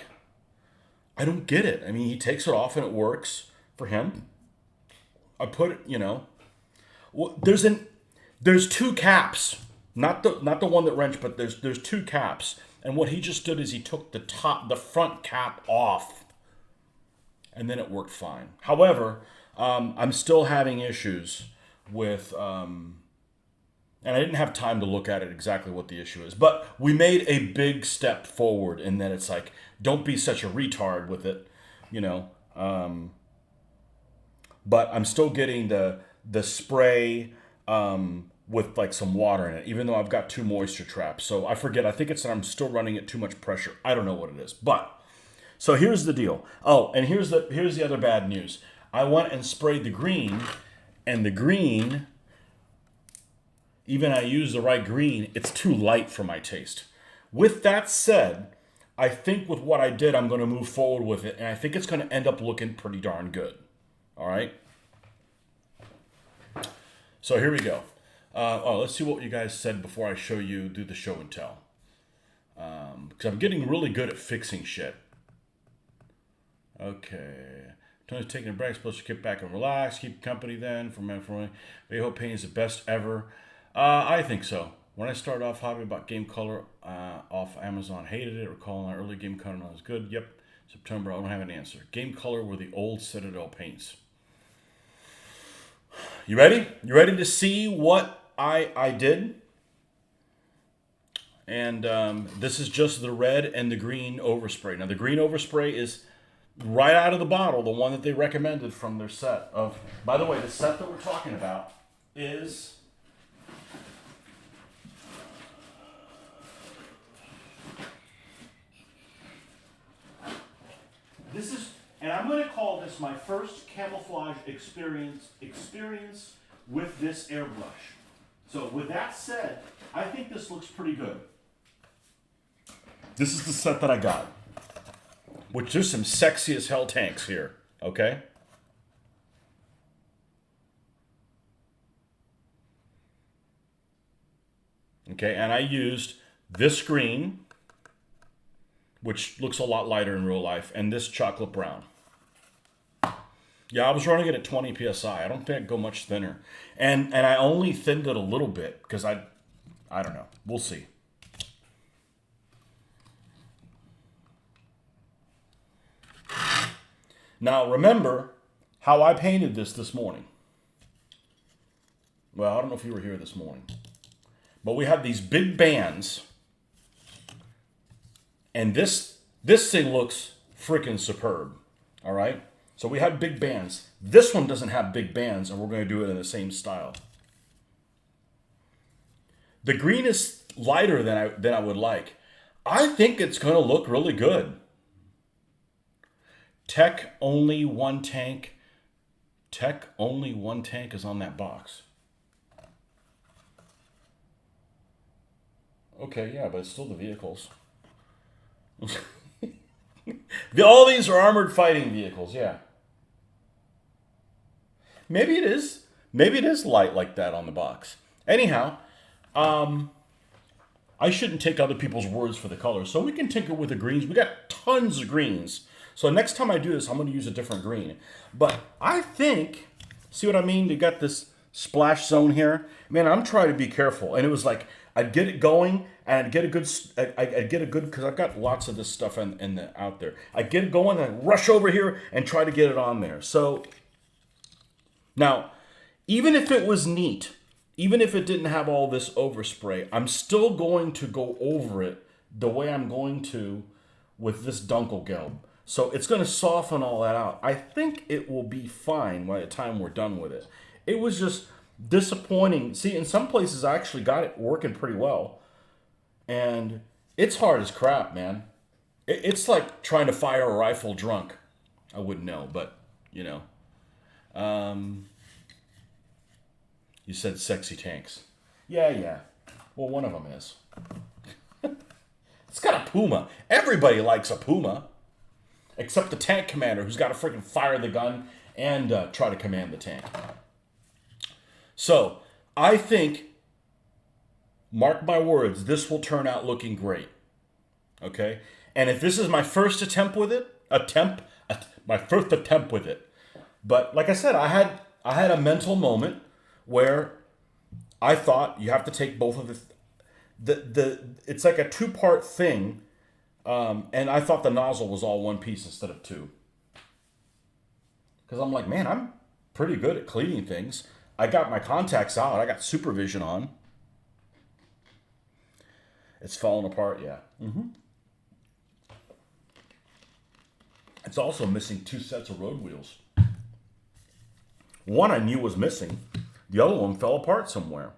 I don't get it. I mean, he takes it off and it works for him. I put it, there's two caps, not the one that wrench, but there's two caps. And what he just did is he took the front cap off, and then it worked fine. However, I'm still having issues with, and I didn't have time to look at it exactly what the issue is. But we made a big step forward, and then it's like, don't be such a retard with it, But I'm still getting the spray with like some water in it, even though I've got 2 moisture traps. So I forget. I think it's that I'm still running at too much pressure. I don't know what it is. But so here's the deal. Oh, and here's the other bad news. I went and sprayed the green, and the green, even I used the right green, it's too light for my taste. With that said, I think with what I did, I'm going to move forward with it, and I think it's going to end up looking pretty darn good. All right? So here we go. Let's see what you guys said before I do the show and tell. Because I'm getting really good at fixing shit. Okay. Tony's taking a break. Supposed to get back and relax. Keep company then. From Bayho Paint is the best ever. I think so. When I started off hobby about game color off Amazon, hated it. Recalling my early game color was good. Yep. September, I don't have an answer. Game color were the old Citadel paints. You ready? You ready to see what I did? And this is just the red and the green overspray. Now the green overspray is right out of the bottle, the one that they recommended from their set of. By the way, the set that we're talking about is. This is, and I'm going to call this my first camouflage experience with this airbrush. So with that said, I think this looks pretty good. This is the set that I got. Which there's some sexy as hell tanks here, okay? Okay, and I used this green, which looks a lot lighter in real life, and this chocolate brown. Yeah, I was running it at 20 PSI. I don't think I'd go much thinner. And I only thinned it a little bit because I don't know. We'll see. Now, remember how I painted this morning. Well, I don't know if you were here this morning. But we have these big bands. And this thing looks freaking superb. All right? So we have big bands. This one doesn't have big bands, and we're going to do it in the same style. The green is lighter than I would like. I think it's going to look really good. Tech only one tank. Tech only one tank is on that box. Okay, yeah, but it's still the vehicles. All these are armored fighting vehicles, yeah. Maybe it is. Maybe it is light like that on the box. Anyhow, I shouldn't take other people's words for the colors. So we can tinker with the greens. We got tons of greens. So next time I do this, I'm going to use a different green. But I think, see what I mean? You got this splash zone here. Man, I'm trying to be careful. And it was like, I'd get it going and I'd get a good, because I've got lots of this stuff out there. I'd get it going and I'd rush over here and try to get it on there. So now, even if it was neat, even if it didn't have all this overspray, I'm still going to go over it the way I'm going to with this Dunkelgelb. So it's going to soften all that out. I think it will be fine by the time we're done with it. It was just disappointing. See, in some places I actually got it working pretty well. And it's hard as crap, man. It's like trying to fire a rifle drunk. I wouldn't know, but, you know. You said sexy tanks. Yeah. Well, one of them is. It's got a Puma. Everybody likes a Puma. Except the tank commander who's got to freaking fire the gun and try to command the tank. So, I think, mark my words, this will turn out looking great. Okay? And if this is my first attempt with it, my first attempt with it. But like I said, I had a mental moment where I thought you have to take both of it's like a two-part thing, and I thought the nozzle was all one piece instead of two. Because I'm like, man, I'm pretty good at cleaning things. I got my contacts out. I got supervision on. It's falling apart, yeah. It's also missing 2 sets of road wheels. One I knew was missing. The other one fell apart somewhere.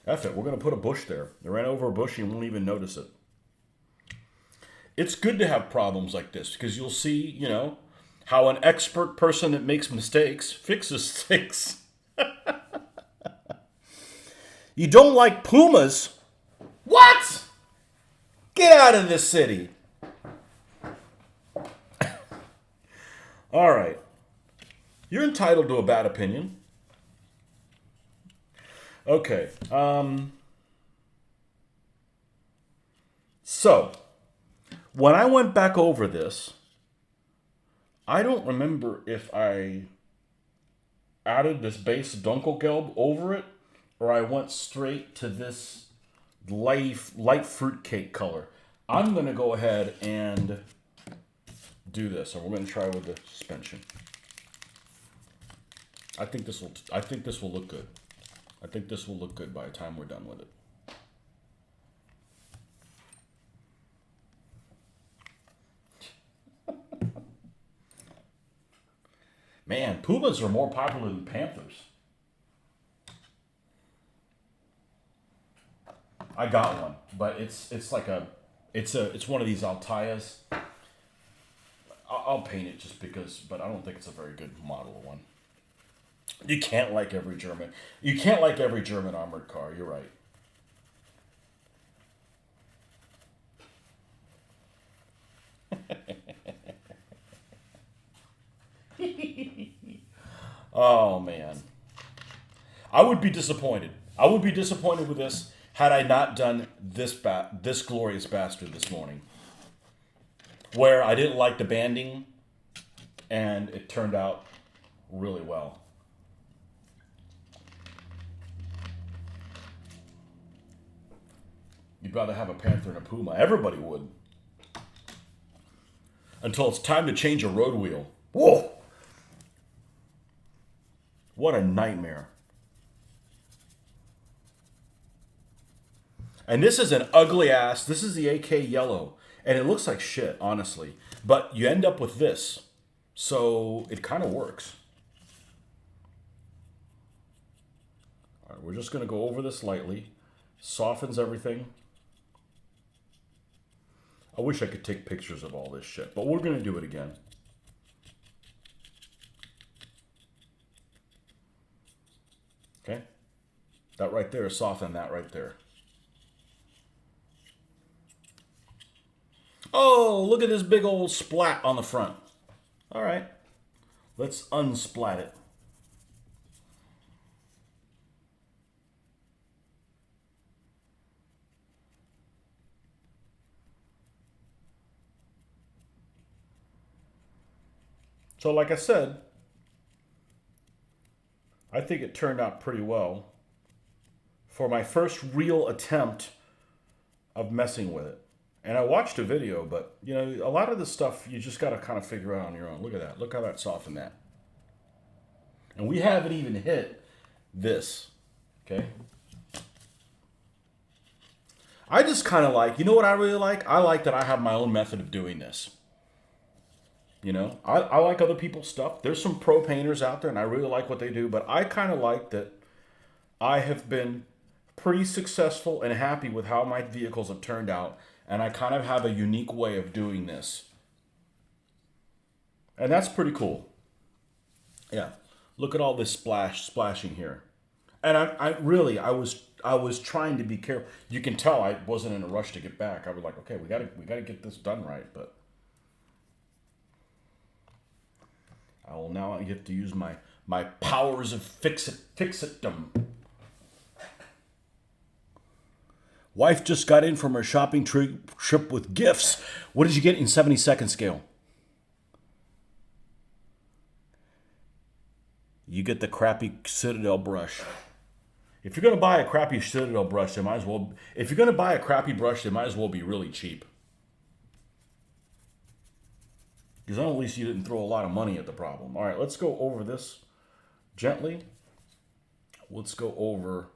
F it, we're going to put a bush there. They ran over a bush and you won't even notice it. It's good to have problems like this because you'll see, you know, how an expert person that makes mistakes fixes things. You don't like Pumas? What? Get out of this city. All right. You're entitled to a bad opinion. Okay. So, when I went back over this, I don't remember if I added this base Dunkelgelb over it or I went straight to this light fruitcake color. I'm going to go ahead and do this, and we're going to try with the suspension. I think this will look good. I think this will look good by the time we're done with it. Man, Pumas are more popular than Panthers. I got one, but it's one of these Altaias. I'll paint it just because, but I don't think it's a very good model of one. You can't like every German armored car. You're right. Oh man, I would be disappointed. I would be disappointed with this had I not done this glorious bastard this morning, where I didn't like the banding, and it turned out really well. You'd rather have a Panther than a Puma. Everybody would. Until it's time to change a road wheel. Whoa! What a nightmare. And this is an ugly ass. This is the AK yellow. And it looks like shit, honestly. But you end up with this. So it kind of works. All right, we're just going to go over this lightly. Softens everything. I wish I could take pictures of all this shit. But we're going to do it again. Okay? That right there, soften that right there. Oh, look at this big old splat on the front. All right. Let's unsplat it. So like I said, I think it turned out pretty well for my first real attempt of messing with it. And I watched a video, but you know, a lot of this stuff you just got to kind of figure out on your own. Look at that. Look how that softened that. And we haven't even hit this. Okay. I just kind of like, you know what I really like? I like that I have my own method of doing this. You know, I like other people's stuff. There's some pro painters out there and I really like what they do, but I kind of like that I have been pretty successful and happy with how my vehicles have turned out. And I kind of have a unique way of doing this. And that's pretty cool. Yeah. Look at all this splashing here. And I was trying to be careful. You can tell I wasn't in a rush to get back. I was like, okay, we gotta get this done right, but I will now have to use my powers of fix-it-dom. Wife just got in from her shopping trip with gifts. What did you get in 70-second scale? You get the crappy Citadel brush. If you're going to buy a crappy Citadel brush, they might as well. If you're going to buy a crappy brush, they might as well be really cheap. Because at least you didn't throw a lot of money at the problem. All right, let's go over this gently. Let's go over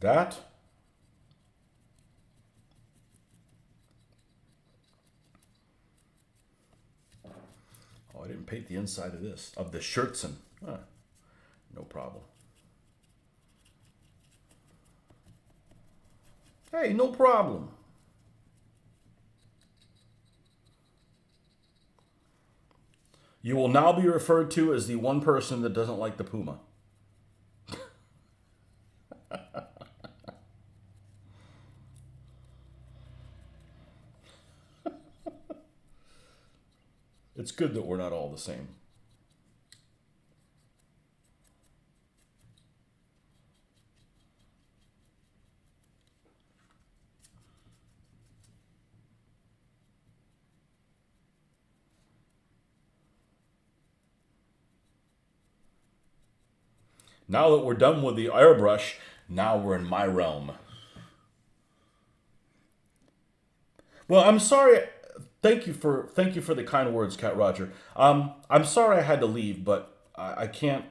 that. Oh, I didn't paint the inside of this, of the shirtsen. Huh. No problem. Hey, no problem. You will now be referred to as the one person that doesn't like the Puma. It's good that we're not all the same. Now that we're done with the airbrush, now we're in my realm. Well, I'm sorry. Thank you for the kind words, Cat Roger. I'm sorry I had to leave, but I can't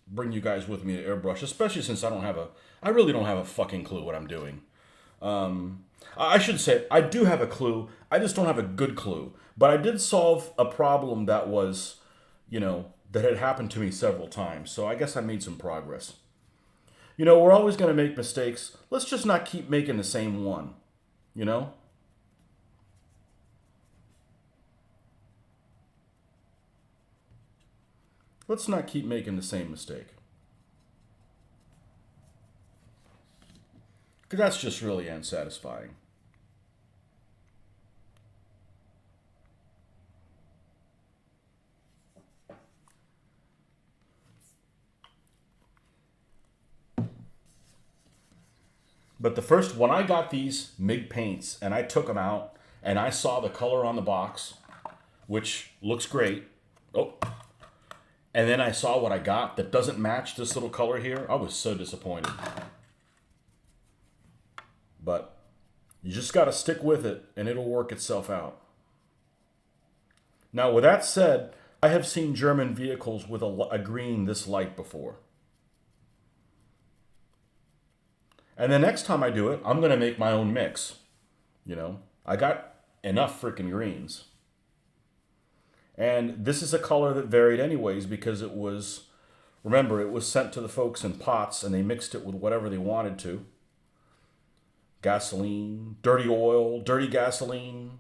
bring you guys with me to airbrush, especially since I really don't have a fucking clue what I'm doing. I should say I do have a clue. I just don't have a good clue. But I did solve a problem that was, that had happened to me several times. So I guess I made some progress. We're always going to make mistakes. Let's just not keep making the same one, Let's not keep making the same mistake. Because that's just really unsatisfying. But when I got these MIG paints and I took them out and I saw the color on the box, which looks great. Oh. And then I saw what I got that doesn't match this little color here. I was so disappointed. But you just got to stick with it and it'll work itself out. Now, with that said, I have seen German vehicles with a green this light before. And the next time I do it, I'm going to make my own mix. I got enough freaking greens. And this is a color that varied anyways because it was sent to the folks in pots and they mixed it with whatever they wanted to. Gasoline, dirty oil, dirty gasoline.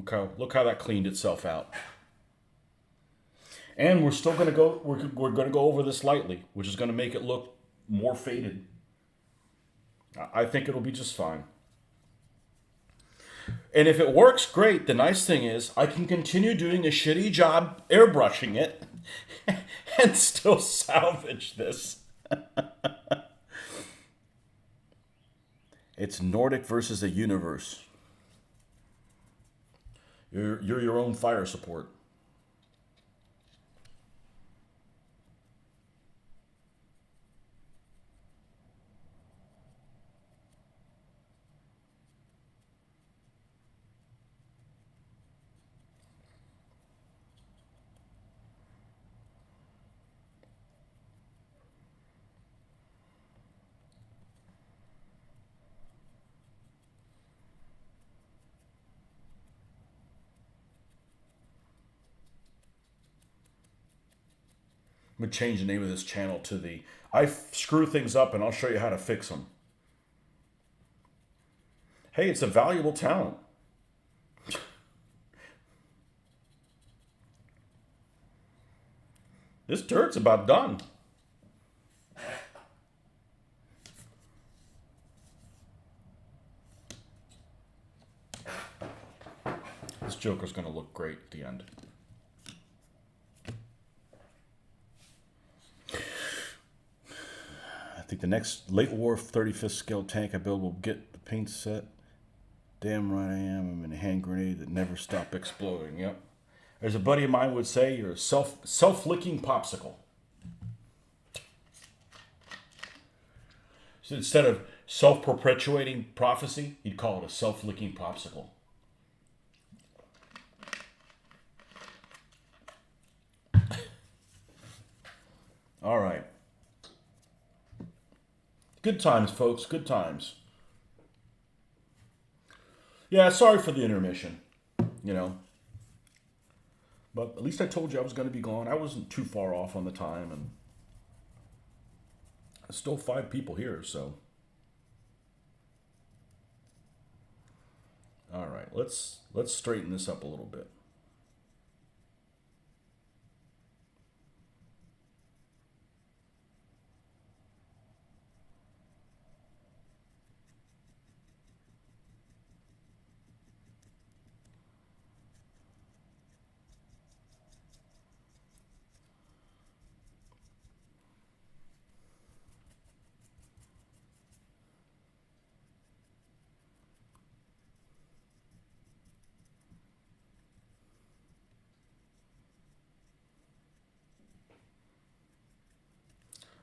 Okay, look how that cleaned itself out. And we're still going to go, we're going to go over this lightly, which is going to make it look more faded. I think it'll be just fine. And if it works, great. The nice thing is I can continue doing a shitty job airbrushing it and still salvage this. It's Nordic versus the universe. You're your own fire support. I'm going to change the name of this channel to the I screw things up and I'll show you how to fix them. Hey, it's a valuable talent. This dirt's about done. This Joker's going to look great at the end. I think the next late war 35th scale tank I build will get the paint set. Damn right I am. I'm in a hand grenade that never stop exploding. Yep. As a buddy of mine would say, you're a self-licking popsicle. So instead of self-perpetuating prophecy, he'd call it a self-licking popsicle. All right. Good times, folks. Good times. Yeah, sorry for the intermission, you know. But at least I told you I was going to be gone. I wasn't too far off on the time, and there's still 5 people here, so. All right, let's straighten this up a little bit.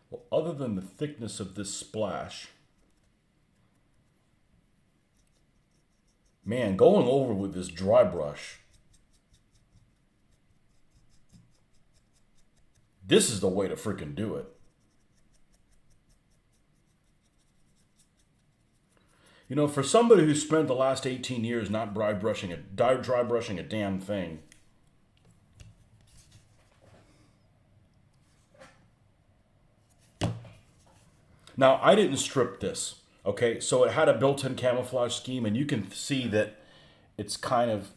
Well, other than the thickness of this splash, man, going over with this dry brush, this is the way to freaking do it. You know, for somebody who spent the last 18 years not dry brushing a damn thing, now, I didn't strip this, okay? So it had a built-in camouflage scheme, and you can see that it's kind of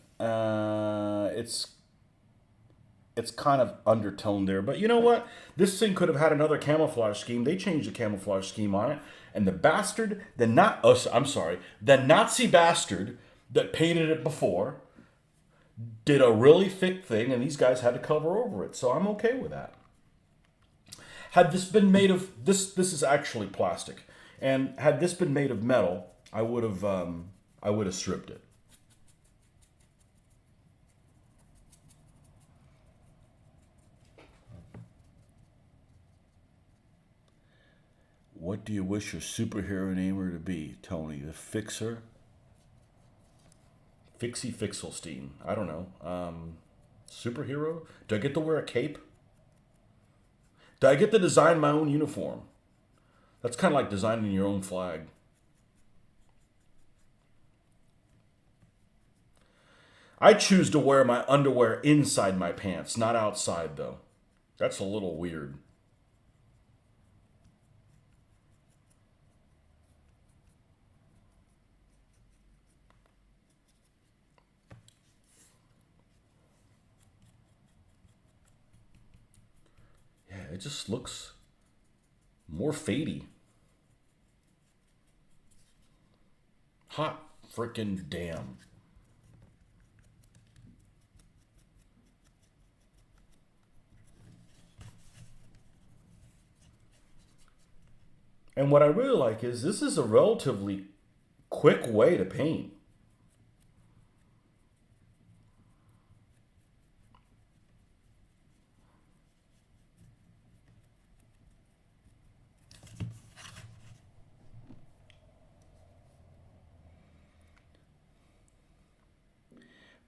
it's kind of undertoned there. But you know what? This thing could have had another camouflage scheme. They changed the camouflage scheme on it, and the Nazi bastard that painted it before did a really thick thing, and these guys had to cover over it. So I'm okay with that. Had this been made of this is actually plastic, and had this been made of metal, I would have stripped it. What do you wish your superhero name were to be, Tony? The Fixer? Fixie Fixelstein. I don't know. Superhero? Do I get to wear a cape? Do I get to design my own uniform? That's kind of like designing your own flag. I choose to wear my underwear inside my pants, not outside, though. That's a little weird. Yeah, it just looks more fadey. Hot frickin' damn. And what I really like is this is a relatively quick way to paint.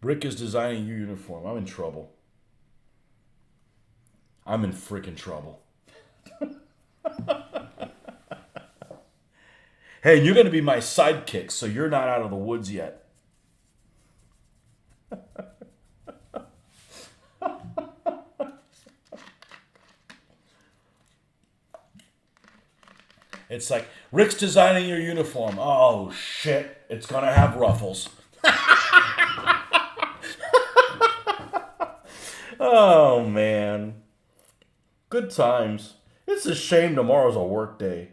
Rick is designing your uniform. I'm in trouble. I'm in freaking trouble. Hey, you're going to be my sidekick, so you're not out of the woods yet. It's like, Rick's designing your uniform. Oh, shit. It's going to have ruffles. Oh, man. Good times. It's a shame tomorrow's a work day.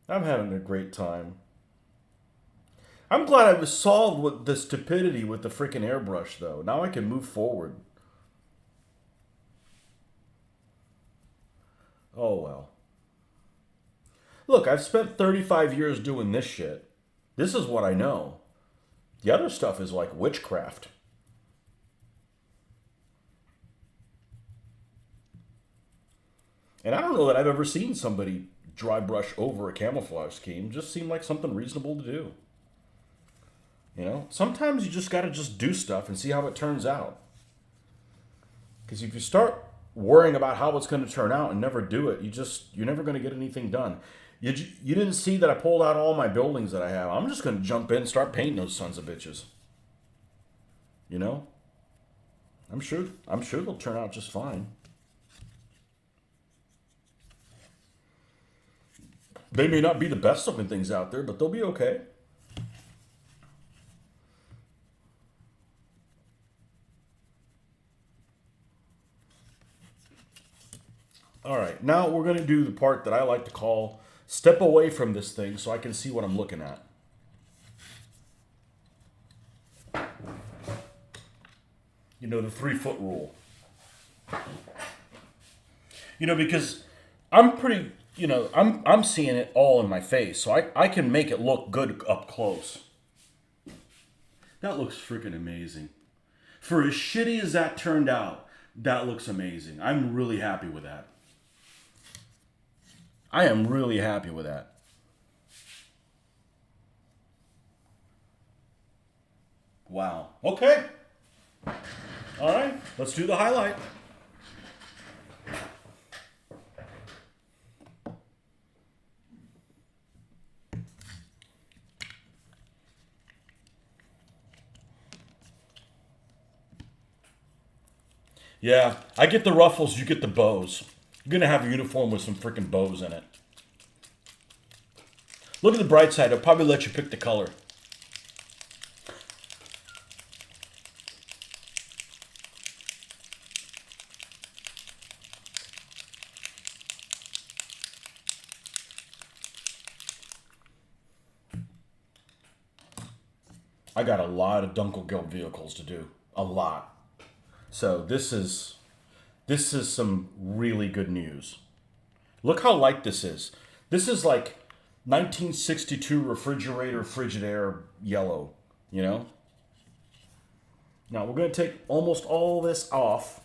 I'm having a great time. I'm glad I was solved with the stupidity with the freaking airbrush, though. Now I can move forward. Oh, well. Look, I've spent 35 years doing this shit. This is what I know. The other stuff is like witchcraft. And I don't know that I've ever seen somebody dry brush over a camouflage scheme. It just seemed like something reasonable to do. You know, sometimes you just got to just do stuff and see how it turns out. Because if you start worrying about how it's going to turn out and never do it, you're never going to get anything done. You didn't see that I pulled out all my buildings that I have. I'm just going to jump in and start painting those sons of bitches. You know? I'm sure they'll turn out just fine. They may not be the best looking things out there, but they'll be okay. All right, now we're going to do the part that I like to call step away from this thing so I can see what I'm looking at. You know, the 3-foot rule. You know, because I'm pretty, you know, I'm seeing it all in my face, so I can make it look good up close. That looks freaking amazing. For as shitty as that turned out, that looks amazing. I'm really happy with that. I am really happy with that. Wow. Okay. All right. Let's do the highlight. Yeah, I get the ruffles, you get the bows. You're going to have a uniform with some freaking bows in it. Look at the bright side. It'll probably let you pick the color. I got a lot of Dunkelgelb vehicles to do. A lot. So this is some really good news. Look how light this is. This is like 1962 refrigerator Frigidaire yellow, you know? Now we're going to take almost all this off.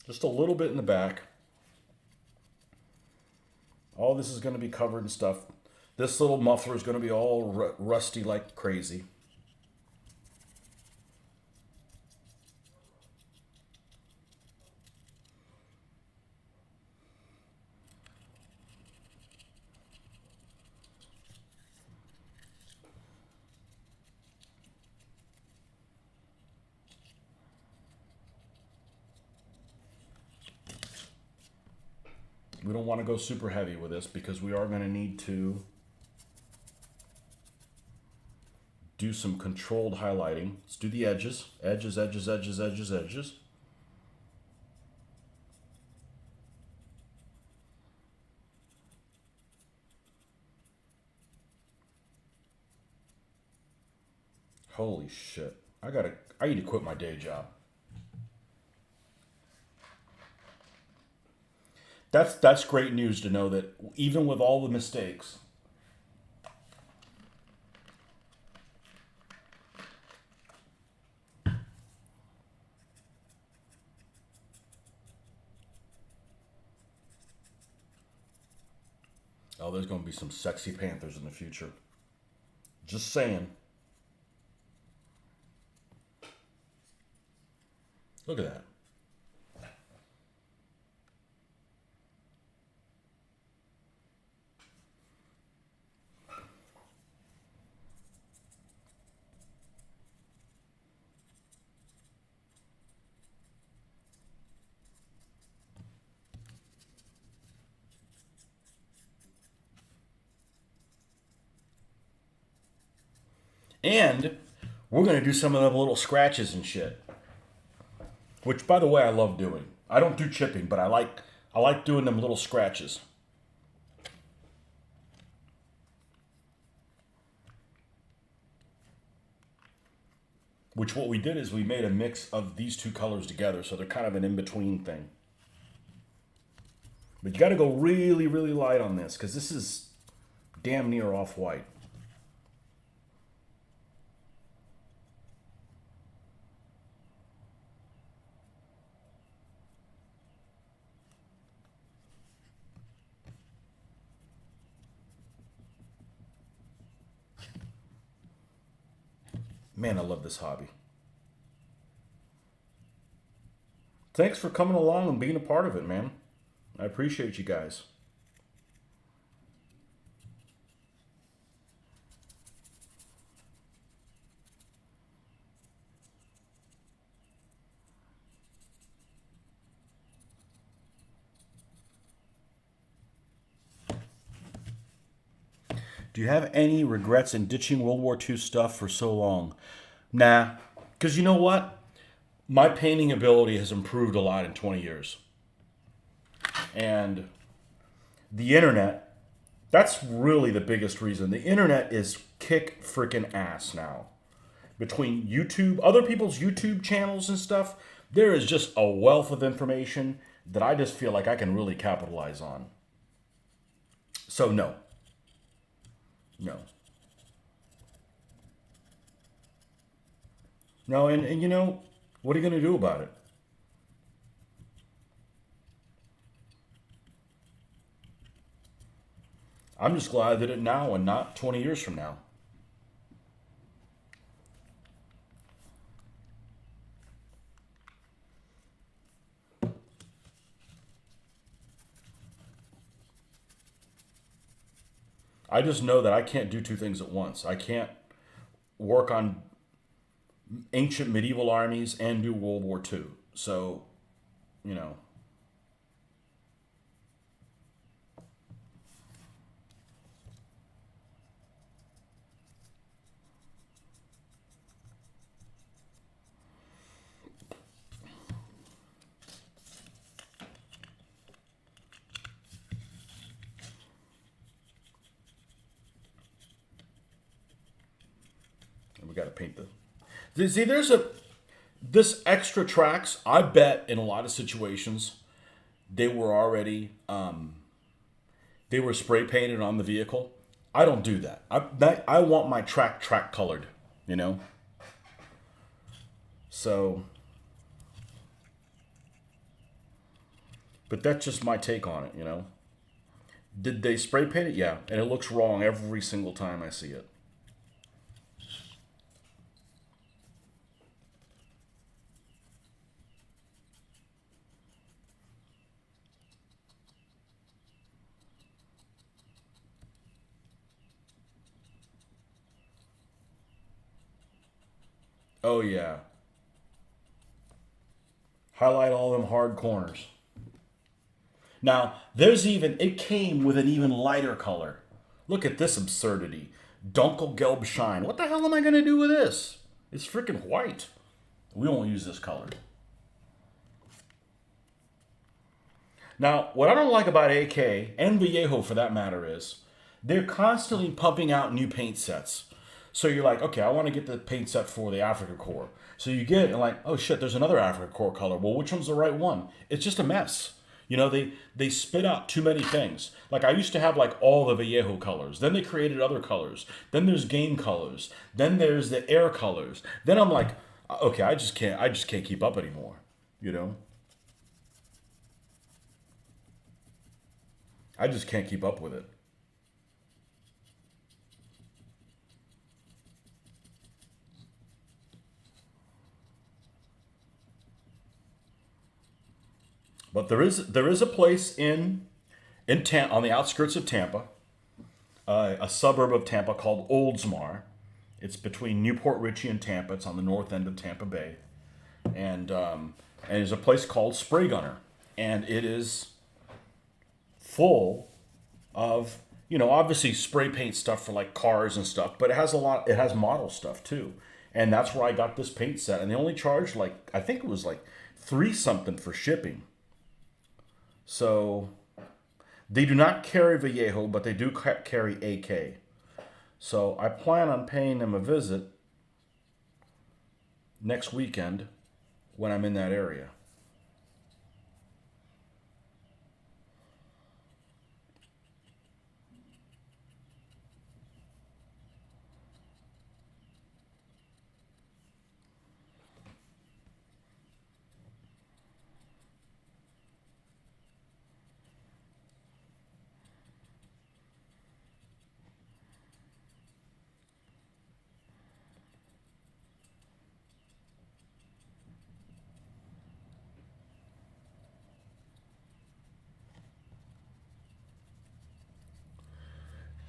Just a little bit in the back. All this is going to be covered in stuff. This little muffler is going to be all rusty like crazy. We don't want to go super heavy with this because we are going to need to do some controlled highlighting. Let's do the edges. Edges, edges, edges, edges, edges. Holy shit. I need to quit my day job. That's great news to know that even with all the mistakes, oh, there's going to be some sexy Panthers in the future. Just saying. Look at that. And we're going to do some of them little scratches and shit. Which, by the way, I love doing. I don't do chipping, but I like doing them little scratches. Which what we did is we made a mix of these two colors together, so they're kind of an in-between thing. But you got to go really, really light on this, because this is damn near off-white. Man, I love this hobby. Thanks for coming along and being a part of it, man. I appreciate you guys. Do you have any regrets in ditching World War II stuff for so long? Nah, because you know what? My painting ability has improved a lot in 20 years. And the internet, that's really the biggest reason. The internet is kick freaking ass now. Between YouTube, other people's YouTube channels and stuff, there is just a wealth of information that I just feel like I can really capitalize on. So no. No. No, and you know, what are you going to do about it? I'm just glad I did it now and not 20 years from now. I just know that I can't do two things at once. I can't work on ancient medieval armies and do World War II. So, you know. And we got to paint the. See, this extra tracks. I bet in a lot of situations they were already they were spray painted on the vehicle. I don't do that. I want my track colored. You know. So, but that's just my take on it. You know. Did they spray paint it? Yeah, and it looks wrong every single time I see it. Oh yeah. Highlight all them hard corners. Now, it came with an even lighter color. Look at this absurdity. Dunkelgelb shine. What the hell am I going to do with this? It's freaking white. We won't use this color. Now, what I don't like about AK, and Vallejo for that matter, is they're constantly pumping out new paint sets. So you're like, okay, I want to get the paint set for the Africa core. So you get it and like, oh shit, there's another Africa core color. Well, which one's the right one? It's just a mess. You know, they spit out too many things. Like I used to have like all the Vallejo colors. Then they created other colors. Then there's game colors. Then there's the air colors. Then I'm like, okay, I just can't keep up anymore. You know? I just can't keep up with it. But there is a place in on the outskirts of Tampa, a suburb of Tampa called Oldsmar. It's between Newport Richey and Tampa. It's on the north end of Tampa Bay, and there's a place called Spray Gunner, and it is full of, you know, obviously spray paint stuff for like cars and stuff, but it has a lot. It has model stuff too, and that's where I got this paint set. And they only charged like, I think it was like $3 something for shipping. So they do not carry Vallejo, but they do carry AK. So I plan on paying them a visit next weekend when I'm in that area.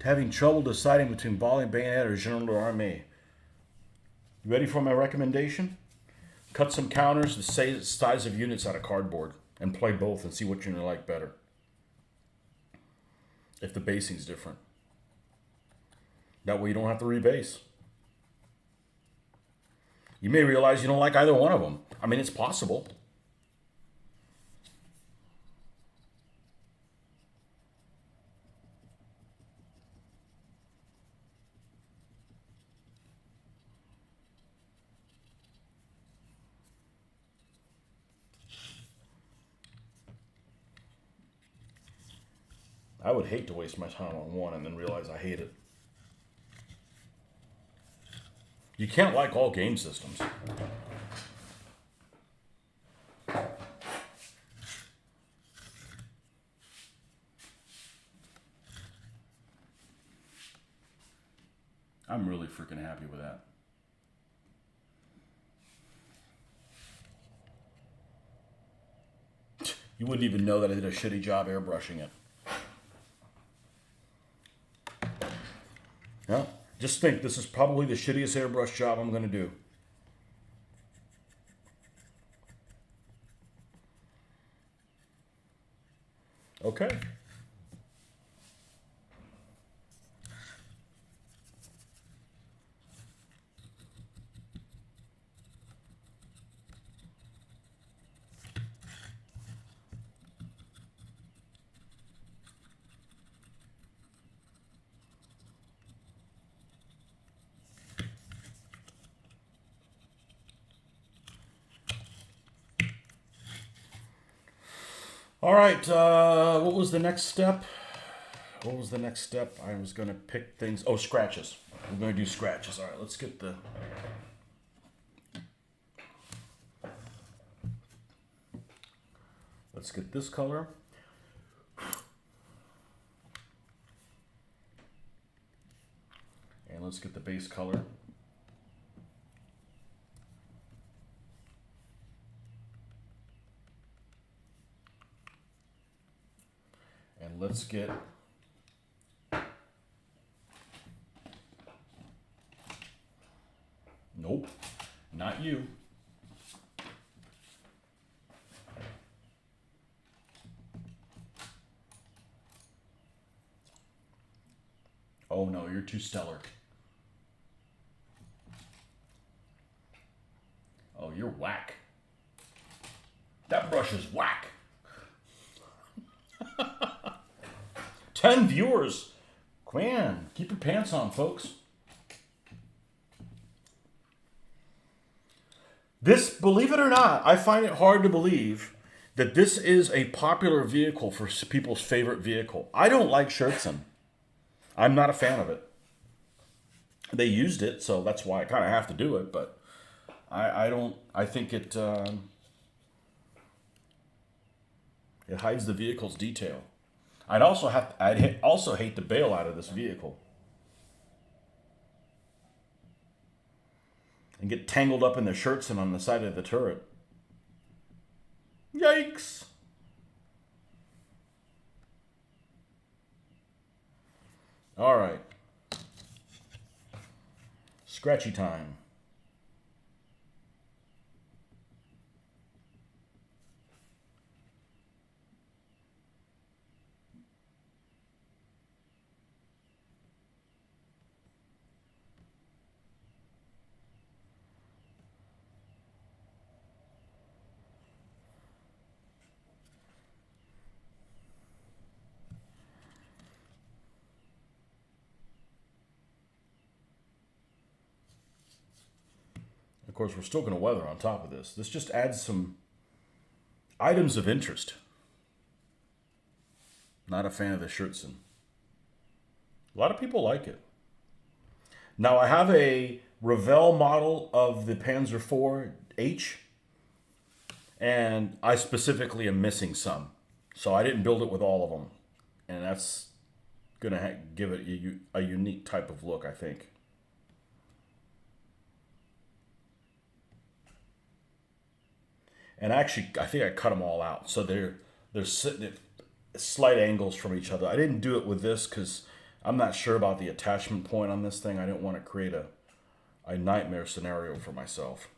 Having trouble deciding between ball and bayonet or General d'Armée. You ready for my recommendation? Cut some counters the size of units out of cardboard and play both and see what you're gonna like better. If the basing's different. That way you don't have to rebase. You may realize you don't like either one of them. I mean, it's possible. I would hate to waste my time on one and then realize I hate it. You can't like all game systems. I'm really freaking happy with that. You wouldn't even know that I did a shitty job airbrushing it. Yeah, just think, this is probably the shittiest airbrush job I'm going to do. Okay. All right, what was the next step? What was the next step? I was going to pick things. Oh, scratches. We're going to do scratches. All right, let's get the... Let's get this color. And let's get the base color. And let's get nope, not you. Oh no, you're too stellar. Oh, you're whack. That brush is whack. 10 viewers. Man, keep your pants on, folks. This, believe it or not, I find it hard to believe that this is a popular vehicle for people's favorite vehicle. I don't like Scherzen. I'm not a fan of it. They used it, so that's why I kind of have to do it. But I don't. I think it it hides the vehicle's detail. I'd also hate the bail out of this vehicle and get tangled up in the Scherzen on the side of the turret. Yikes! All right. Scratchy time. Of course, we're still going to weather on top of this. This just adds some items of interest. Not a fan of the Scherzen. A lot of people like it. Now, I have a Revell model of the Panzer IV-H, and I specifically am missing some. So I didn't build it with all of them. And that's going to give it a unique type of look, I think. And actually, I think I cut them all out. So they're sitting at slight angles from each other. I didn't do it with this because I'm not sure about the attachment point on this thing. I didn't want to create a nightmare scenario for myself.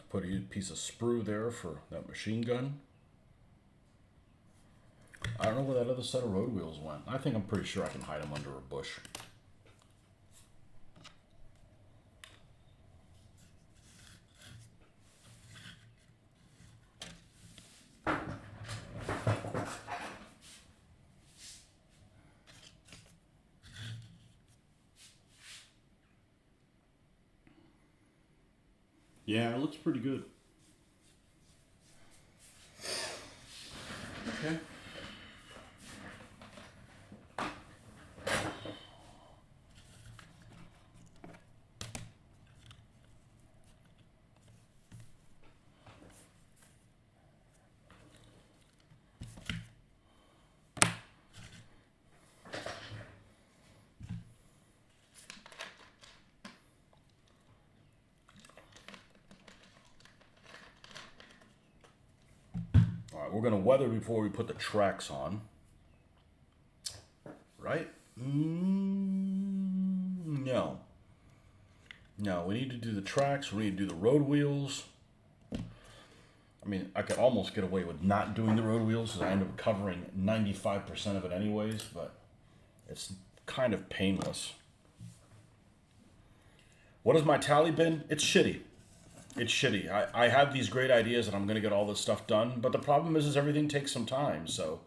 Put a piece of sprue there for that machine gun. I don't know where that other set of road wheels went. I think I'm pretty sure I can hide them under a bush. Yeah, it looks pretty good. Okay. All right, we're going to weather before we put the tracks on. Right? No. No, we need to do the tracks. We need to do the road wheels. I mean, I could almost get away with not doing the road wheels because I end up covering 95% of it anyways, but it's kind of painless. What has my tally been? It's shitty. It's shitty. I have these great ideas and I'm going to get all this stuff done, but the problem is everything takes some time. So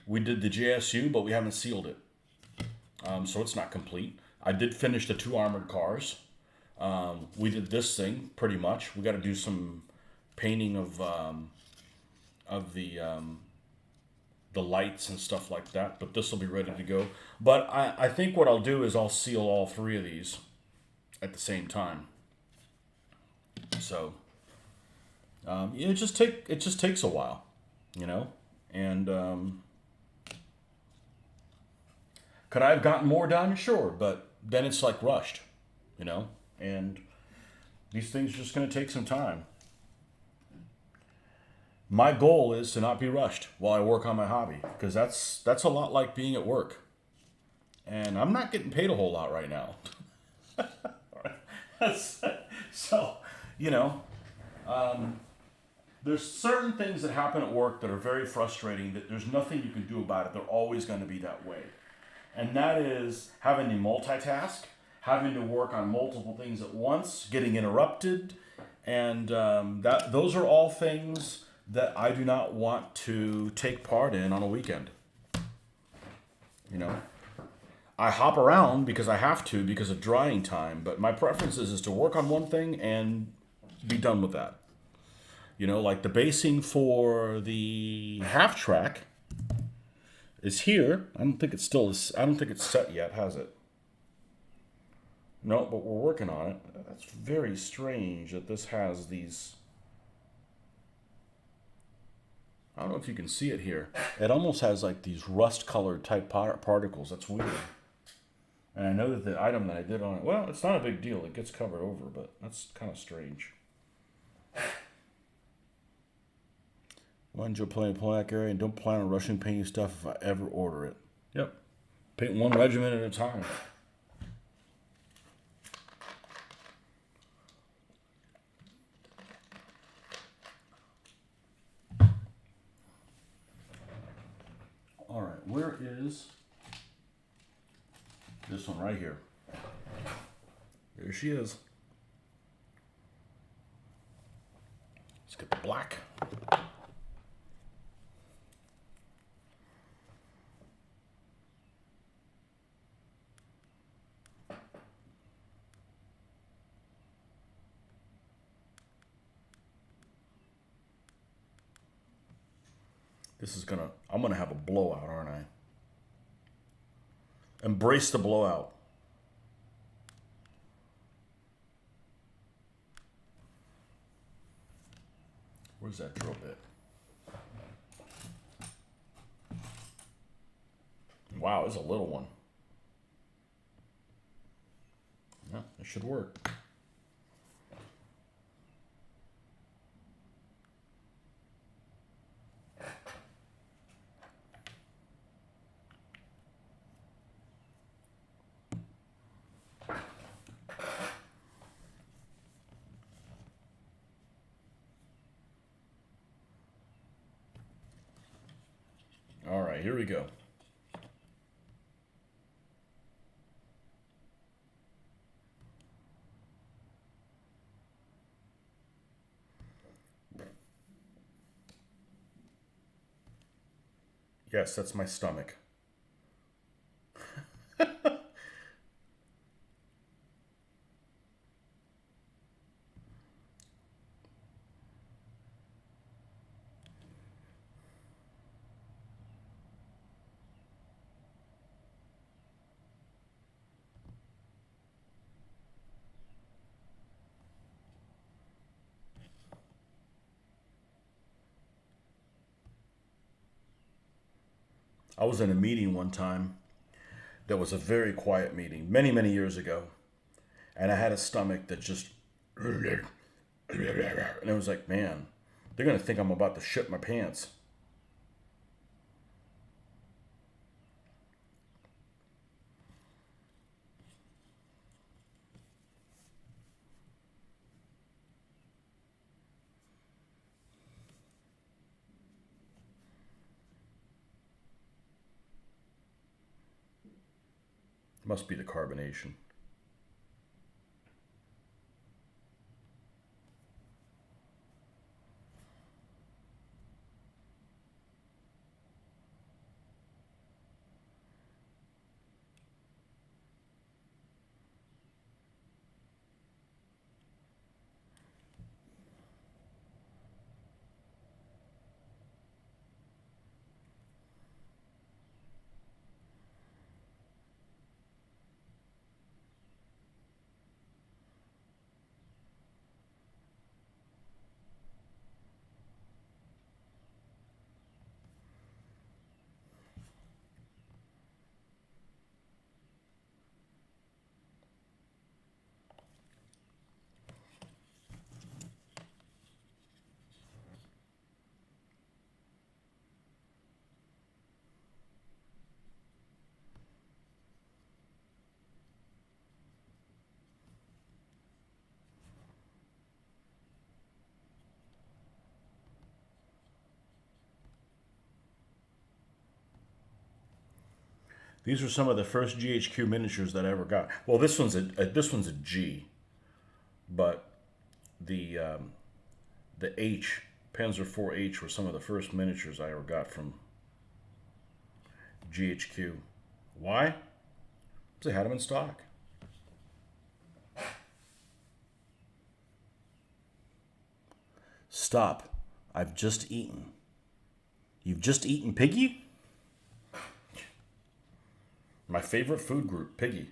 we did the JSU, but we haven't sealed it. So it's not complete. I did finish the 2 armored cars. We did this thing pretty much. We got to do some painting of the lights and stuff like that, but this will be ready to go. But I think what I'll do is I'll seal all 3 of these at the same time. So it just takes a while, you know. And could I have gotten more done? Sure, but then it's like rushed, you know. And these things are just going to take some time. My goal is to not be rushed while I work on my hobby, because that's a lot like being at work. And I'm not getting paid a whole lot right now. So, you know, there's certain things that happen at work that are very frustrating that there's nothing you can do about it. They're always going to be that way. And that is having to multitask, having to work on multiple things at once, getting interrupted. And those are all things that I do not want to take part in on a weekend. You know, I hop around because I have to because of drying time, but my preference is to work on one thing and be done with that. You know, like the basing for the half track is here. I don't think it's set yet, has it? No, but we're working on it. That's very strange that this has these. I don't know if you can see it here. It almost has like these rust-colored type particles. That's weird. And I know that the item that I did on it, well, it's not a big deal. It gets covered over, but that's kind of strange. Enjoy playing Black Area and don't plan on rushing painting stuff if I ever order it. Yep. Paint one regiment at a time. All right, where is this one right here? There she is. Let's get the black. I'm gonna have a blowout, aren't I? Embrace the blowout. Where's that drill bit? Wow, it's a little one. Yeah, it should work. right, here we go. Yes, that's my stomach. I was in a meeting one time that was a very quiet meeting, many, many years ago. And I had a stomach that just, and it was like, man, they're going to think I'm about to shit my pants. Must be the carbonation. These were some of the first GHQ miniatures that I ever got. Well, this one's a G, but the H Panzer IV-H were some of the first miniatures I ever got from GHQ. Why? Because they had them in stock. Stop. I've just eaten. You've just eaten piggy? My favorite food group, piggy.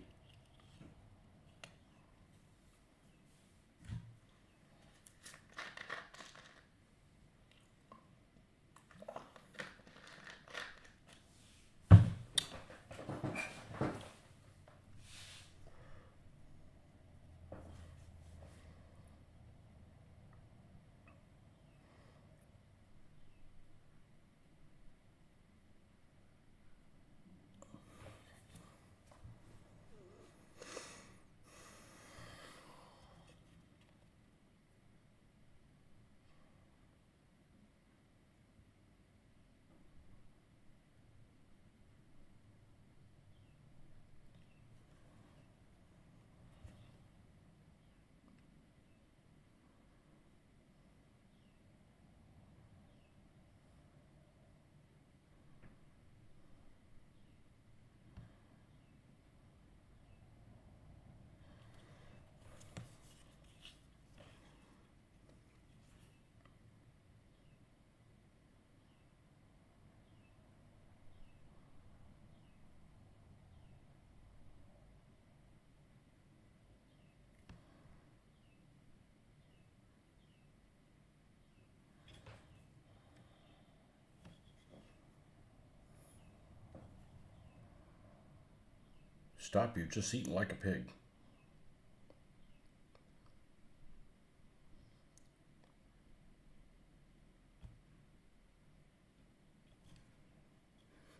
Stop, you're just eating like a pig.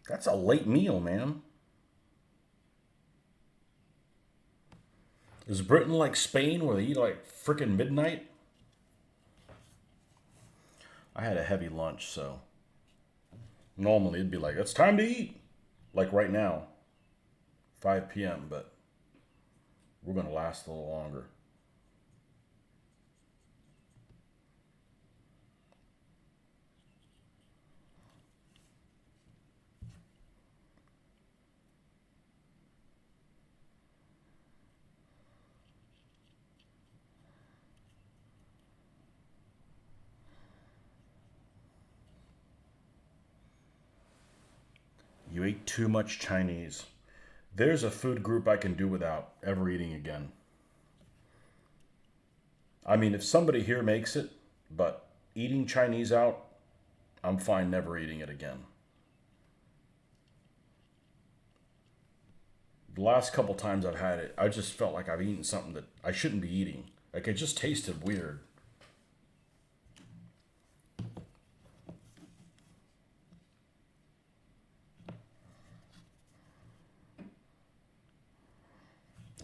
That's a late meal, man. Is Britain like Spain where they eat like frickin' midnight? I had a heavy lunch, so. Normally it'd be like, it's time to eat. Like right now, 5 p.m., but we're going to last a little longer. You ate too much Chinese. There's a food group I can do without ever eating again. I mean, if somebody here makes it, but eating Chinese out, I'm fine never eating it again. The last couple times I've had it, I just felt like I've eaten something that I shouldn't be eating. Like it just tasted weird.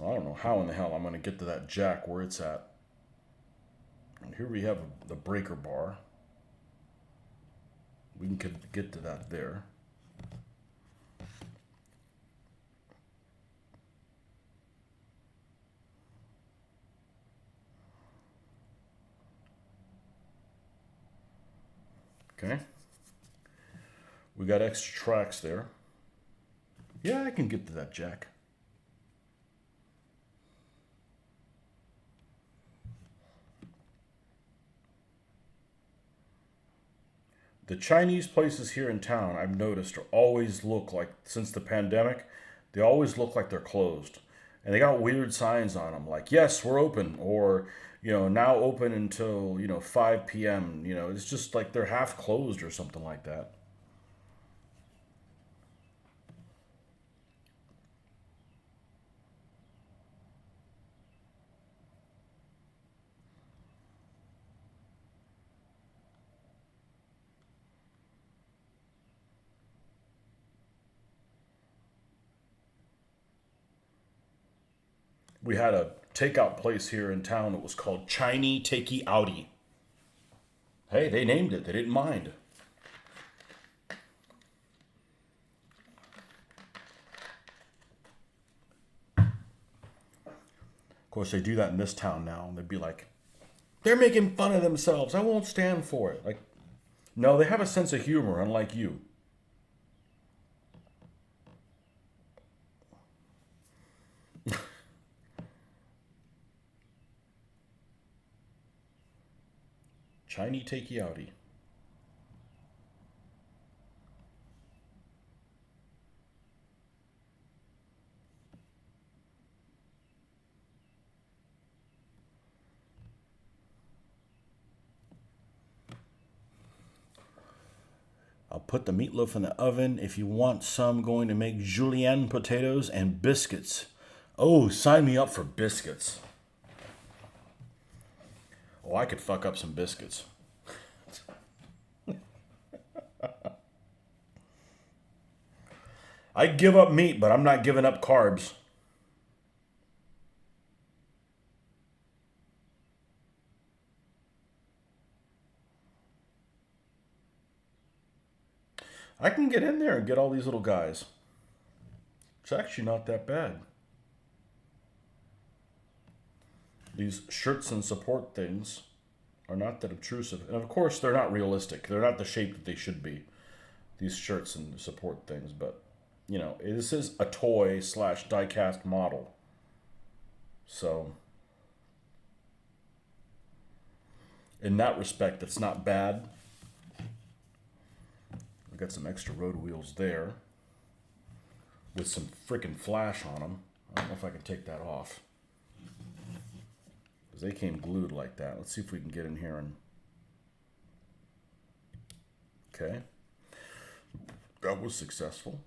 I don't know how in the hell I'm going to get to that jack where it's at. And here we have the breaker bar. We can get to that there. Okay. We got extra tracks there. Yeah, I can get to that jack. The Chinese places here in town, I've noticed, always look like, since the pandemic, they always look like they're closed. And they got weird signs on them, like, yes, we're open, or, now open until, 5 p.m. It's just like they're half closed or something like that. We had a takeout place here in town that was called Chinese Takey Outie. Hey, they named it. They didn't mind. Of course, they do that in this town now. And they'd be like, they're making fun of themselves. I won't stand for it. Like, no, they have a sense of humor, unlike you. Chinese Takey Outie. I'll put the meatloaf in the oven. If you want some, going to make julienne potatoes and biscuits. Oh, sign me up for biscuits. Oh, I could fuck up some biscuits. I'd give up meat, but I'm not giving up carbs. I can get in there and get all these little guys. It's actually not that bad. These shirts and support things are not that obtrusive. And of course, they're not realistic. They're not the shape that they should be. These shirts and support things. But, this is a toy / die-cast model. So, in that respect, it's not bad. We got some extra road wheels there with some freaking flash on them. I don't know if I can take that off because they came glued like that. Let's see if we can get in here and... Okay. That was successful.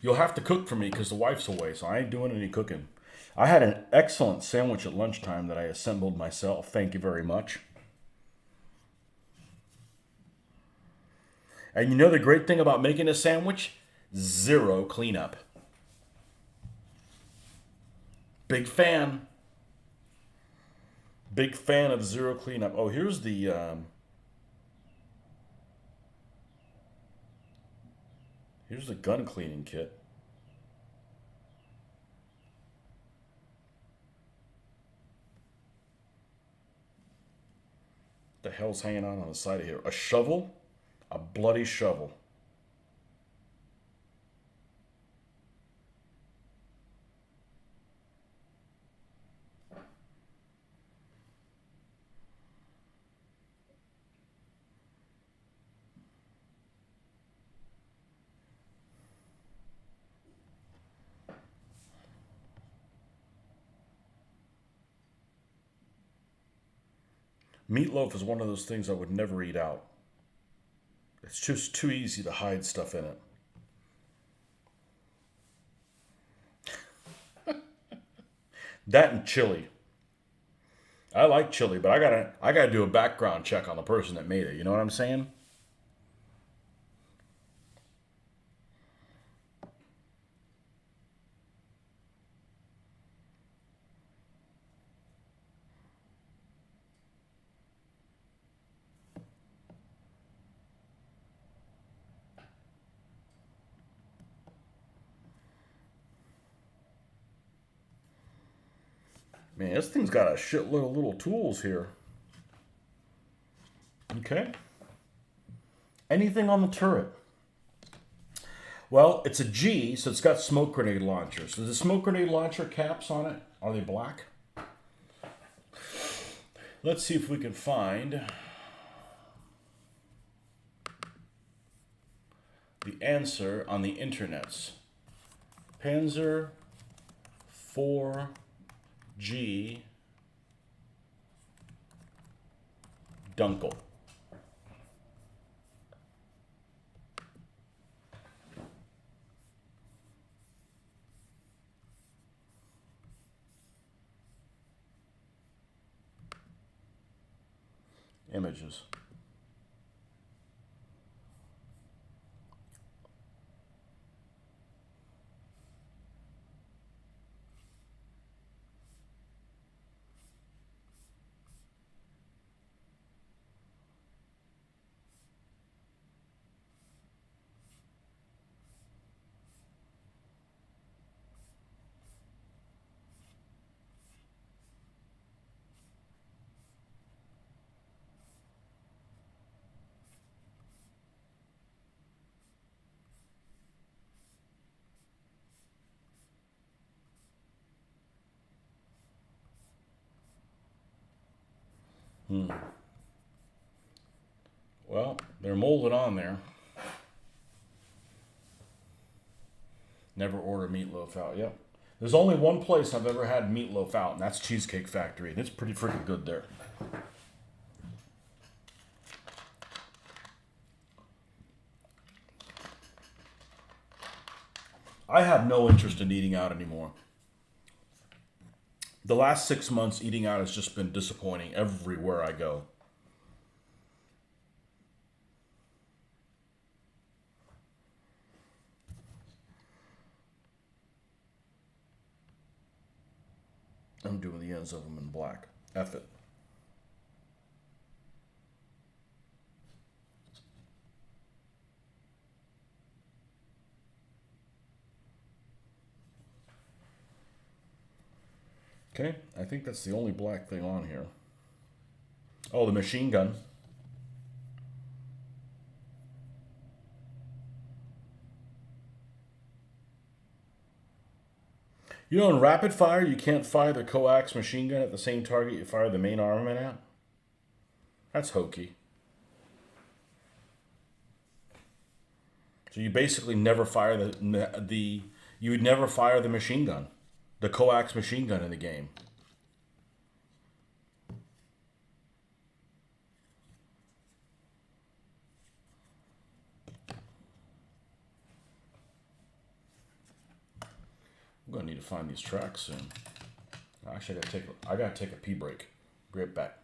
You'll have to cook for me because the wife's away, so I ain't doing any cooking. I had an excellent sandwich at lunchtime that I assembled myself. Thank you very much. And the great thing about making a sandwich? Zero cleanup. Big fan. Big fan of zero cleanup. Oh, here's the gun cleaning kit. The hell's hanging on the side of here? A shovel? A bloody shovel. Meatloaf is one of those things I would never eat out. It's just too easy to hide stuff in it. That and chili. I like chili, but I gotta do a background check on the person that made it. You know what I'm saying? Man, this thing's got a shitload of little tools here. Okay. Anything on the turret? Well, it's a G, so it's got smoke grenade launchers. So the smoke grenade launcher caps on it, are they black? Let's see if we can find the answer on the internets. Panzer 4G Dunkel. Images. Well, they're molded on there. Never order meatloaf out. Yep. There's only one place I've ever had meatloaf out, and that's Cheesecake Factory, and it's pretty freaking good there. I have no interest in eating out anymore. The last 6 months, eating out has just been disappointing everywhere I go. I'm doing the ends of them in black. F it. Okay, I think that's the only black thing on here. Oh, the machine gun. You know, in rapid fire, you can't fire the coax machine gun at the same target you fire the main armament at. That's hokey. So you basically never fire you would never fire the machine gun, the coax machine gun in the game. I'm gonna need to find these tracks soon. Actually, I gotta take a pee break. Be right back.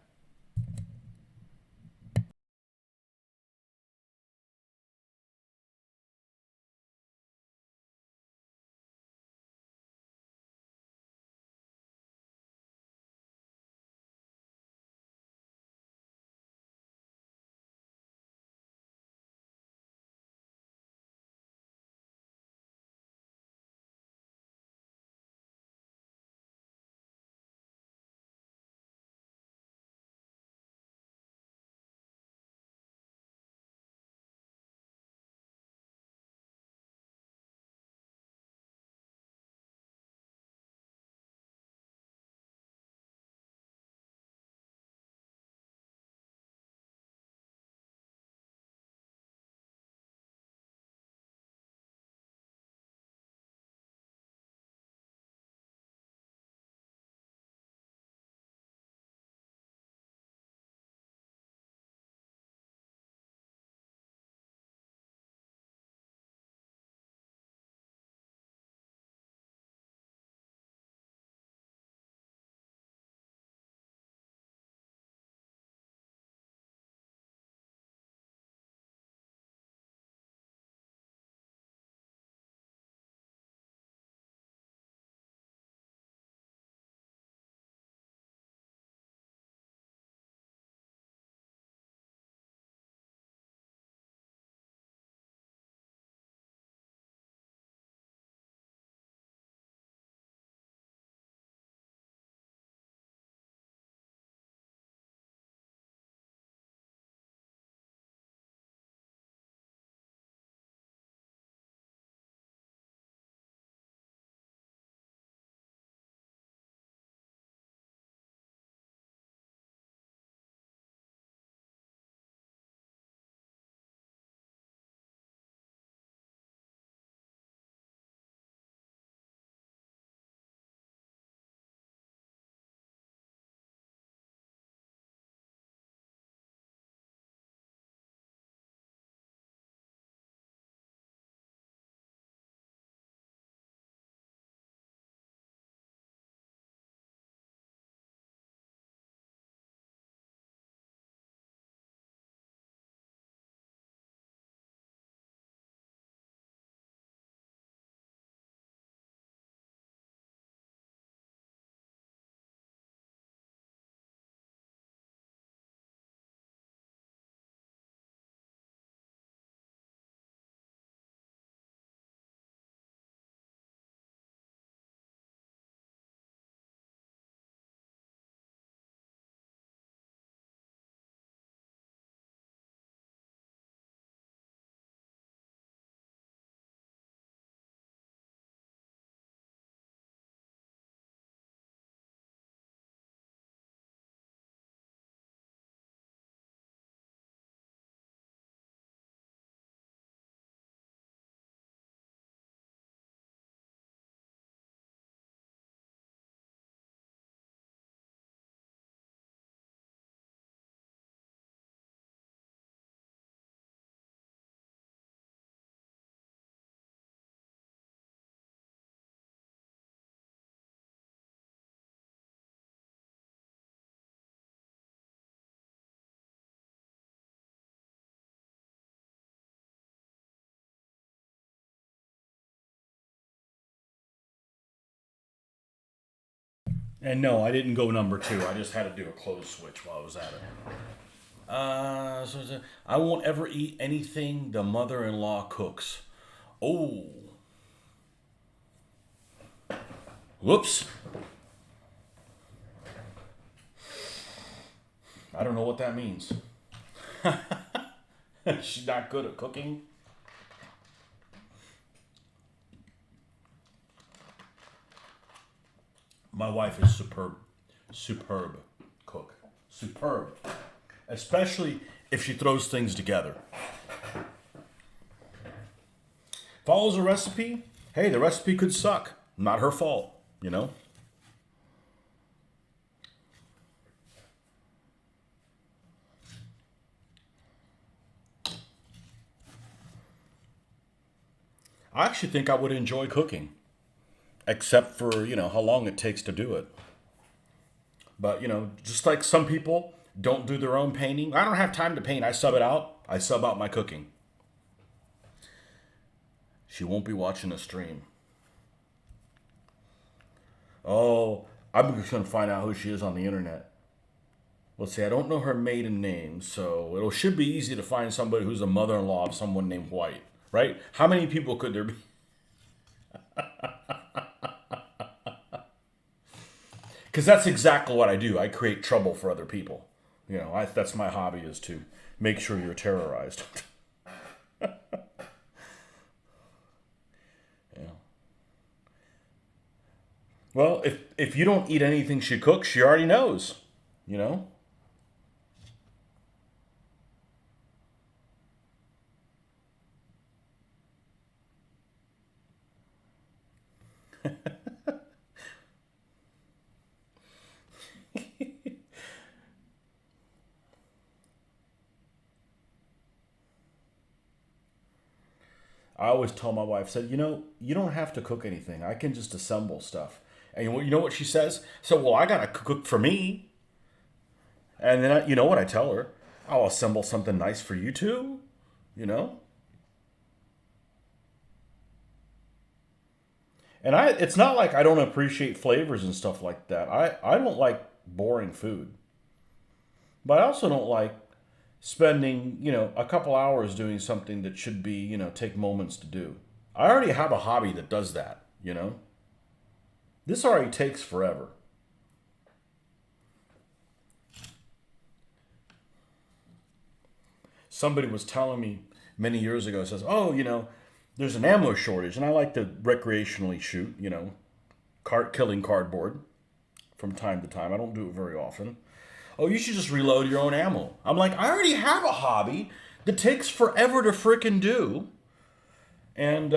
And no, I didn't go number two. I just had to do a close switch while I was at it. I won't ever eat anything the mother-in-law cooks. Oh, whoops. I don't know what that means. She's not good at cooking. My wife is superb. Superb cook. Superb. Especially if she throws things together. Follows a recipe. Hey, the recipe could suck. Not her fault, you know? I actually think I would enjoy cooking, except for, how long it takes to do it. But, just like some people don't do their own painting, I don't have time to paint. I sub it out. I sub out my cooking. She won't be watching the stream. Oh, I'm just going to find out who she is on the internet. Let's see, I don't know her maiden name, so it should be easy to find somebody who's a mother-in-law of someone named White, right? How many people could there be? Because that's exactly what I do. I create trouble for other people. That's my hobby, is to make sure you're terrorized. Yeah. Well, if you don't eat anything she cooks, she already knows, you know? I always tell my wife, said, you don't have to cook anything. I can just assemble stuff. And you know what she says? So, well, I gotta cook for me. And then you know what I tell her? I'll assemble something nice for you too. You know. And it's not like I don't appreciate flavors and stuff like that. I don't like boring food, but I also don't like spending a couple hours doing something that should be take moments to do. I already have a hobby that does that. This already takes forever. Somebody was telling me many years ago, says, oh, there's an ammo shortage, and I like to recreationally shoot, killing cardboard from time to time. I don't do it very often. Oh, you should just reload your own ammo. I'm like, I already have a hobby that takes forever to frickin' do. And,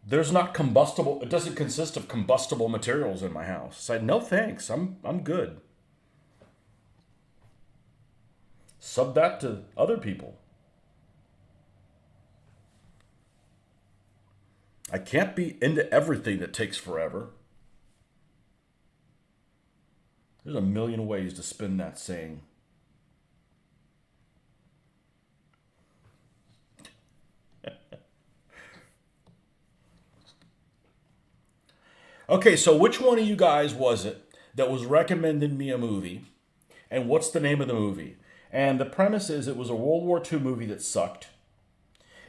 there's not combustible, it doesn't consist of combustible materials in my house. So I said, no thanks, I'm good. Sub that to other people. I can't be into everything that takes forever. There's a million ways to spin that saying. Okay, so which one of you guys was it that was recommending me a movie? And what's the name of the movie? And the premise is it was a World War II movie that sucked.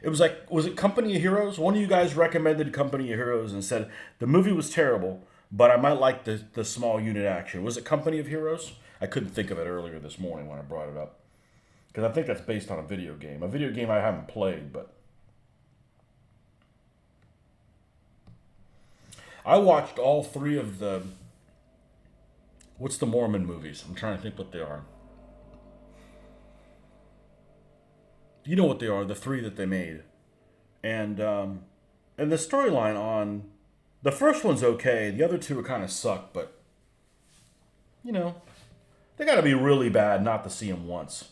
It was like, was it Company of Heroes? One of you guys recommended Company of Heroes and said the movie was terrible, but I might like the small unit action. Was it Company of Heroes? I couldn't think of it earlier this morning when I brought it up. Because I think that's based on a video game. A video game I haven't played, but... I watched all three of the... What's the Mormon movies? I'm trying to think what they are. You know what they are, the three that they made. And the storyline on... The first one's okay. The other two are kind of suck, but... They gotta be really bad not to see them once.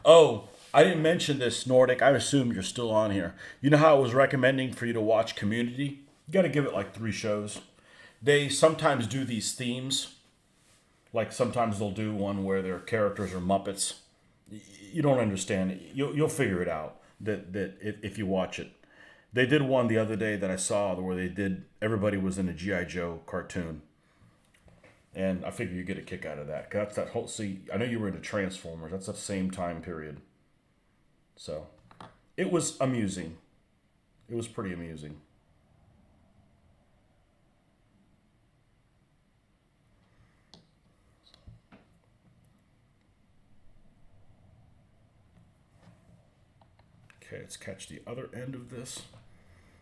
Oh, I didn't mention this, Nordic. I assume you're still on here. You know how I was recommending for you to watch Community? You got to give it like 3 shows. They sometimes do these themes. Like sometimes they'll do one where their characters are Muppets. You don't understand it. You'll figure it out that if you watch it. They did one the other day that I saw where everybody was in a G.I. Joe cartoon. And I figure you get a kick out of that. That's that whole, see, I know you were into Transformers. That's the same time period. So, it was amusing. It was pretty amusing. Okay, let's catch the other end of this.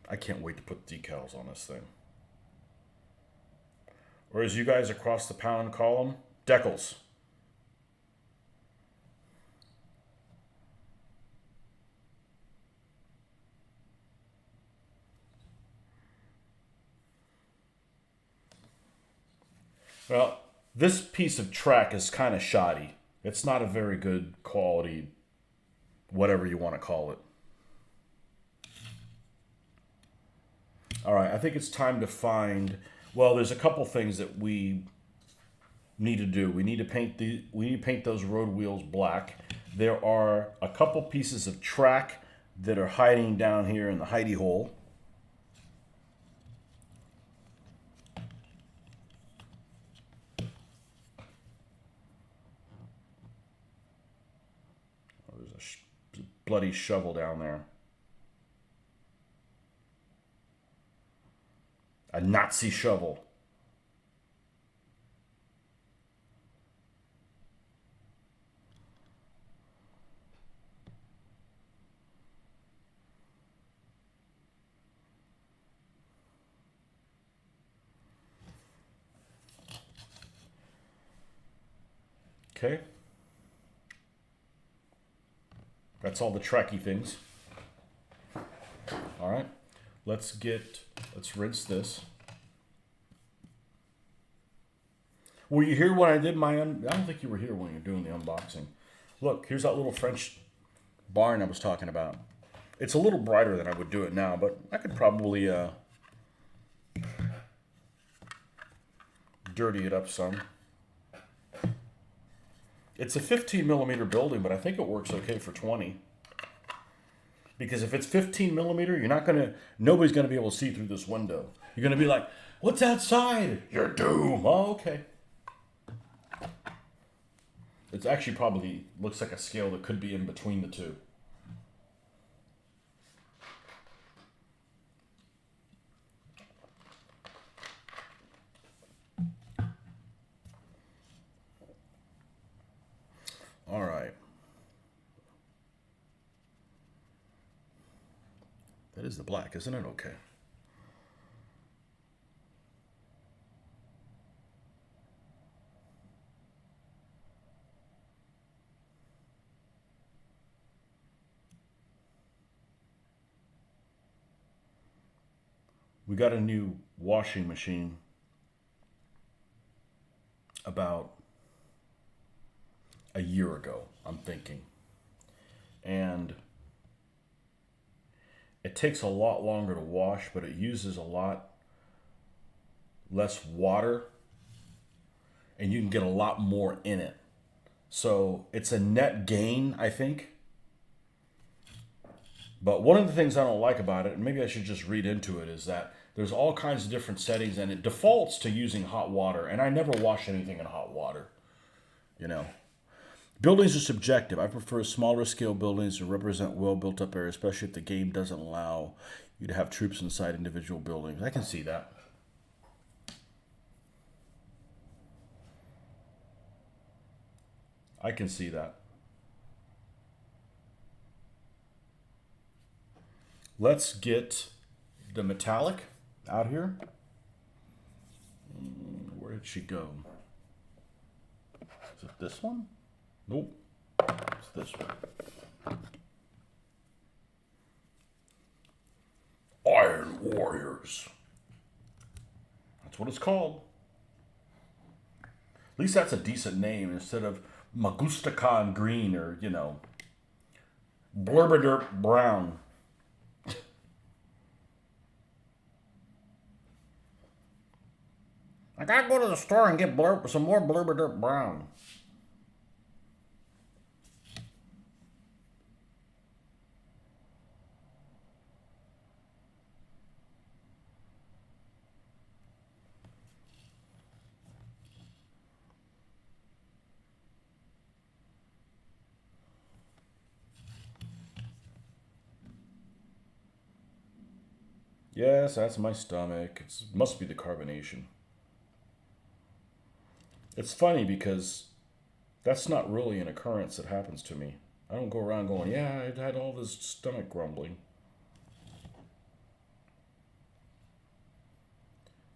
I can't wait to put decals on this thing. Or as you guys across the pond call them, decals. Well, this piece of track is kind of shoddy. It's not a very good quality, whatever you want to call it. All right, I think it's time to find. Well, there's a couple things that we need to do. We need to paint those road wheels black. There are a couple pieces of track that are hiding down here in the hidey hole. Oh, there's a bloody shovel down there. A Nazi shovel. Okay. That's all the tracky things. All right. Let's rinse this. Were you here when I did I don't think you were here when you were doing the unboxing. Look, here's that little French barn I was talking about. It's a little brighter than I would do it now, but I could probably dirty it up some. It's a 15 millimeter building, but I think it works okay for 20. Because if it's 15 millimeter, nobody's gonna be able to see through this window. You're gonna be like, what's outside? You're doomed. Oh, okay. It's actually probably looks like a scale that could be in between the two. All right. That is the black, isn't it? Okay. We got a new washing machine about a year ago, I'm thinking. And it takes a lot longer to wash, but it uses a lot less water, and you can get a lot more in it. So it's a net gain, I think. But one of the things I don't like about it, and maybe I should just read into it, is that there's all kinds of different settings, and it defaults to using hot water. And I never wash anything in hot water, you know. Buildings are subjective. I prefer smaller scale buildings to represent well built up areas, especially if the game doesn't allow you to have troops inside individual buildings. I can see that. I can see that. Let's get the metallic out here. Where did she go? Is it this one? Nope. It's this one. Iron Warriors. That's what it's called. At least that's a decent name instead of Magustakan Green or, Blurbaderp Brown. I gotta go to the store and get some more Blurber Dirt Brown. Yes, that's my stomach. It must be the carbonation. It's funny because that's not really an occurrence that happens to me. I don't go around going, yeah, I had all this stomach grumbling.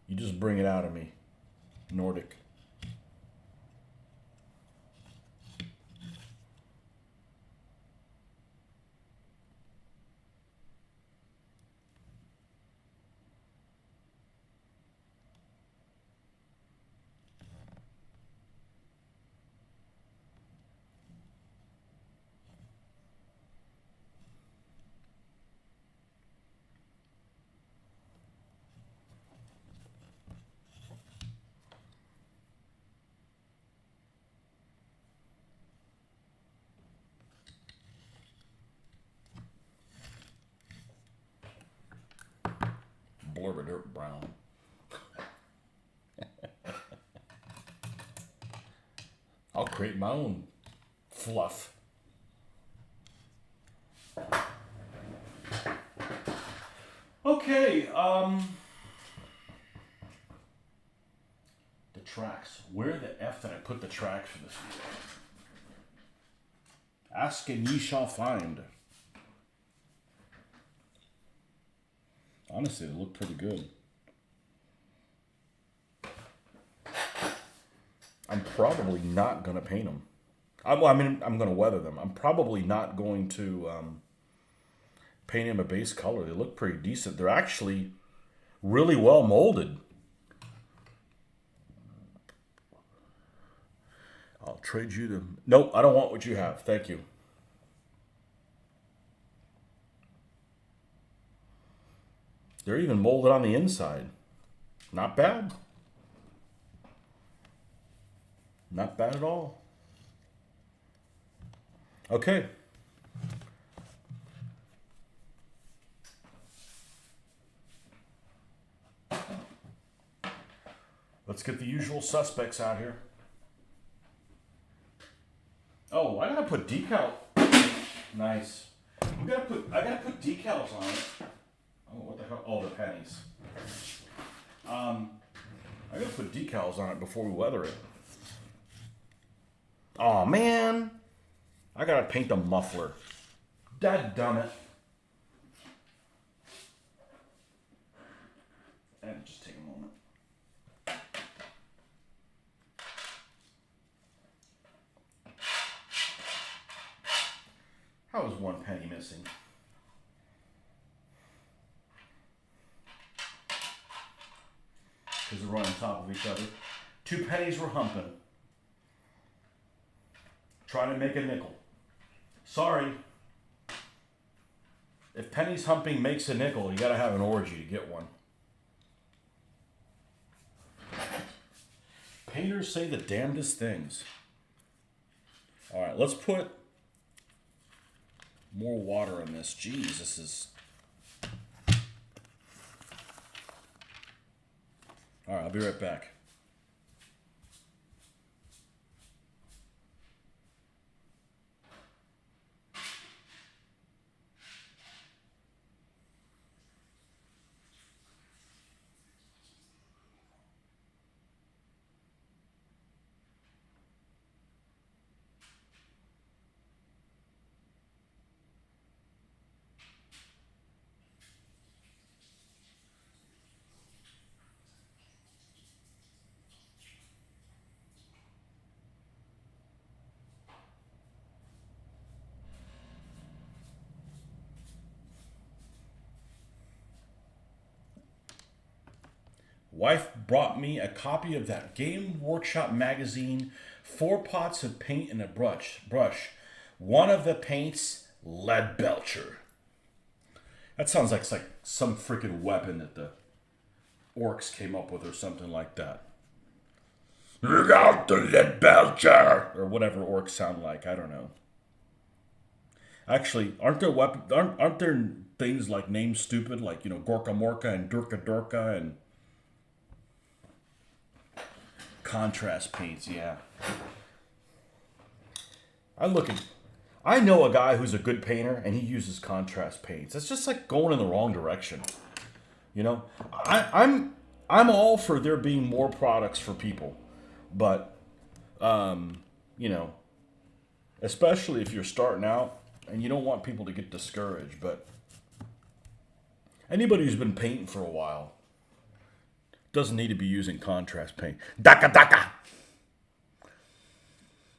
You just bring it out of me. Nordic. Blurber Dirt Brown. I'll create my own fluff. Okay, the tracks. Where the F did I put the tracks for this video? Ask and ye shall find. Honestly, they look pretty good. I'm probably not going to paint them. I'm going to weather them. I'm probably not going to paint them a base color. They look pretty decent. They're actually really well molded. I'll trade you the... Nope, I don't want what you have. Thank you. They're even molded on the inside. Not bad. Not bad at all. Okay. Let's get the usual suspects out here. Oh, why did I put decal? Nice. I gotta put decals on it. Oh, what the hell? Oh, the pennies. I gotta put decals on it before we weather it. Oh man, I gotta paint the muffler. Dadgummit. And just take a moment. How is one penny missing? Because they're running on top of each other. 2 pennies were humping. Trying to make a nickel. Sorry. If pennies humping makes a nickel, you gotta have an orgy to get one. Painters say the damnedest things. Alright, let's put more water in this. Jeez, this is... Alright, I'll be right back. Wife brought me a copy of that Game Workshop magazine, 4 pots of paint and a brush. One of the paints, lead belcher. That sounds like some freaking weapon that the orcs came up with or something like that. Look out, the lead belcher! Or whatever orcs sound like. I don't know. Actually, aren't there things like names stupid, like, you know, Gorka Morka and Durka Dorka and contrast paints? Yeah. I know a guy who's a good painter and he uses contrast paints. It's just like going in the wrong direction. You know, I'm all for there being more products for people, but you know, especially if you're starting out and you don't want people to get discouraged. But anybody who's been painting for a while doesn't need to be using contrast paint. Daka daka.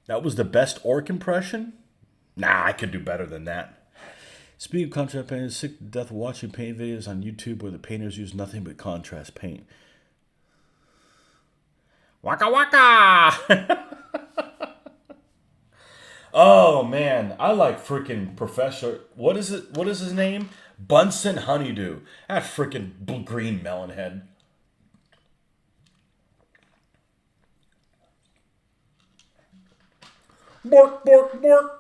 That was the best orc impression? Nah, I could do better than that. Speaking of contrast paint, it's sick to death watching paint videos on YouTube where the painters use nothing but contrast paint. Waka waka! Oh man, I like freaking Professor. What is it? What is his name? Bunsen Honeydew. That freaking green melon head. Bork, bork, bork.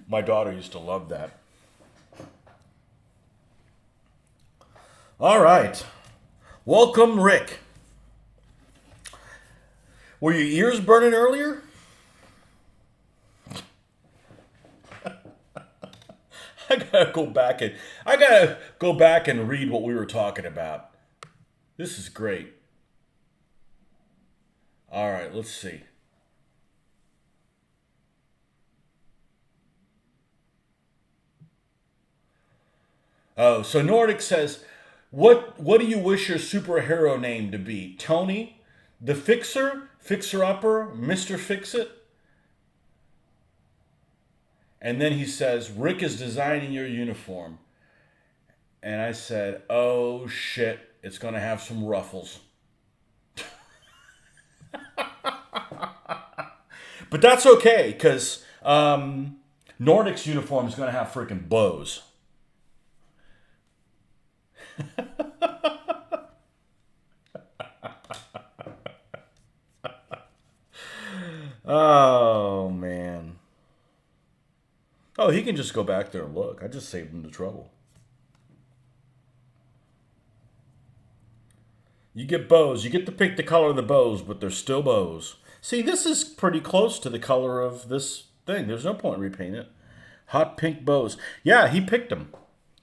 My daughter used to love that. All right. Welcome, Rick. Were your ears burning earlier? I gotta go back and read what we were talking about. This is great. All right, let's see. Oh, so Nordic says, what do you wish your superhero name to be? Tony, the Fixer, Fixer Upper, Mr. Fix It? And then he says, Rick is designing your uniform. And I said, oh shit, it's going to have some ruffles. But that's okay, because Nordic's uniform is going to have freaking bows. Oh, man. Oh, he can just go back there and look. I just saved him the trouble. You get bows. You get to pick the color of the bows, but they're still bows. See, this is pretty close to the color of this thing. There's no point in repainting it. Hot pink bows. Yeah, he picked them.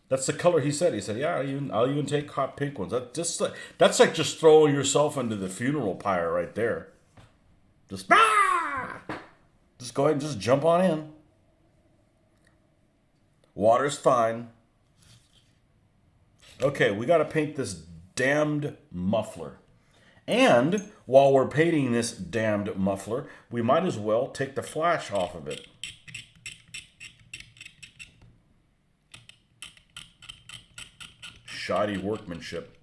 That's the color he said. He said, yeah, I'll even take hot pink ones. That's like just throwing yourself into the funeral pyre right there. Just go ahead and just jump on in. Water's fine. Okay, we got to paint this damned muffler. And while we're painting this damned muffler, we might as well take the flash off of it. Shoddy workmanship.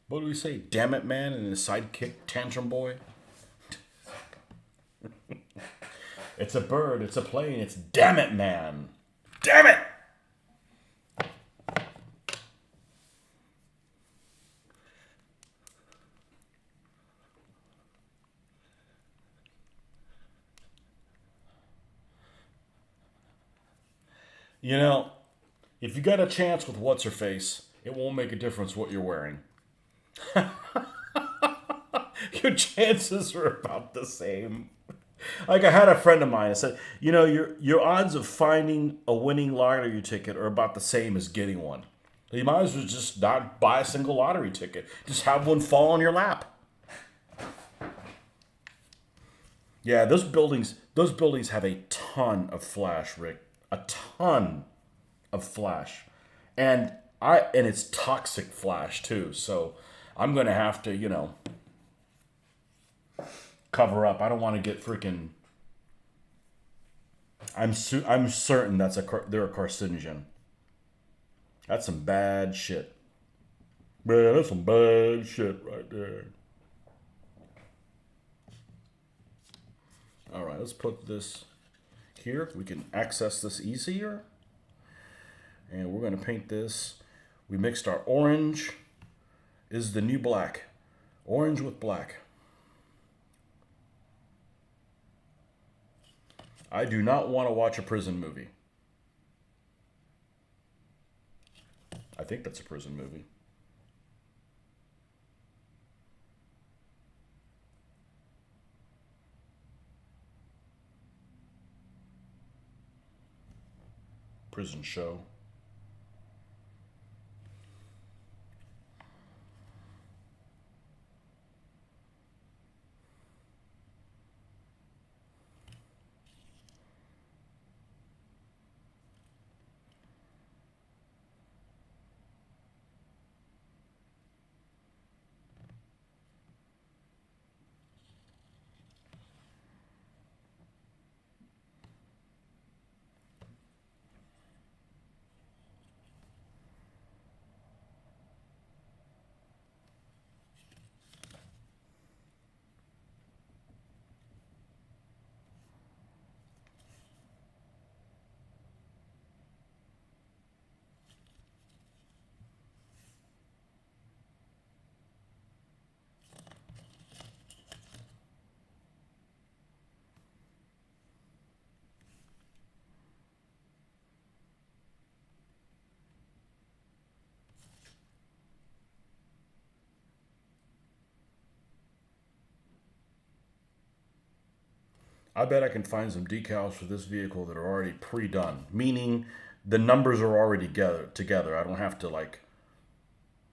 What do we say? Damn it, man, and his sidekick, Tantrum Boy? It's a bird, it's a plane, it's damn it, man. Damn it! You know, if you got a chance with what's-her-face, it won't make a difference what you're wearing. Your chances are about the same. Like I had a friend of mine that said, you know, your odds of finding a winning lottery ticket are about the same as getting one. So you might as well just not buy a single lottery ticket. Just have one fall on your lap. Yeah, those buildings have a ton of flash, Rick. A ton of flash. And it's toxic flash too. So I'm going to have to, you know, cover up. I don't want to get freaking. I'm certain they're a carcinogen. That's some bad shit. Man, that's some bad shit right there. All right, let's put this here. We can access this easier. And we're going to paint this. We mixed our orange. Is the new black. Orange with black. I do not want to watch a prison movie. I think that's a prison movie. Prison show. I bet I can find some decals for this vehicle that are already pre-done, meaning the numbers are already together. I don't have to, like,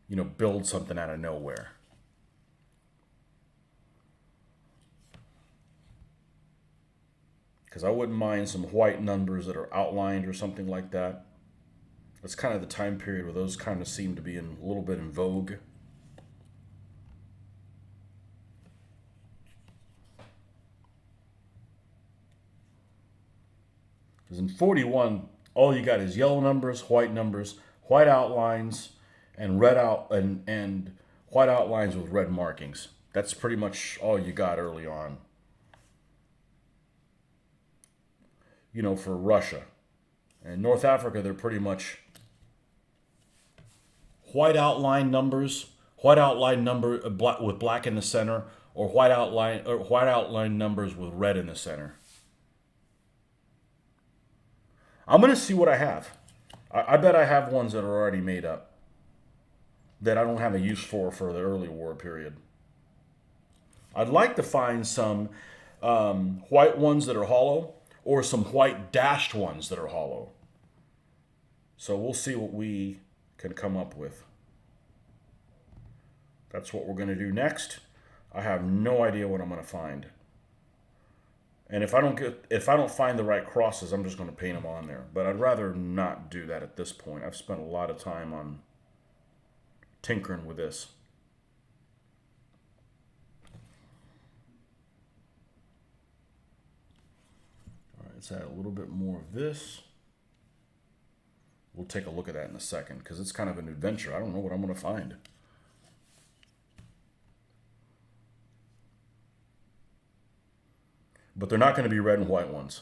you know, build something out of nowhere. Because I wouldn't mind some white numbers that are outlined or something like that. That's kind of the time period where those kind of seem to be a little bit in vogue. Because in 41, all you got is yellow numbers, white outlines, and and white outlines with red markings. That's pretty much all you got early on. You know, for Russia. And North Africa, they're pretty much white outline numbers, white outline number with black in the center, or white outline numbers with red in the center. I'm going to see what I have. I bet I have ones that are already made up that I don't have a use for the early war period. I'd like to find some white ones that are hollow or some white dashed ones that are hollow. So we'll see what we can come up with. That's what we're going to do next. I have no idea what I'm going to find. And if I don't find the right crosses, I'm just going to paint them on there. But I'd rather not do that at this point. I've spent a lot of time on tinkering with this. All right, let's add a little bit more of this. We'll take a look at that in a second because it's kind of an adventure. I don't know what I'm going to find. But they're not going to be red and white ones.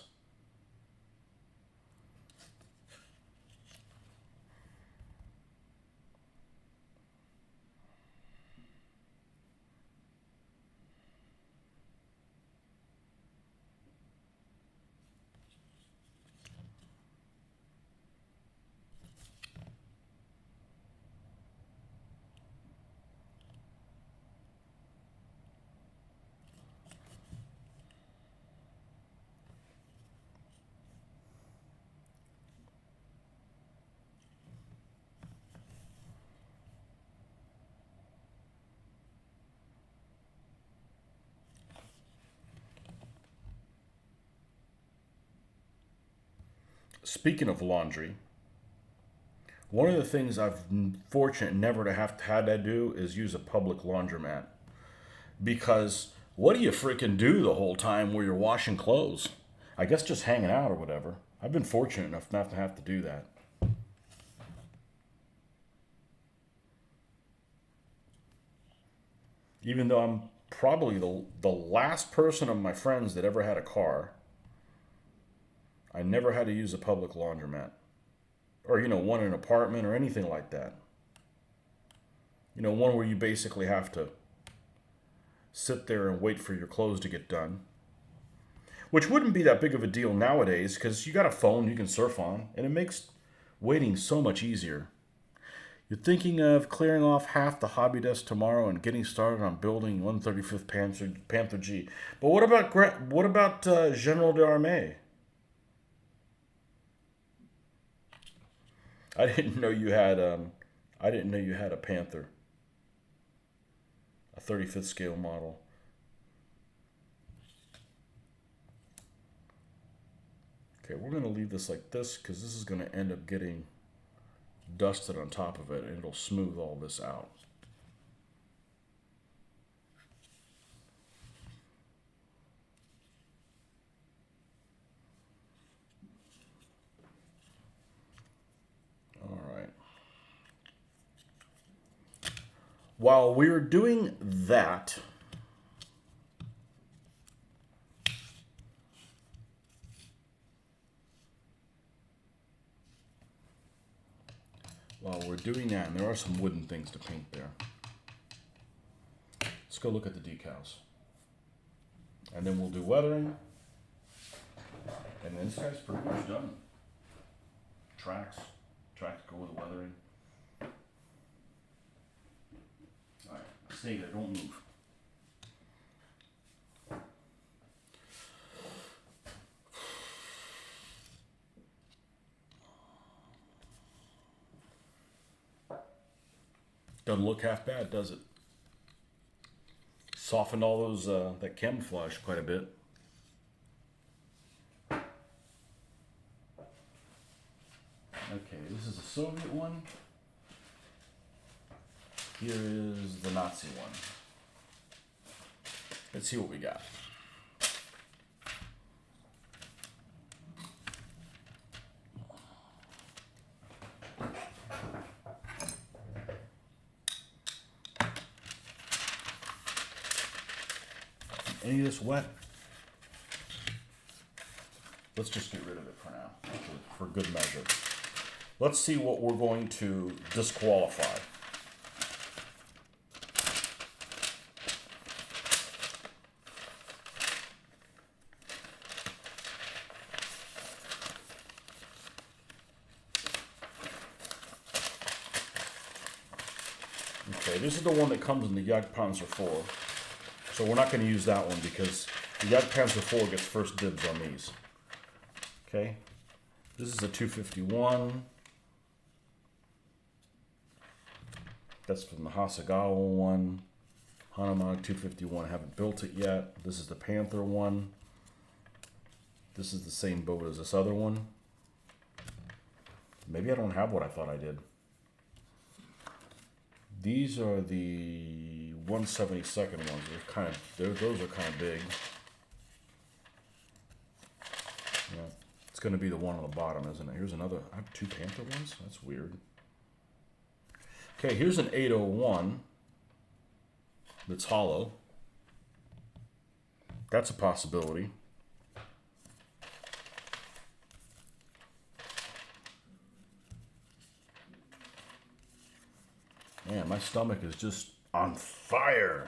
Speaking of laundry, one of the things I've been fortunate never to have had to do is use a public laundromat. Because what do you freaking do the whole time where you're washing clothes? I guess just hanging out or whatever. I've been fortunate enough not to have to do that. Even though I'm probably the last person of my friends that ever had a car. I never had to use a public laundromat. Or, one in an apartment or anything like that. One where you basically have to sit there and wait for your clothes to get done. Which wouldn't be that big of a deal nowadays because you got a phone you can surf on, and it makes waiting so much easier. You're thinking of clearing off half the hobby desk tomorrow and getting started on building 135th Panther G. But what about General d'Armée? I didn't know you had a Panther, a 35th scale model. Okay, we're going to leave this like this because this is going to end up getting dusted on top of it, and it'll smooth all this out. All right. While we're doing that, and there are some wooden things to paint there. Let's go look at the decals. And then we'll do weathering. And then this guy's pretty much done. Tracks go with the weathering. Alright, stay there, don't move. Doesn't look half bad, does it? Softened all those that camouflage quite a bit. Okay, this is a Soviet one. Here is the Nazi one. Let's see what we got. Any of this wet? Let's just get rid of it for now, for good measure. Let's see what we're going to disqualify. Okay, this is the one that comes in the Jagdpanzer 4. So we're not going to use that one because the Jagdpanzer 4 gets first dibs on these. Okay, this is a 251. That's from the Hasegawa one. Hanomag 251, I haven't built it yet. This is the Panther one. This is the same boat as this other one. Maybe I don't have what I thought I did. These are the 172nd ones. Those are kind of big. Yeah, it's going to be the one on the bottom, isn't it? Here's another. I have two Panther ones. That's weird. Okay, here's an 801 that's hollow. That's a possibility. Man, my stomach is just on fire.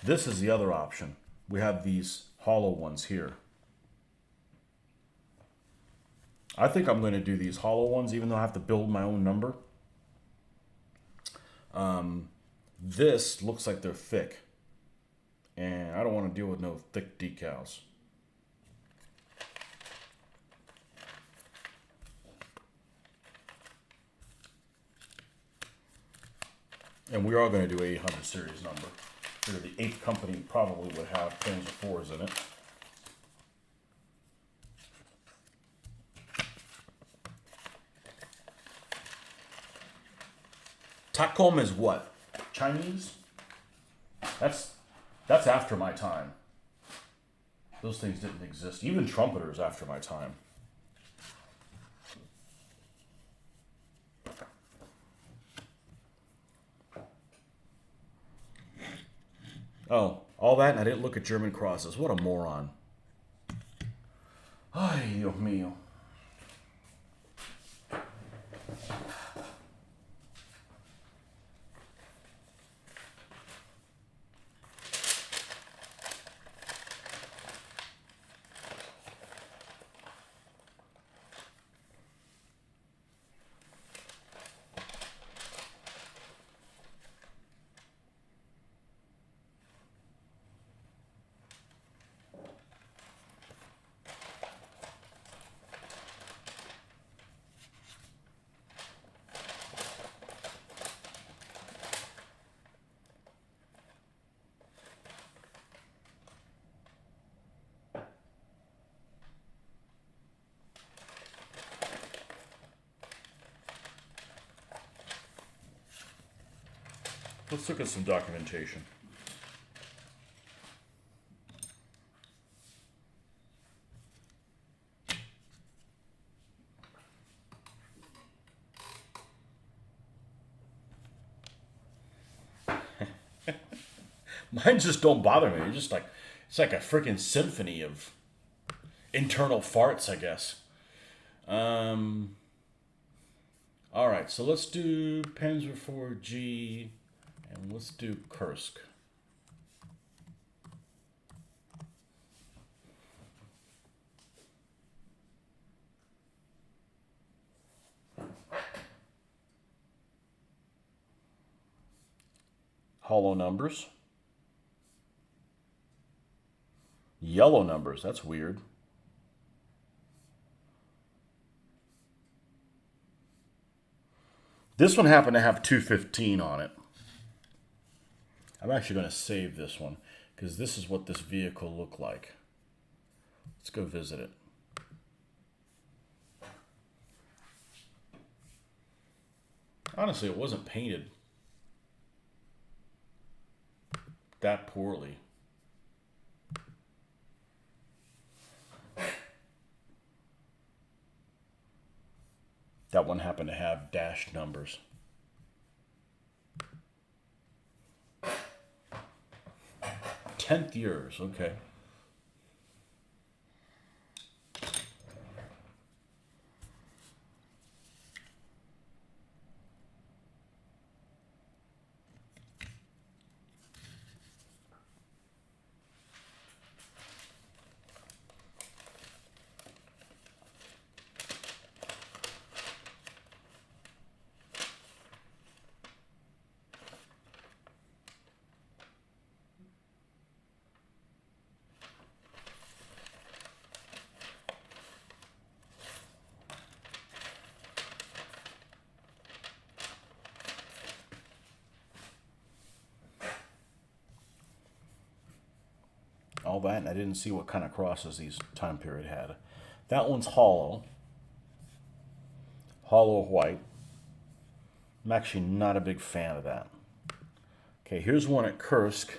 This is the other option. We have these hollow ones here. I think I'm going to do these hollow ones, even though I have to build my own number. This looks like they're thick. And I don't want to deal with no thick decals. And we are going to do a 800 series number. The 8th company probably would have Panzer 4s in it. Takom is what? Chinese? That's after my time. Those things didn't exist. Even trumpeters after my time. Oh, all that, and I didn't look at German crosses. What a moron. Ay, Dios mío. Let's look at some documentation. Mine just don't bother me. It's just like it's like a freaking symphony of internal farts, I guess. All right, so let's do Panzer 4G, and let's do Kursk. Hollow numbers. Yellow numbers, that's weird. This one happened to have 215 on it. I'm actually going to save this one because this is what this vehicle looked like. Let's go visit it. Honestly, it wasn't painted that poorly. That one happened to have dashed numbers. Tenth years, okay. All that, and I didn't see what kind of crosses these time period had. That one's hollow. Hollow white. I'm actually not a big fan of that. Okay, here's one at Kursk.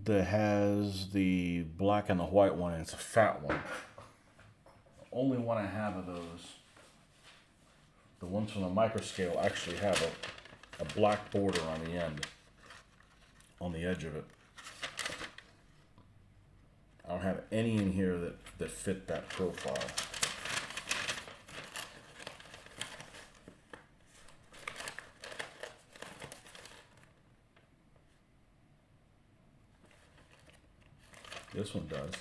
That has the black and the white one, and it's a fat one. Only one I have of those. The ones from the microscale actually have a black border on the end, on the edge of it. I don't have any in here that fit that profile. This one does.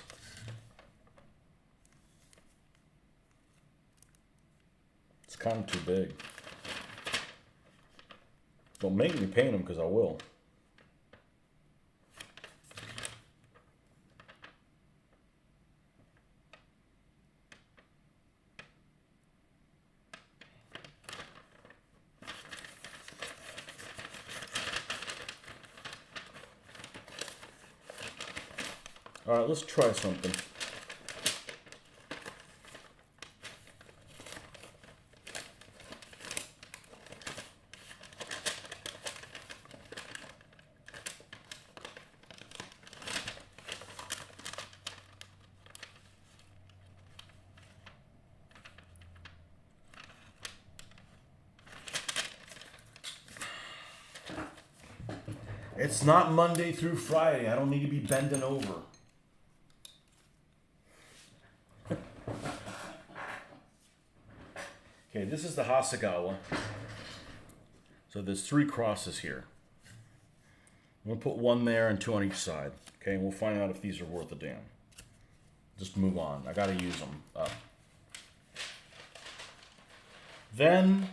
It's kind of too big. Don't make me paint them because I will. All right, let's try something. It's not Monday through Friday. I don't need to be bending over. Okay, this is the Hasegawa. So there's 3 crosses here. We'll put 1 there and 2 on each side. Okay, and we'll find out if these are worth a damn. Just move on. I gotta use them up. Then,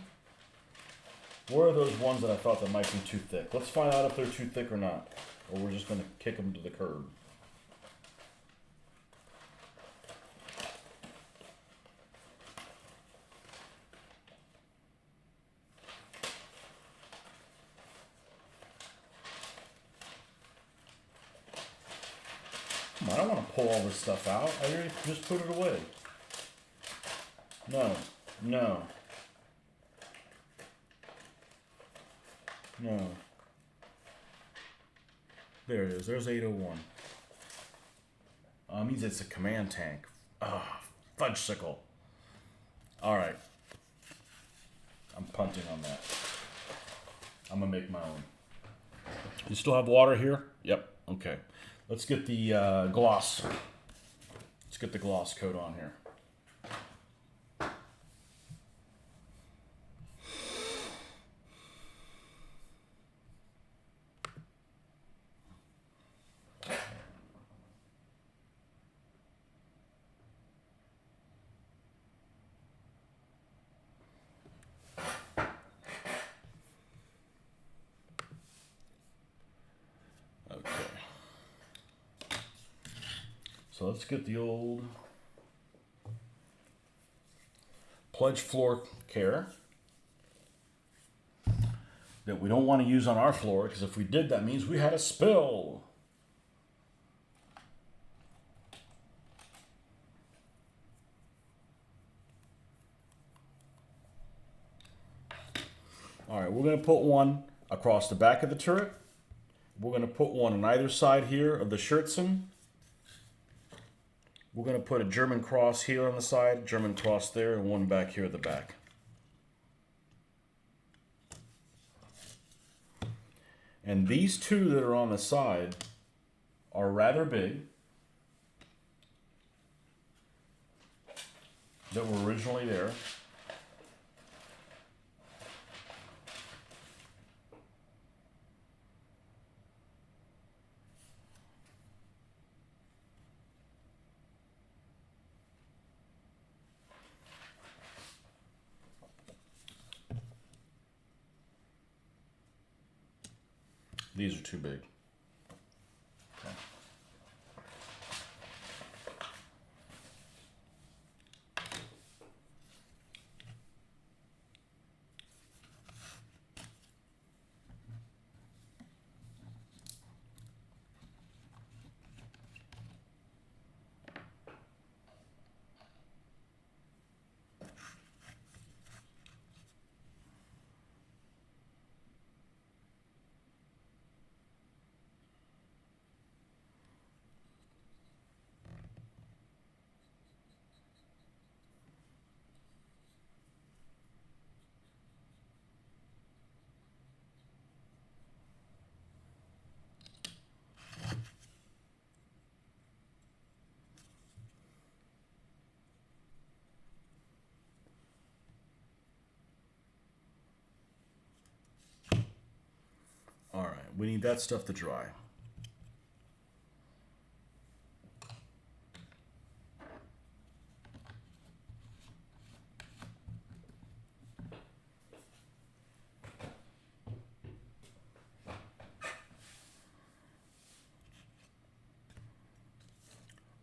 where are those ones that I thought that might be too thick? Let's find out if they're too thick or not. Or we're just gonna kick them to the curb. I don't want to pull all this stuff out. I already just put it away. No. No. No. There it is. There's 801. Means it's a command tank. Ah, fudgesicle. Alright. I'm punting on that. I'm going to make my own. You still have water here? Yep. Okay. Let's get the gloss. Let's get the gloss coat on here. So let's get the old Pledge floor care that we don't want to use on our floor, because if we did, that means we had a spill. All right, we're going to put one across the back of the turret. We're going to put one on either side here of the shirtsen. We're going to put a German cross here on the side, German cross there, and one back here at the back. And these 2 that are on the side are rather big, that were originally there. These are too big. Okay. All right, we need that stuff to dry.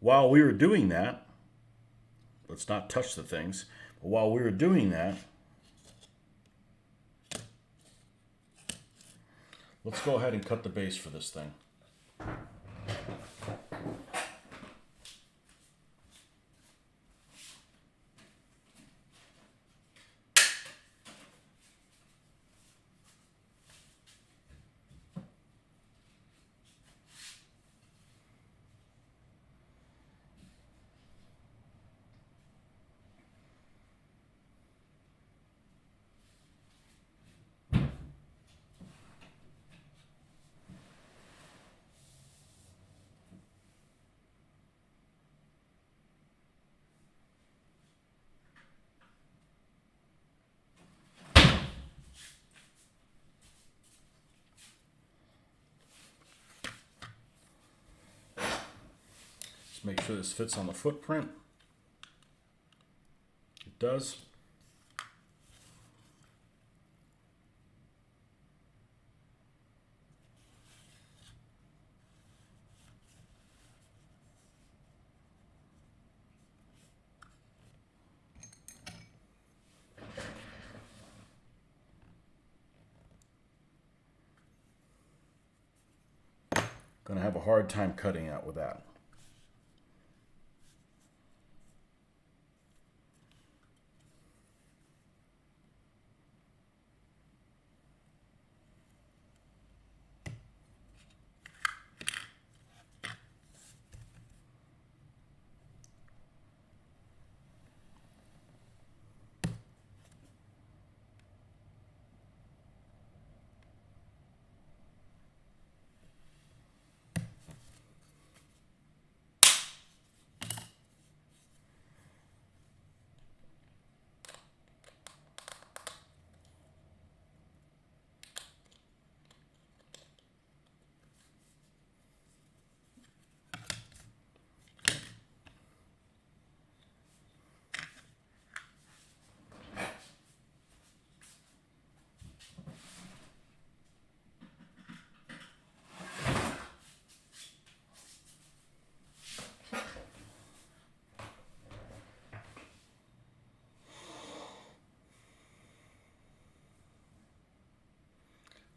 While we were doing that, let's not touch the things, but while we were doing that, let's go ahead and cut the base for this thing. Just make sure this fits on the footprint. It does. Gonna have a hard time cutting out with that.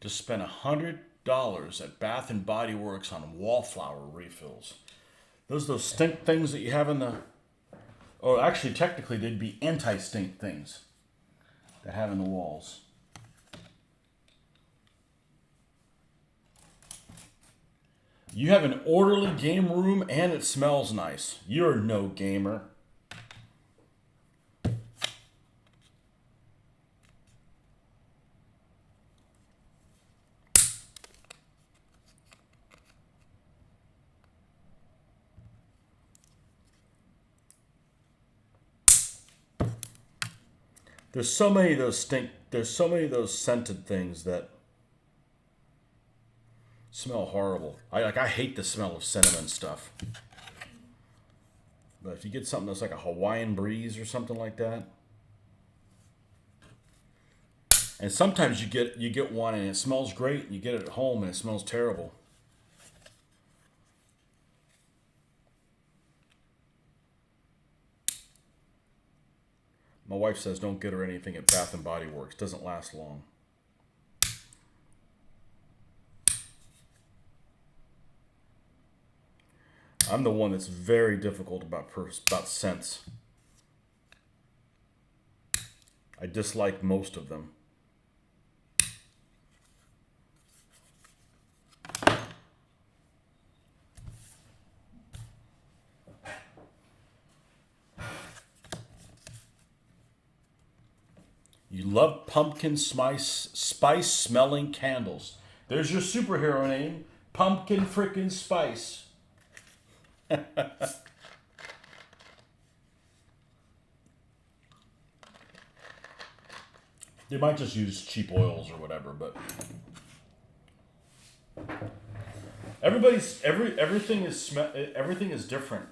Just spent $100 at Bath and Body Works on wallflower refills. Those stink things that you have in the... Oh, actually, technically, they'd be anti-stink things that have in the walls. You have an orderly game room and it smells nice. You're no gamer. There's so many of those scented things that smell horrible. I hate the smell of cinnamon stuff. But if you get something that's like a Hawaiian breeze or something like that. And sometimes you get one and it smells great, and you get it at home and it smells terrible. My wife says don't get her anything at Bath and Body Works. Doesn't last long. I'm the one that's very difficult about scents. I dislike most of them. You love pumpkin spice smelling candles. There's your superhero name, Pumpkin Frickin' Spice. They might just use cheap oils or whatever, but everything is different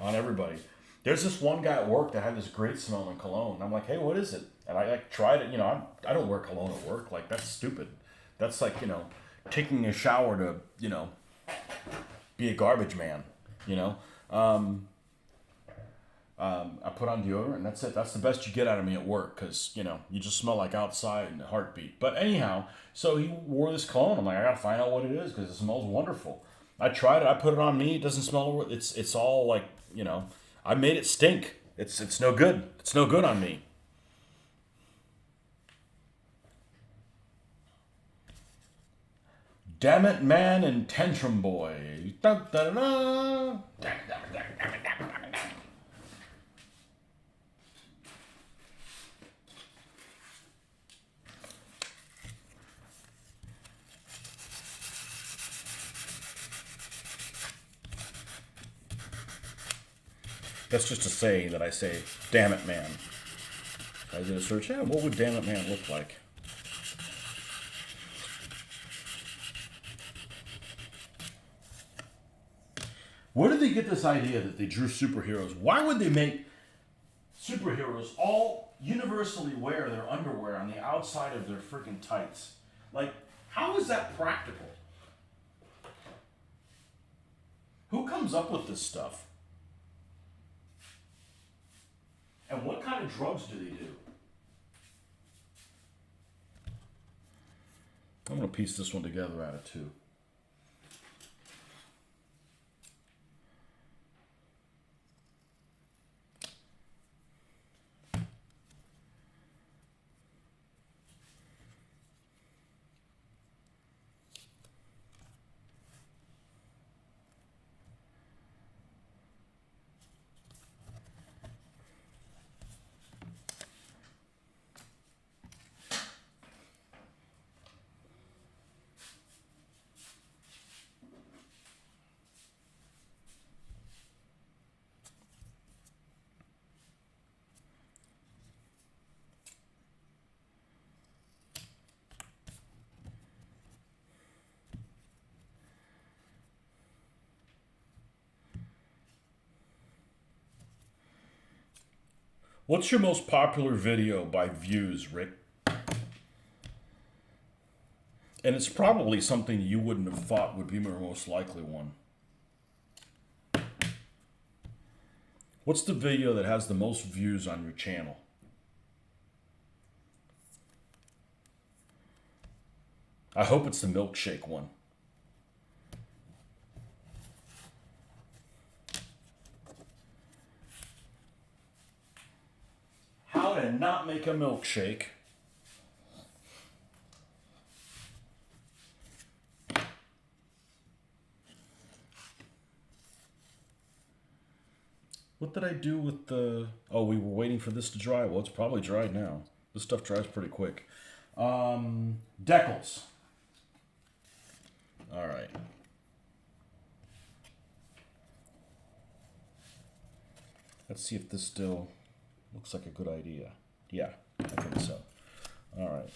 on everybody. There's this one guy at work that had this great smelling cologne. I'm like, hey, what is it? And I tried it. I don't wear cologne at work. Like, that's stupid. That's like, taking a shower to, be a garbage man. I put on deodorant and that's it. That's the best you get out of me at work because, you just smell like outside and a heartbeat. But anyhow, so he wore this cologne. I'm like, I got to find out what it is because it smells wonderful. I tried it. I put it on me. It doesn't smell. It's all like, I made it stink. It's no good. It's no good on me. Damn it, man, and Tantrum Boy. Da, da, da, da. That's just a saying that I say, damn it, man. I did a search, what would damn it, man look like? Where did they get this idea that they drew superheroes? Why would they make superheroes all universally wear their underwear on the outside of their freaking tights? Like, how is that practical? Who comes up with this stuff? And what kind of drugs do they do? I'm going to piece this one together out of two. What's your most popular video by views, Rick? And it's probably something you wouldn't have thought would be your most likely one. What's the video that has the most views on your channel? I hope it's the milkshake one. How to not make a milkshake. What did I do with the... Oh, we were waiting for this to dry. Well, it's probably dried now. This stuff dries pretty quick. Decals. All right. Let's see if this still looks like a good idea. Yeah, I think so. All right.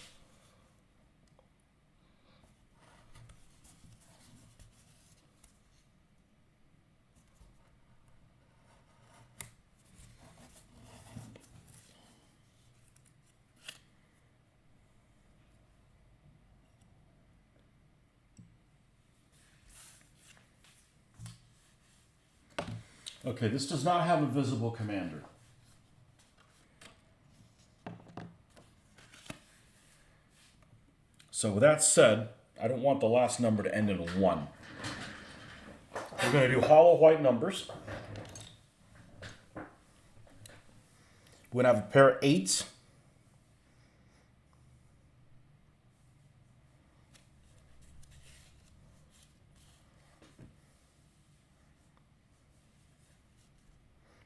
Okay, this does not have a visible commander. So with that said, I don't want the last number to end in a 1. We're going to do hollow white numbers. We're going to have a pair of 8s.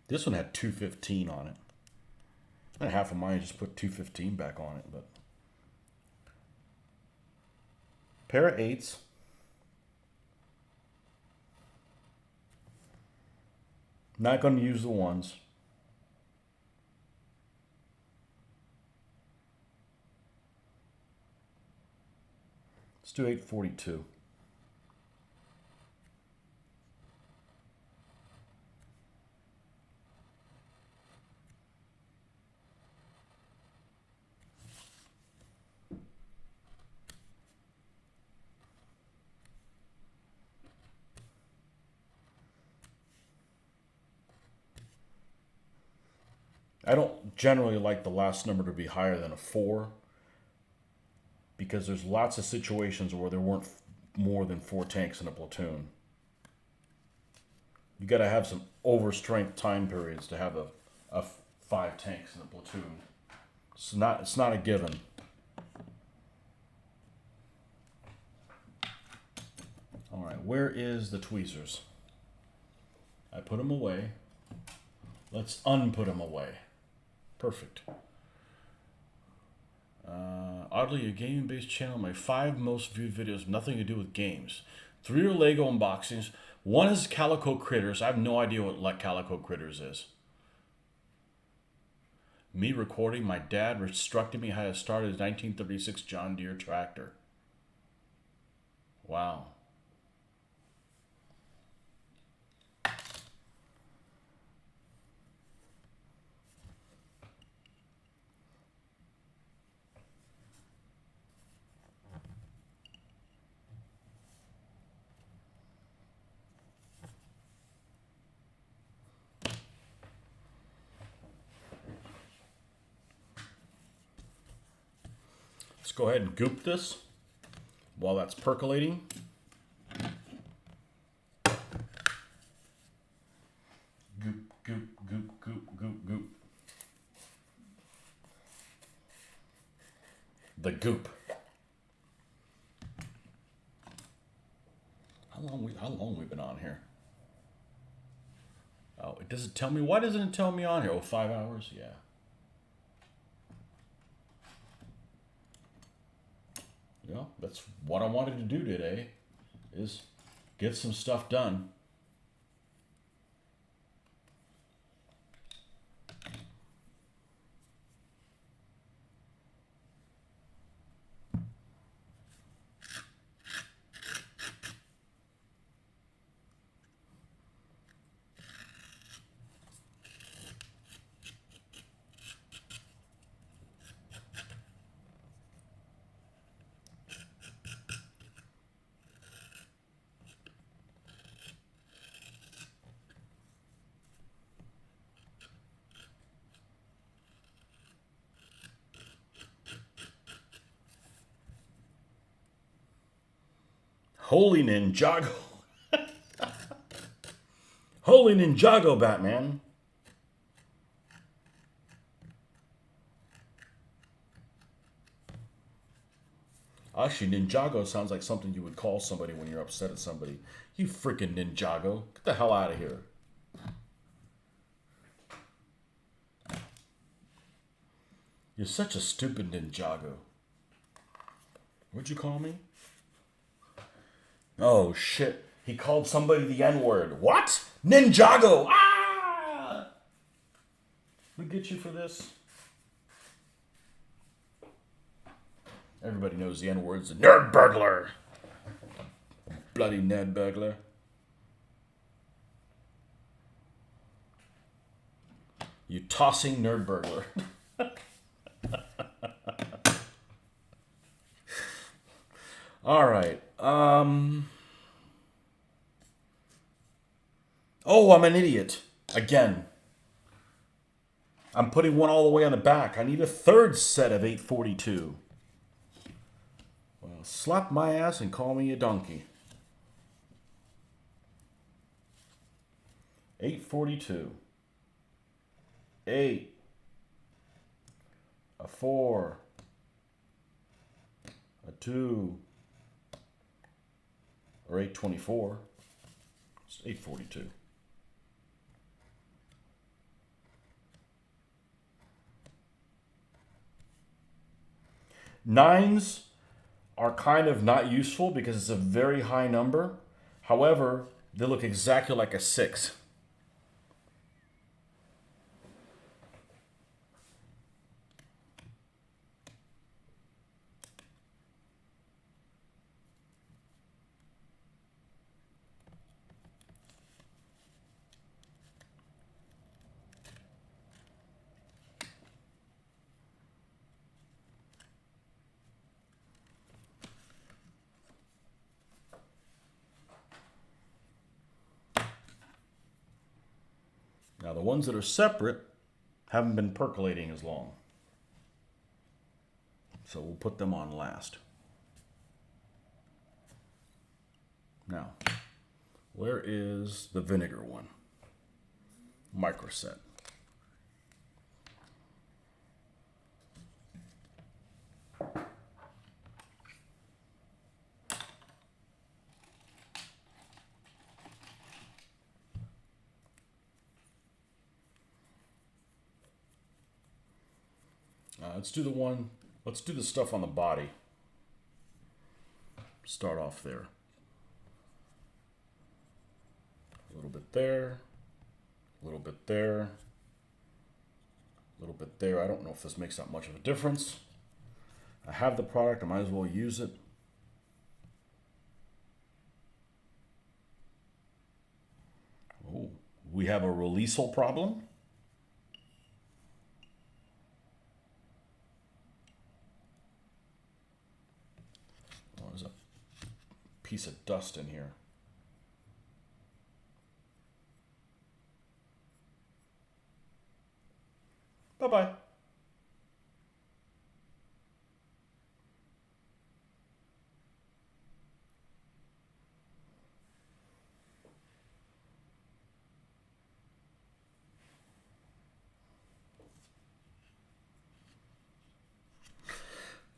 This one had 215 on it. And half of mine just put 215 back on it, but pair of 8s. Not going to use the 1s. Let's do 842. I don't generally like the last number to be higher than a 4 because there's lots of situations where there weren't more than 4 tanks in a platoon. You got to have some overstrength time periods to have a 5 tanks in a platoon. It's not a given. All right, where is the tweezers? I put them away. Let's unput them away. Perfect. Oddly, a gaming-based channel. My 5 most viewed videos have nothing to do with games. 3 are Lego unboxings. 1 is Calico Critters. I have no idea what Calico Critters is. Me recording my dad instructing me how to start his 1936 John Deere tractor. Wow. go ahead and goop this while that's percolating. Goop, goop, goop, goop, goop, goop. The goop. How long we been on here? Oh, it doesn't tell me. Why doesn't it tell me on here? Oh, 5 hours? Yeah. Yeah, that's what I wanted to do today, is get some stuff done. Holy Ninjago. Holy Ninjago, Batman. Actually, Ninjago sounds like something you would call somebody when you're upset at somebody. You freaking Ninjago. Get the hell out of here. You're such a stupid Ninjago. What'd you call me? Oh, shit. He called somebody the N-word. What? Ninjago! Ah! We get you for this. Everybody knows the N-word's a nerd burglar. Bloody nerd burglar. You tossing nerd burglar. All right. Oh, I'm an idiot. Again. I'm putting one all the way on the back. I need a third set of 842. Well, slap my ass and call me a donkey. 842. 8. A 4. A 2. Or 824. It's 842. Nines are kind of not useful because it's a very high number. However, they look exactly like a 6. Now, the ones that are separate haven't been percolating as long. So we'll put them on last. Now, where is the vinegar one? Microset. Let's do the stuff on the body. Start off there. A little bit there, a little bit there, a little bit there. I don't know if this makes that much of a difference. I have the product, I might as well use it. Oh, we have a releasal problem. Oh, there's a piece of dust in here. Bye-bye.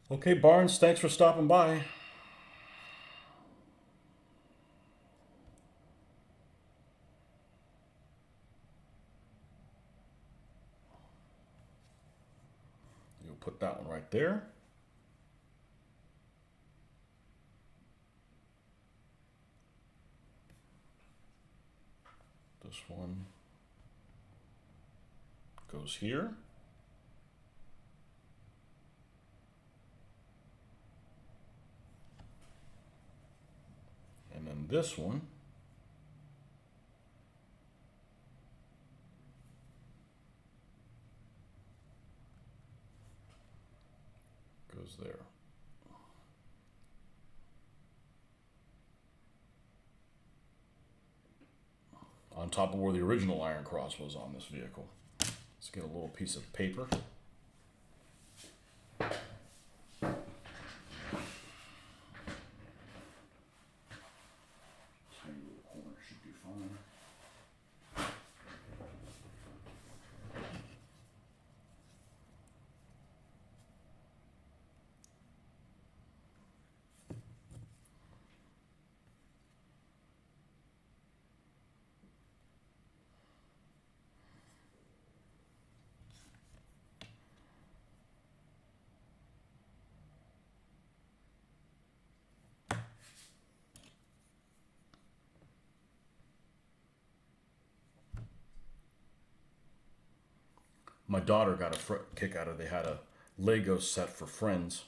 Okay, Barnes, thanks for stopping by. You'll put that one right there. This one goes here. And then this one goes there. On top of where the original Iron Cross was on this vehicle. Let's get a little piece of paper. Tiny little corner should be fine. My daughter got a kick out of it. They had a Lego set for Friends.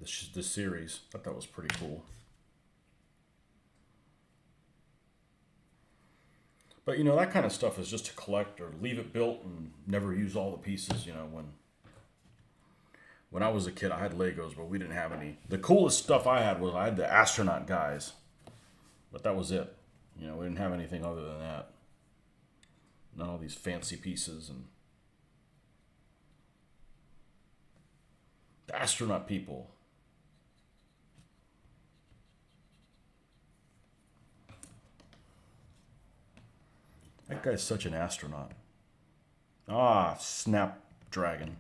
This series. I thought that was pretty cool. But you know, that kind of stuff is just to collect or leave it built and never use all the pieces. You know, when I was a kid, I had Legos, but we didn't have any. The coolest stuff I had the astronaut guys, but that was it. You know, we didn't have anything other than that. Not all these fancy pieces and the astronaut people. That guy's such an astronaut. Ah, Snapdragon.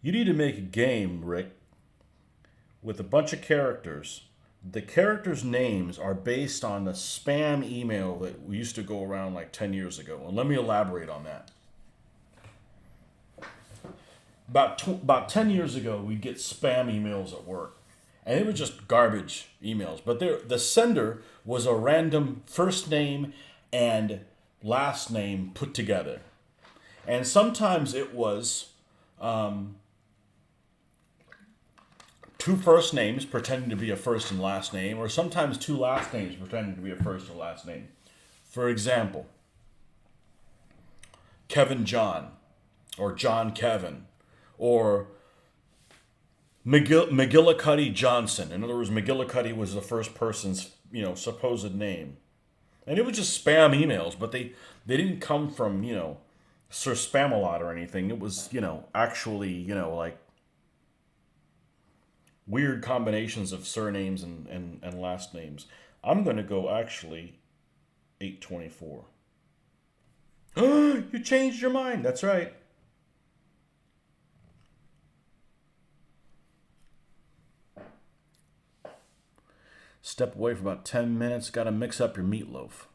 You need to make a game, Rick, with a bunch of characters. The characters' names are based on the spam email that we used to go around like 10 years ago. And let me elaborate on that. About 10 years ago, we'd get spam emails at work. And it was just garbage emails. But the sender was a random first name and last name put together. And sometimes it was two first names pretending to be a first and last name, or sometimes two last names pretending to be a first and last name. For example, Kevin John, or John Kevin, or McGillicuddy Johnson. In other words, McGillicuddy was the first person's, supposed name. And it was just spam emails, but they didn't come from, Sir Spamalot or anything. It was, actually, like weird combinations of surnames and last names. I'm going to go actually 824. You changed your mind. That's right. Step away for about 10 minutes. Got to mix up your meatloaf.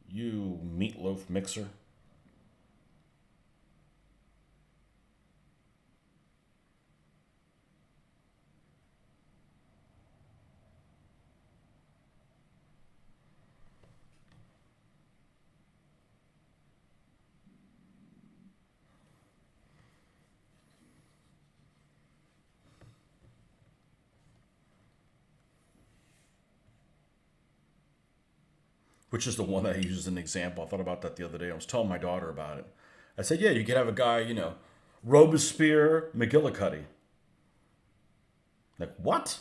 You meatloaf mixer. Which is the one that I use as an example. I thought about that the other day. I was telling my daughter about it. I said, yeah, you could have a guy, you know, Robespierre McGillicuddy. Like, what?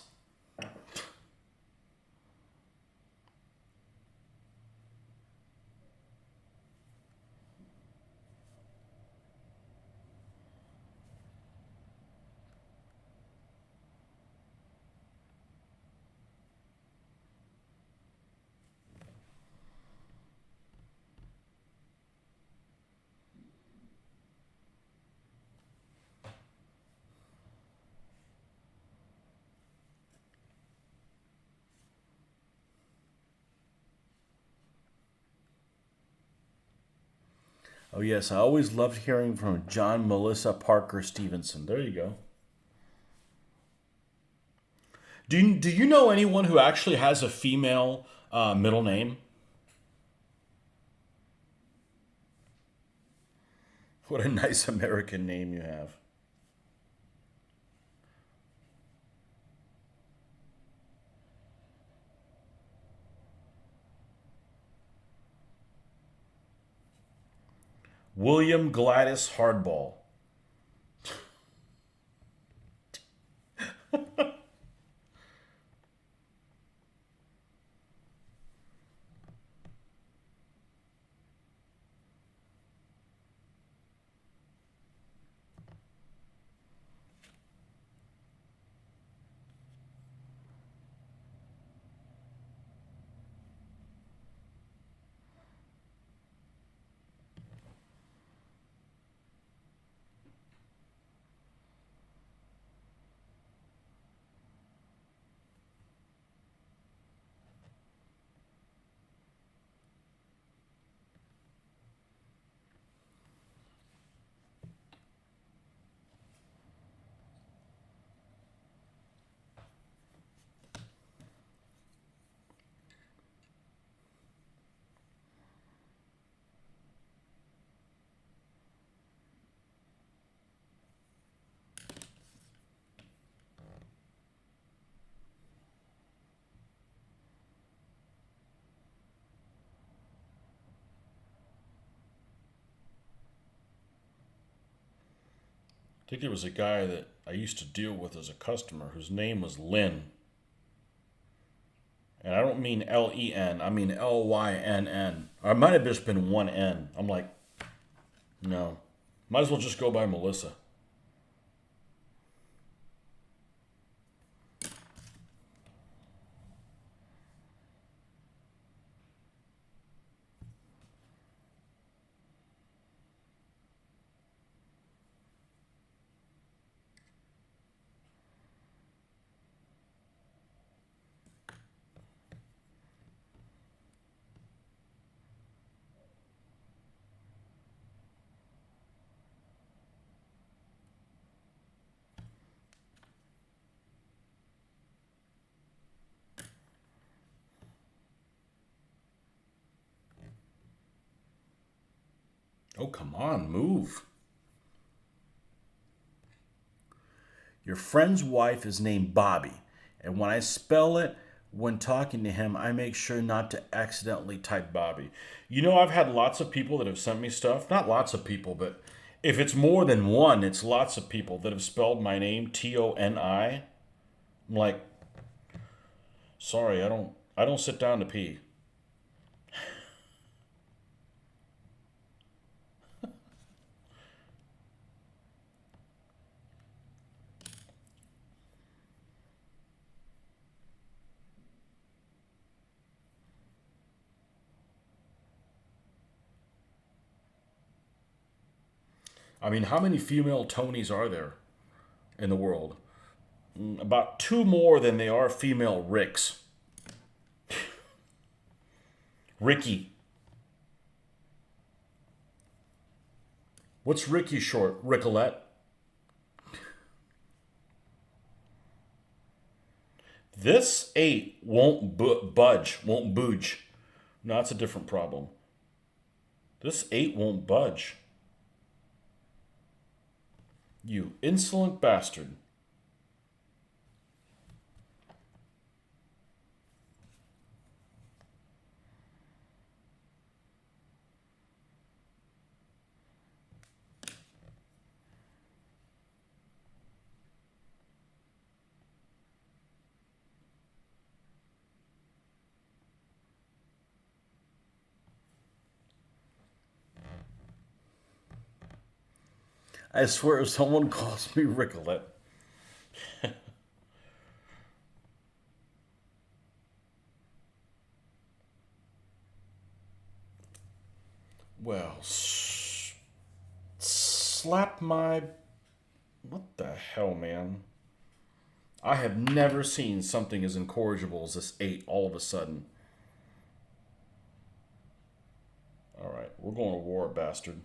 Oh, yes, I always loved hearing from John Melissa Parker Stevenson. There you go. Do you know anyone who actually has a female middle name? What a nice American name you have. William Gladys Hardball. I think there was a guy that I used to deal with as a customer whose name was Lynn. And I don't mean Len, I mean Lynn. I might have just been one N. I'm like, no. Might as well just go by Melissa. Oh, come on, move. Your friend's wife is named Bobby, and when I spell it when talking to him, I make sure not to accidentally type Bobby. You know, I've had lots of people that have sent me stuff. Not lots of people, but if it's more than one, it's lots of people that have spelled my name Toni. I'm like, sorry, I don't sit down to pee. I mean, how many female Tonys are there in the world? About two more than they are female Ricks. Ricky. What's Ricky short? Ricolette? This 8 won't budge, won't booge. No, that's a different problem. This 8 won't budge. You insolent bastard. I swear if someone calls me Ricolet. Well, slap my... What the hell, man? I have never seen something as incorrigible as this 8 all of a sudden. Alright, we're going to war, bastard.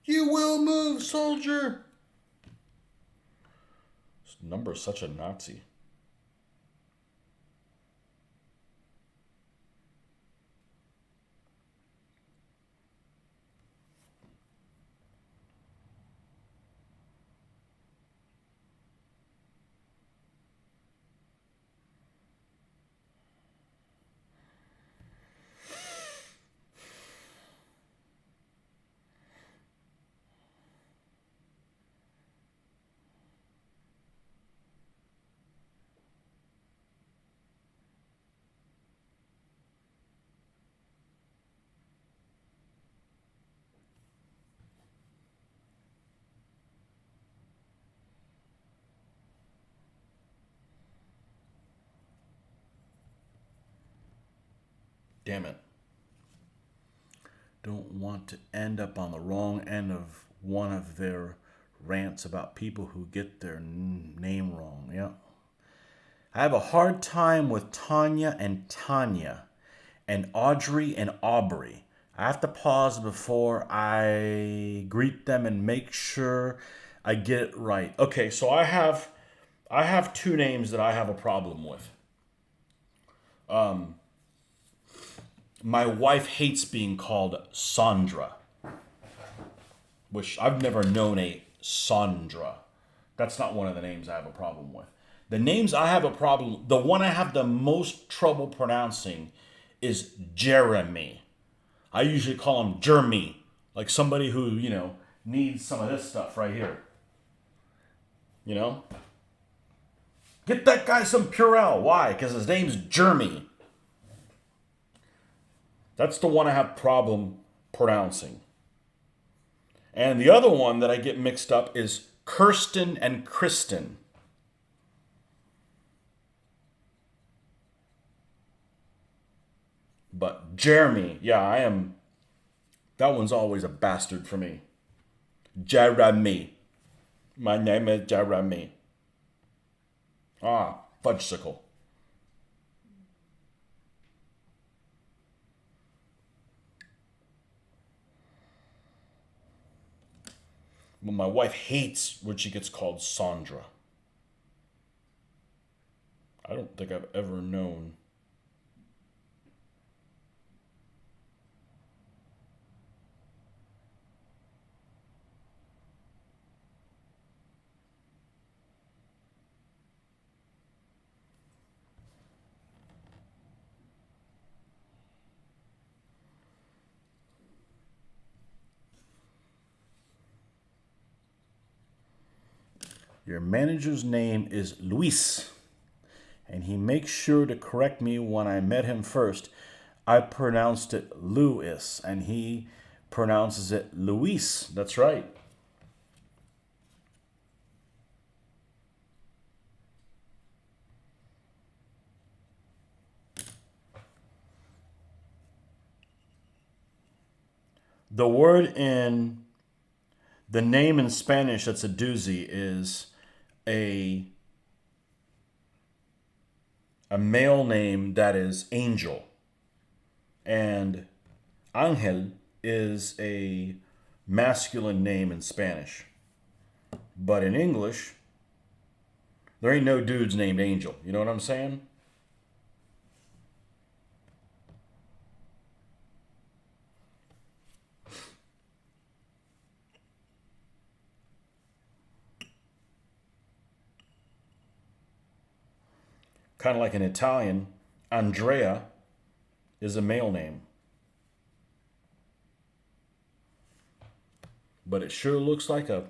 You will move, soldier! This number is such a Nazi. Damn it. Don't want to end up on the wrong end of one of their rants about people who get their name wrong. Yeah. I have a hard time with Tanya and Tanya and Audrey and Aubrey. I have to pause before I greet them and make sure I get it right. Okay, so I have 2 names that I have a problem with. My wife hates being called Sandra, which I've never known a Sandra. That's not one of the names I have a problem with. The names I have a problem, the one I have the most trouble pronouncing is Jeremy. I usually call him Jeremy, like somebody who, needs some of this stuff right here. Get that guy some Purell. Why? Because his name's Jeremy. That's the one I have problem pronouncing. And the other one that I get mixed up is Kirsten and Kristen. But Jeremy, yeah, that one's always a bastard for me. Jeremy. My name is Jeremy. Ah, fudgesicle. Well, my wife hates when she gets called Sandra. I don't think I've ever known. Your manager's name is Luis, and he makes sure to correct me when I met him first. I pronounced it Louis, and he pronounces it Luis. That's right. The word in the name in Spanish that's a doozy is a male name that is angel. And Angel is a masculine name in Spanish. But in English, there ain't no dudes named Angel. You know what I'm saying? Kind of like in Italian, Andrea is a male name. But it sure looks like a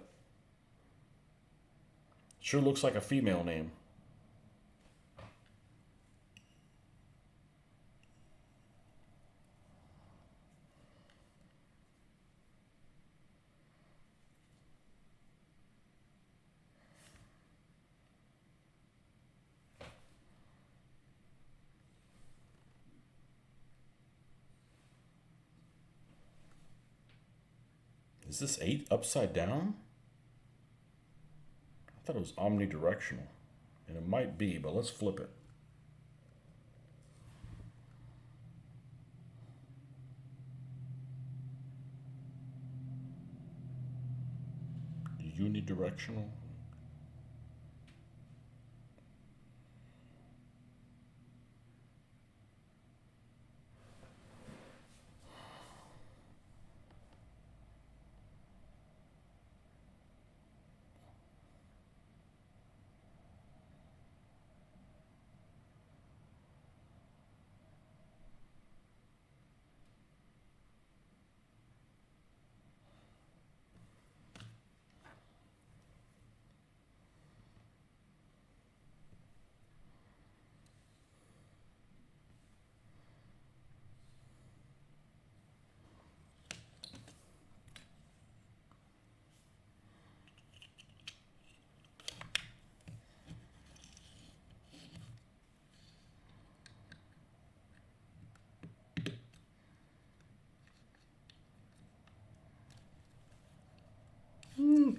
female name. Is this 8 upside down? I thought it was omnidirectional. And it might be, but let's flip it. Unidirectional.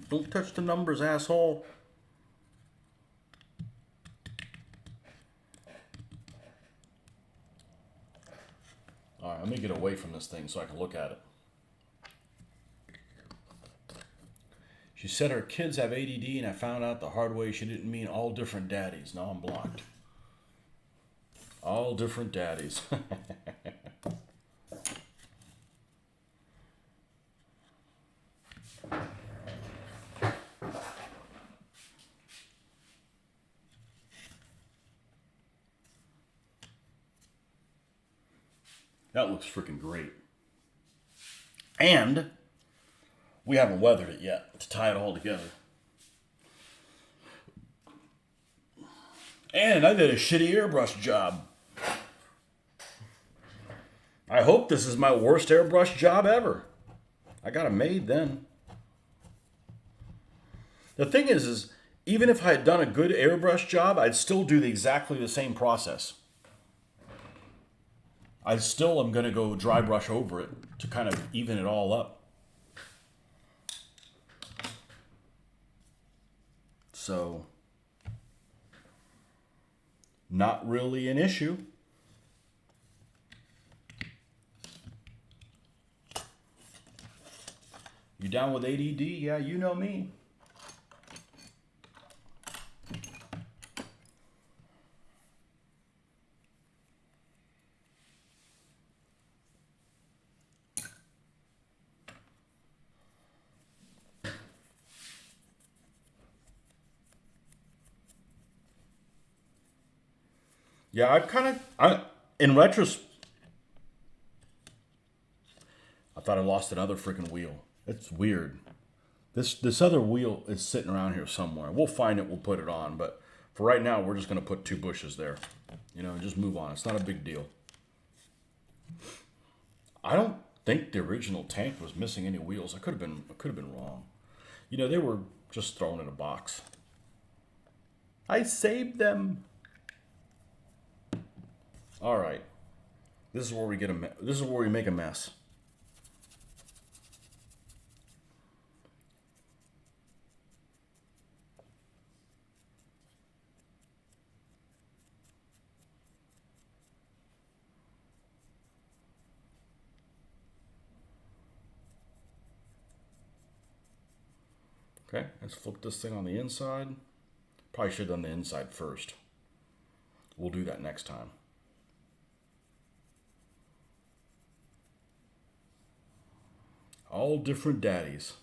Don't touch the numbers, asshole. All right, let me get away from this thing so I can look at it. She said her kids have ADD, and I found out the hard way she didn't mean all different daddies. Now I'm blocked. All different daddies. That looks freaking great. And we haven't weathered it yet to tie it all together. And I did a shitty airbrush job. I hope this is my worst airbrush job ever. I got it made then. The thing is even if I had done a good airbrush job, I'd still do exactly the same process. I still am going to go dry brush over it to kind of even it all up. So, not really an issue. You down with ADD? Yeah, you know me. Yeah, in retrospect, I thought I lost another freaking wheel. It's weird. This other wheel is sitting around here somewhere. We'll find it, we'll put it on, but for right now, we're just going to put 2 bushes there. You know, and just move on. It's not a big deal. I don't think the original tank was missing any wheels. I could have been wrong. You know, they were just thrown in a box. I saved them. All right. This is where we this is where we make a mess. Okay, let's flip this thing on the inside. Probably should have done the inside first. We'll do that next time. All different daddies.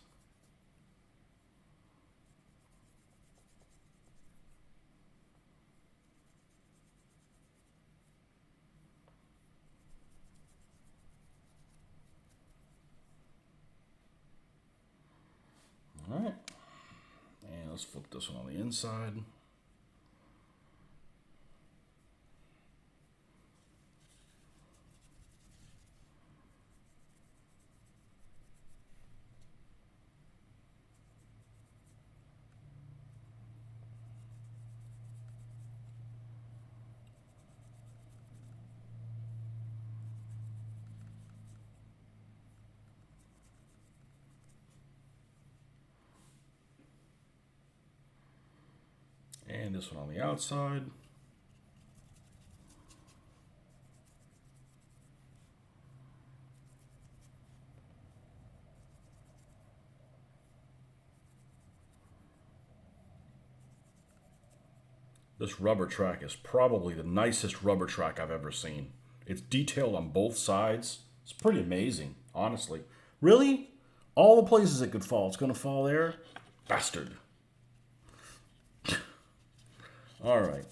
All right. And let's flip this one on the inside. paint this one on the outside. This rubber track is probably the nicest rubber track I've ever seen. It's detailed on both sides. It's pretty amazing, honestly. Really? All the places it could fall, it's going to fall there? Bastard. All right.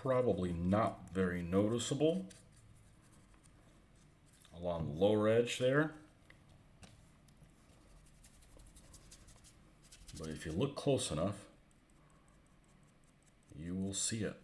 Probably not very noticeable along the lower edge there. But if you look close enough, you will see it.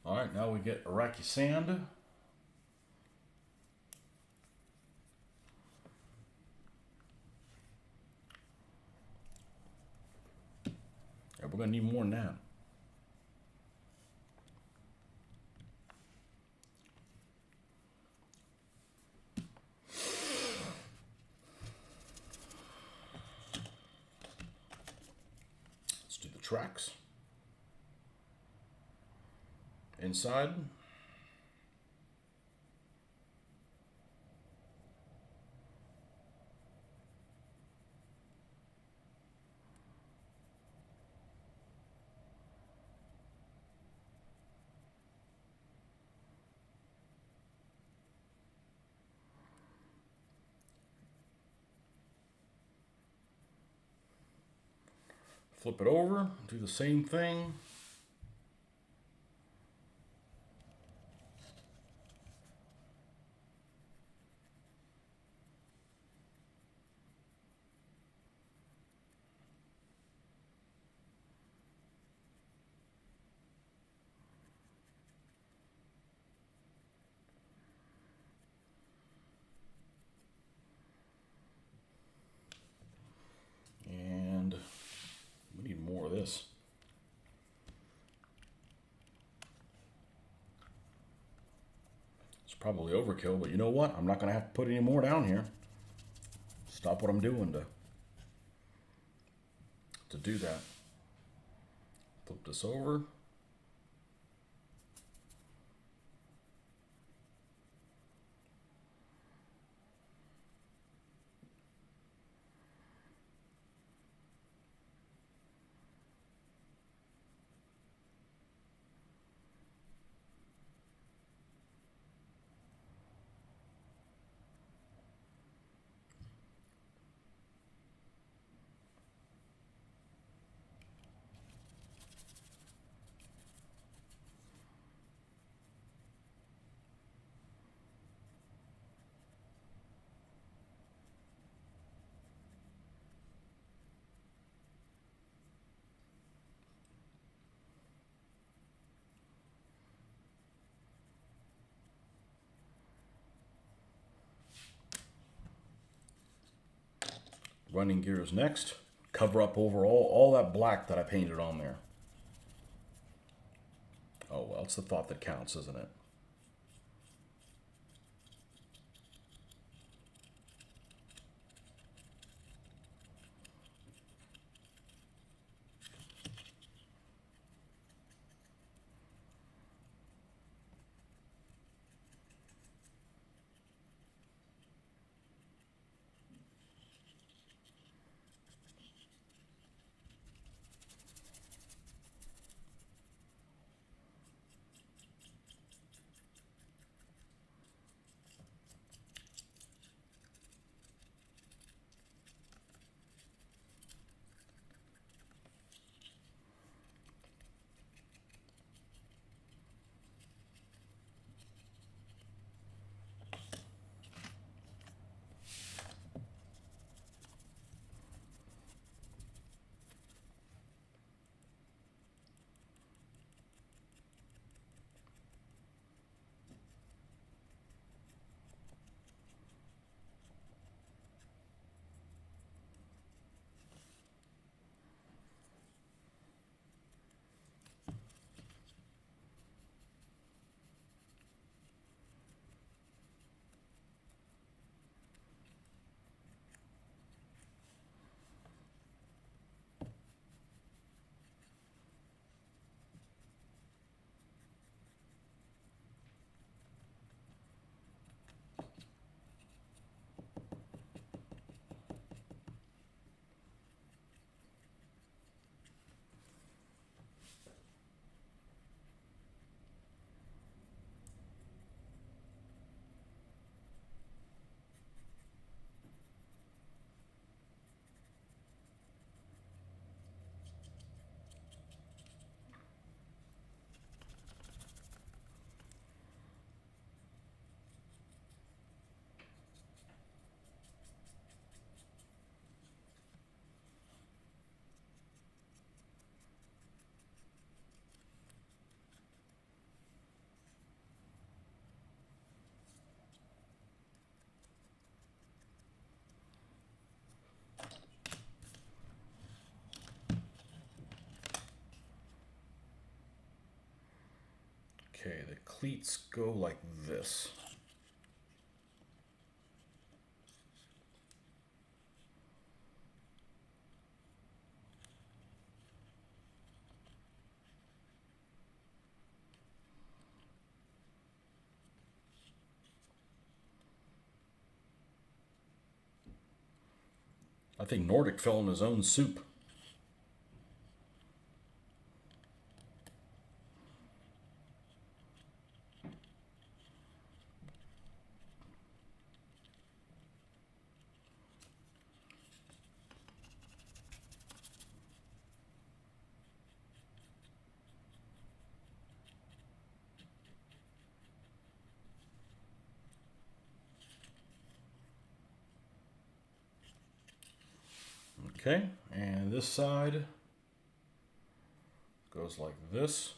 All right, now we get Iraqi sand. Yeah, we're gonna need more than that. Let's do the tracks. Inside. Flip it over, do the same thing. this. It's probably overkill, but you know what? I'm not going to have to put any more down here. Stop what I'm doing to do that. Flip this over. Running gears next. Cover up over all that black that I painted on there. Oh well, it's the thought that counts, isn't it? Okay, the cleats go like this. I think Nordic fell in his own soup. Okay, and this side goes like this.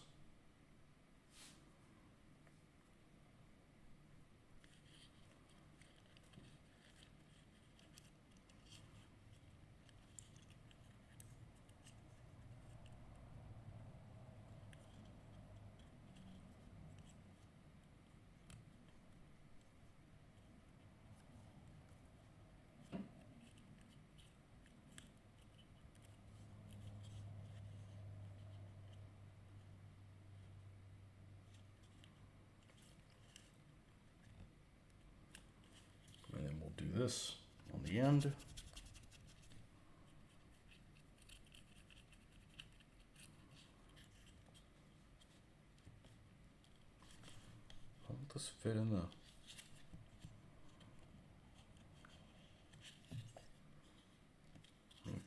this on the end. How will this fit in the...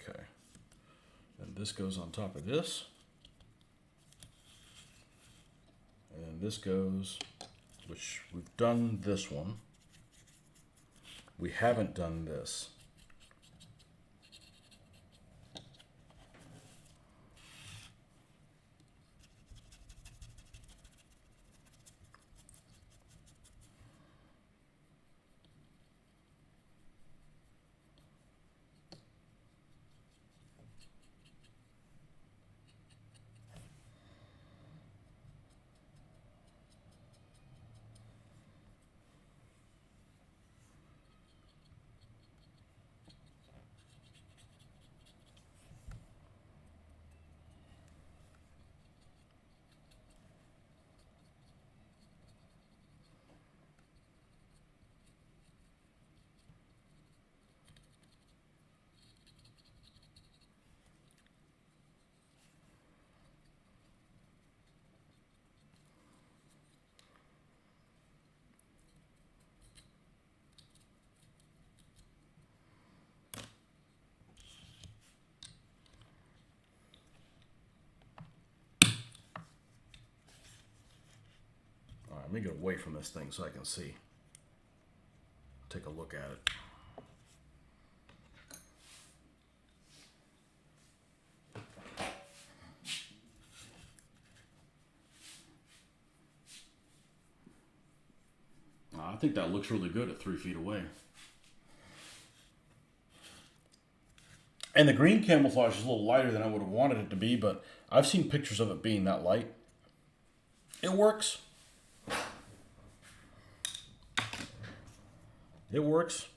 Okay. And this goes on top of this. And this goes, which we've done this one. We haven't done this. Let me get away from this thing so I can see. Take a look at it. I think that looks really good at 3 feet away. And the green camouflage is a little lighter than I would have wanted it to be, but I've seen pictures of it being that light. It works. It works.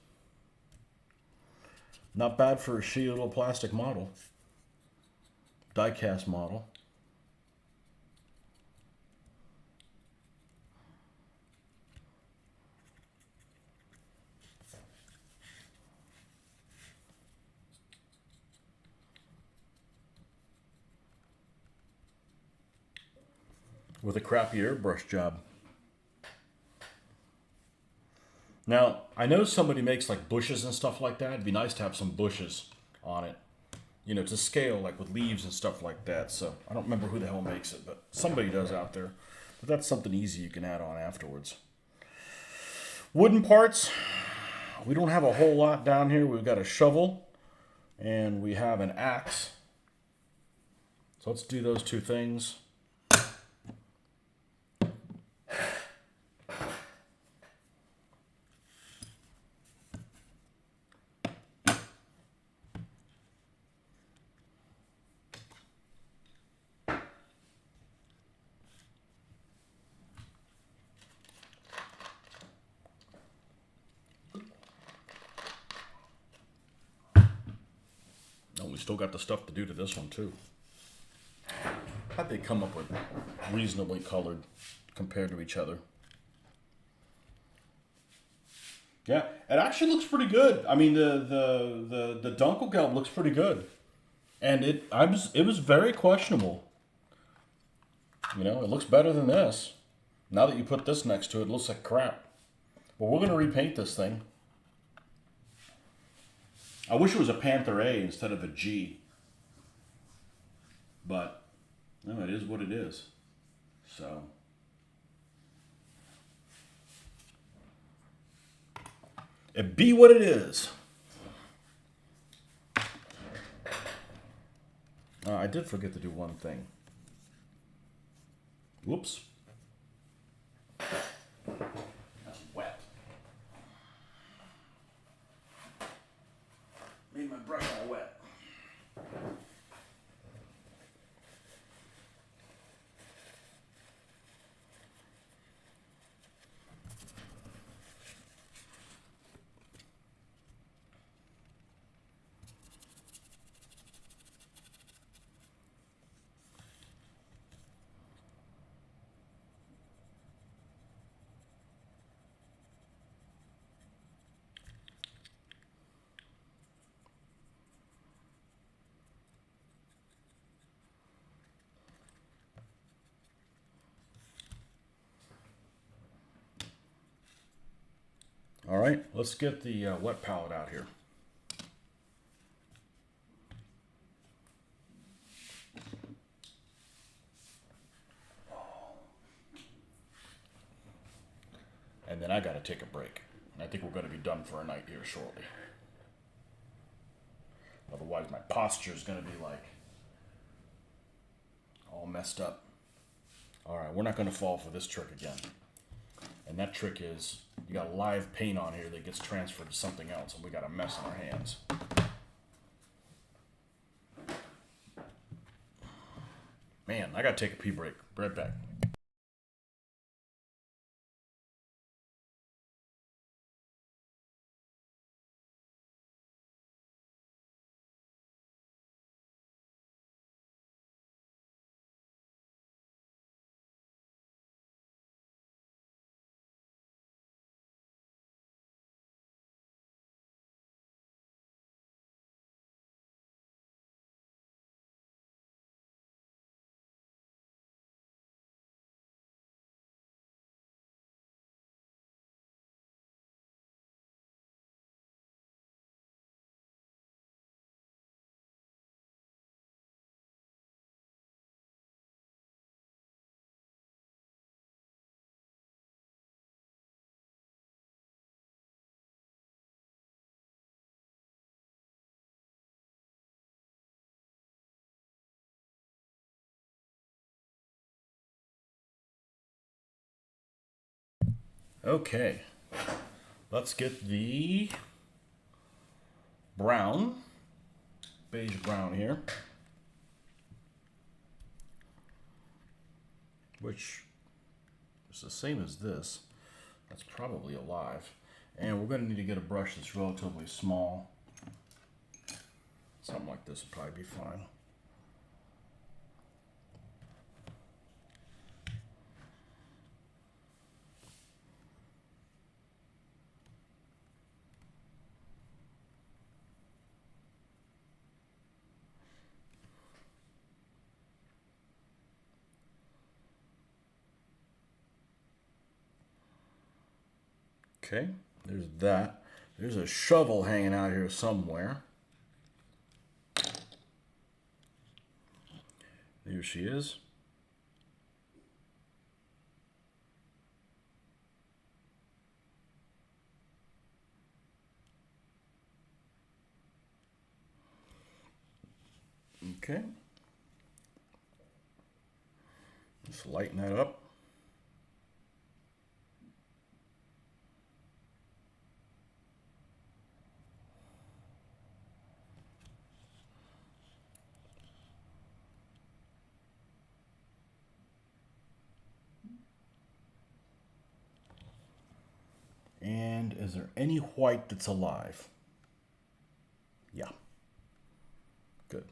Not bad for a shitty little plastic model. Die-cast model. With a crappy airbrush job. Now, I know somebody makes like bushes and stuff like that. It'd be nice to have some bushes on it. You know, to scale, like with leaves and stuff like that. So, I don't remember who the hell makes it, but somebody does out there. But that's something easy you can add on afterwards. Wooden parts. We don't have a whole lot down here. We've got a shovel and we have an axe. So, let's do those two things. We still got the stuff to do to this one too. How'd they come up with reasonably colored compared to each other? Yeah, it actually looks pretty good. I mean, the Dunkelgelb looks pretty good, and it was very questionable. You know, it looks better than this. Now that you put this next to it, it looks like crap. But we're gonna repaint this thing. I wish it was a Panther A instead of a G. But, no, it is what it is. So. It be what it is. I did forget to do one thing. Whoops. That's wet. Made my brush all wet. right, let's get the wet palette out here. And then I got to take a break. And I think we're going to be done for a night here shortly. Otherwise, my posture is going to be like all messed up. All right, we're not going to fall for this trick again. And that trick is you got live paint on here that gets transferred to something else, and we got a mess on our hands. Man, I got to take a pee break. Be right back. Okay, let's get the brown, beige brown here, which is the same as this. That's probably alive. And we're going to need to get a brush that's relatively small. Something like this would probably be fine. Okay, there's that. There's a shovel hanging out here somewhere. There she is. Okay. Let's lighten that up. And is there any white that's alive? Yeah. Good.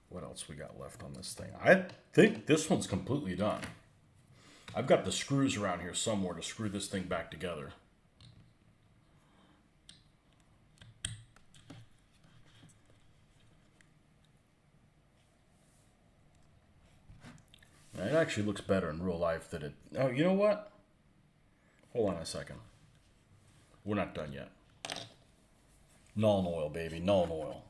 What else we got left on this thing? I think this one's completely done. I've got the screws around here somewhere to screw this thing back together. It actually looks better in real life than it... Oh, you know what? Hold on a second. We're not done yet. Nuln oil, baby. Nuln oil.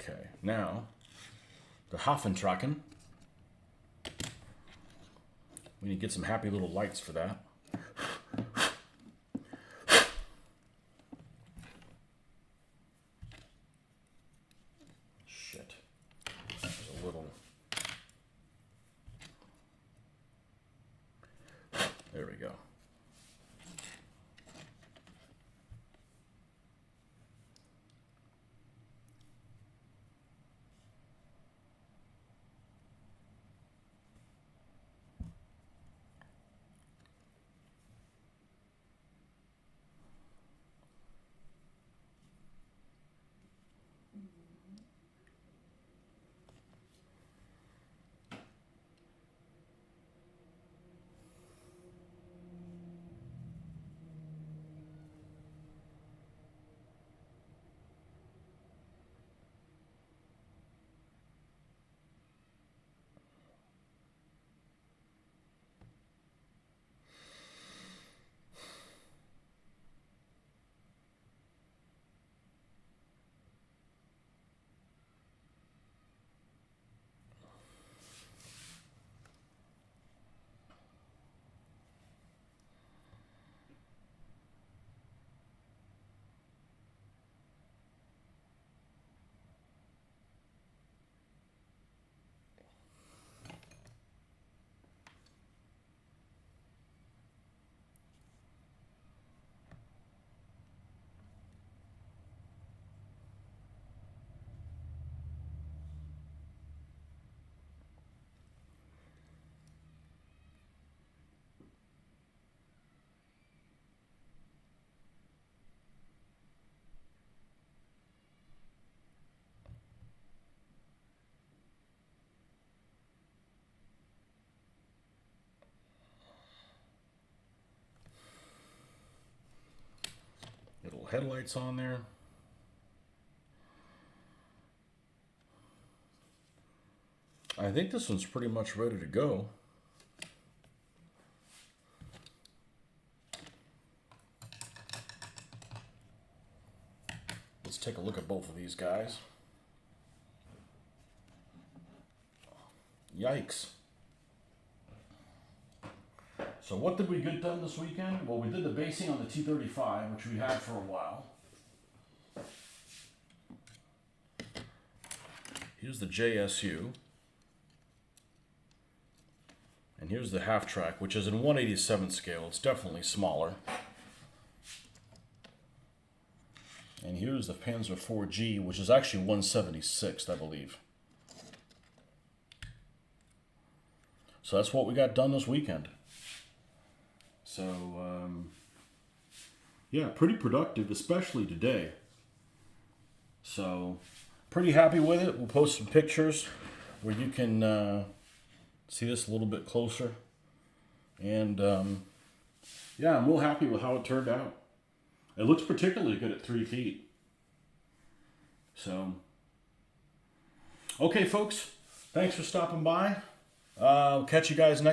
Okay, now the Hafentracken. We need to get some happy little lights for that. Shit. There's a little. There we go. Little headlights on there. I think this one's pretty much ready to go. Let's take a look at both of these guys. Yikes. So what did we get done this weekend? Well, we did the basing on the T35, which we had for a while. Here's the JSU. And here's the half track, which is in 1/87 scale. It's definitely smaller. And here's the Panzer 4G, which is actually 1/76, I believe. So that's what we got done this weekend. So, yeah, pretty productive, especially today. So, pretty happy with it. We'll post some pictures where you can see this a little bit closer. And, yeah, I'm real happy with how it turned out. It looks particularly good at 3 feet. So, okay, folks, thanks for stopping by. I'll catch you guys next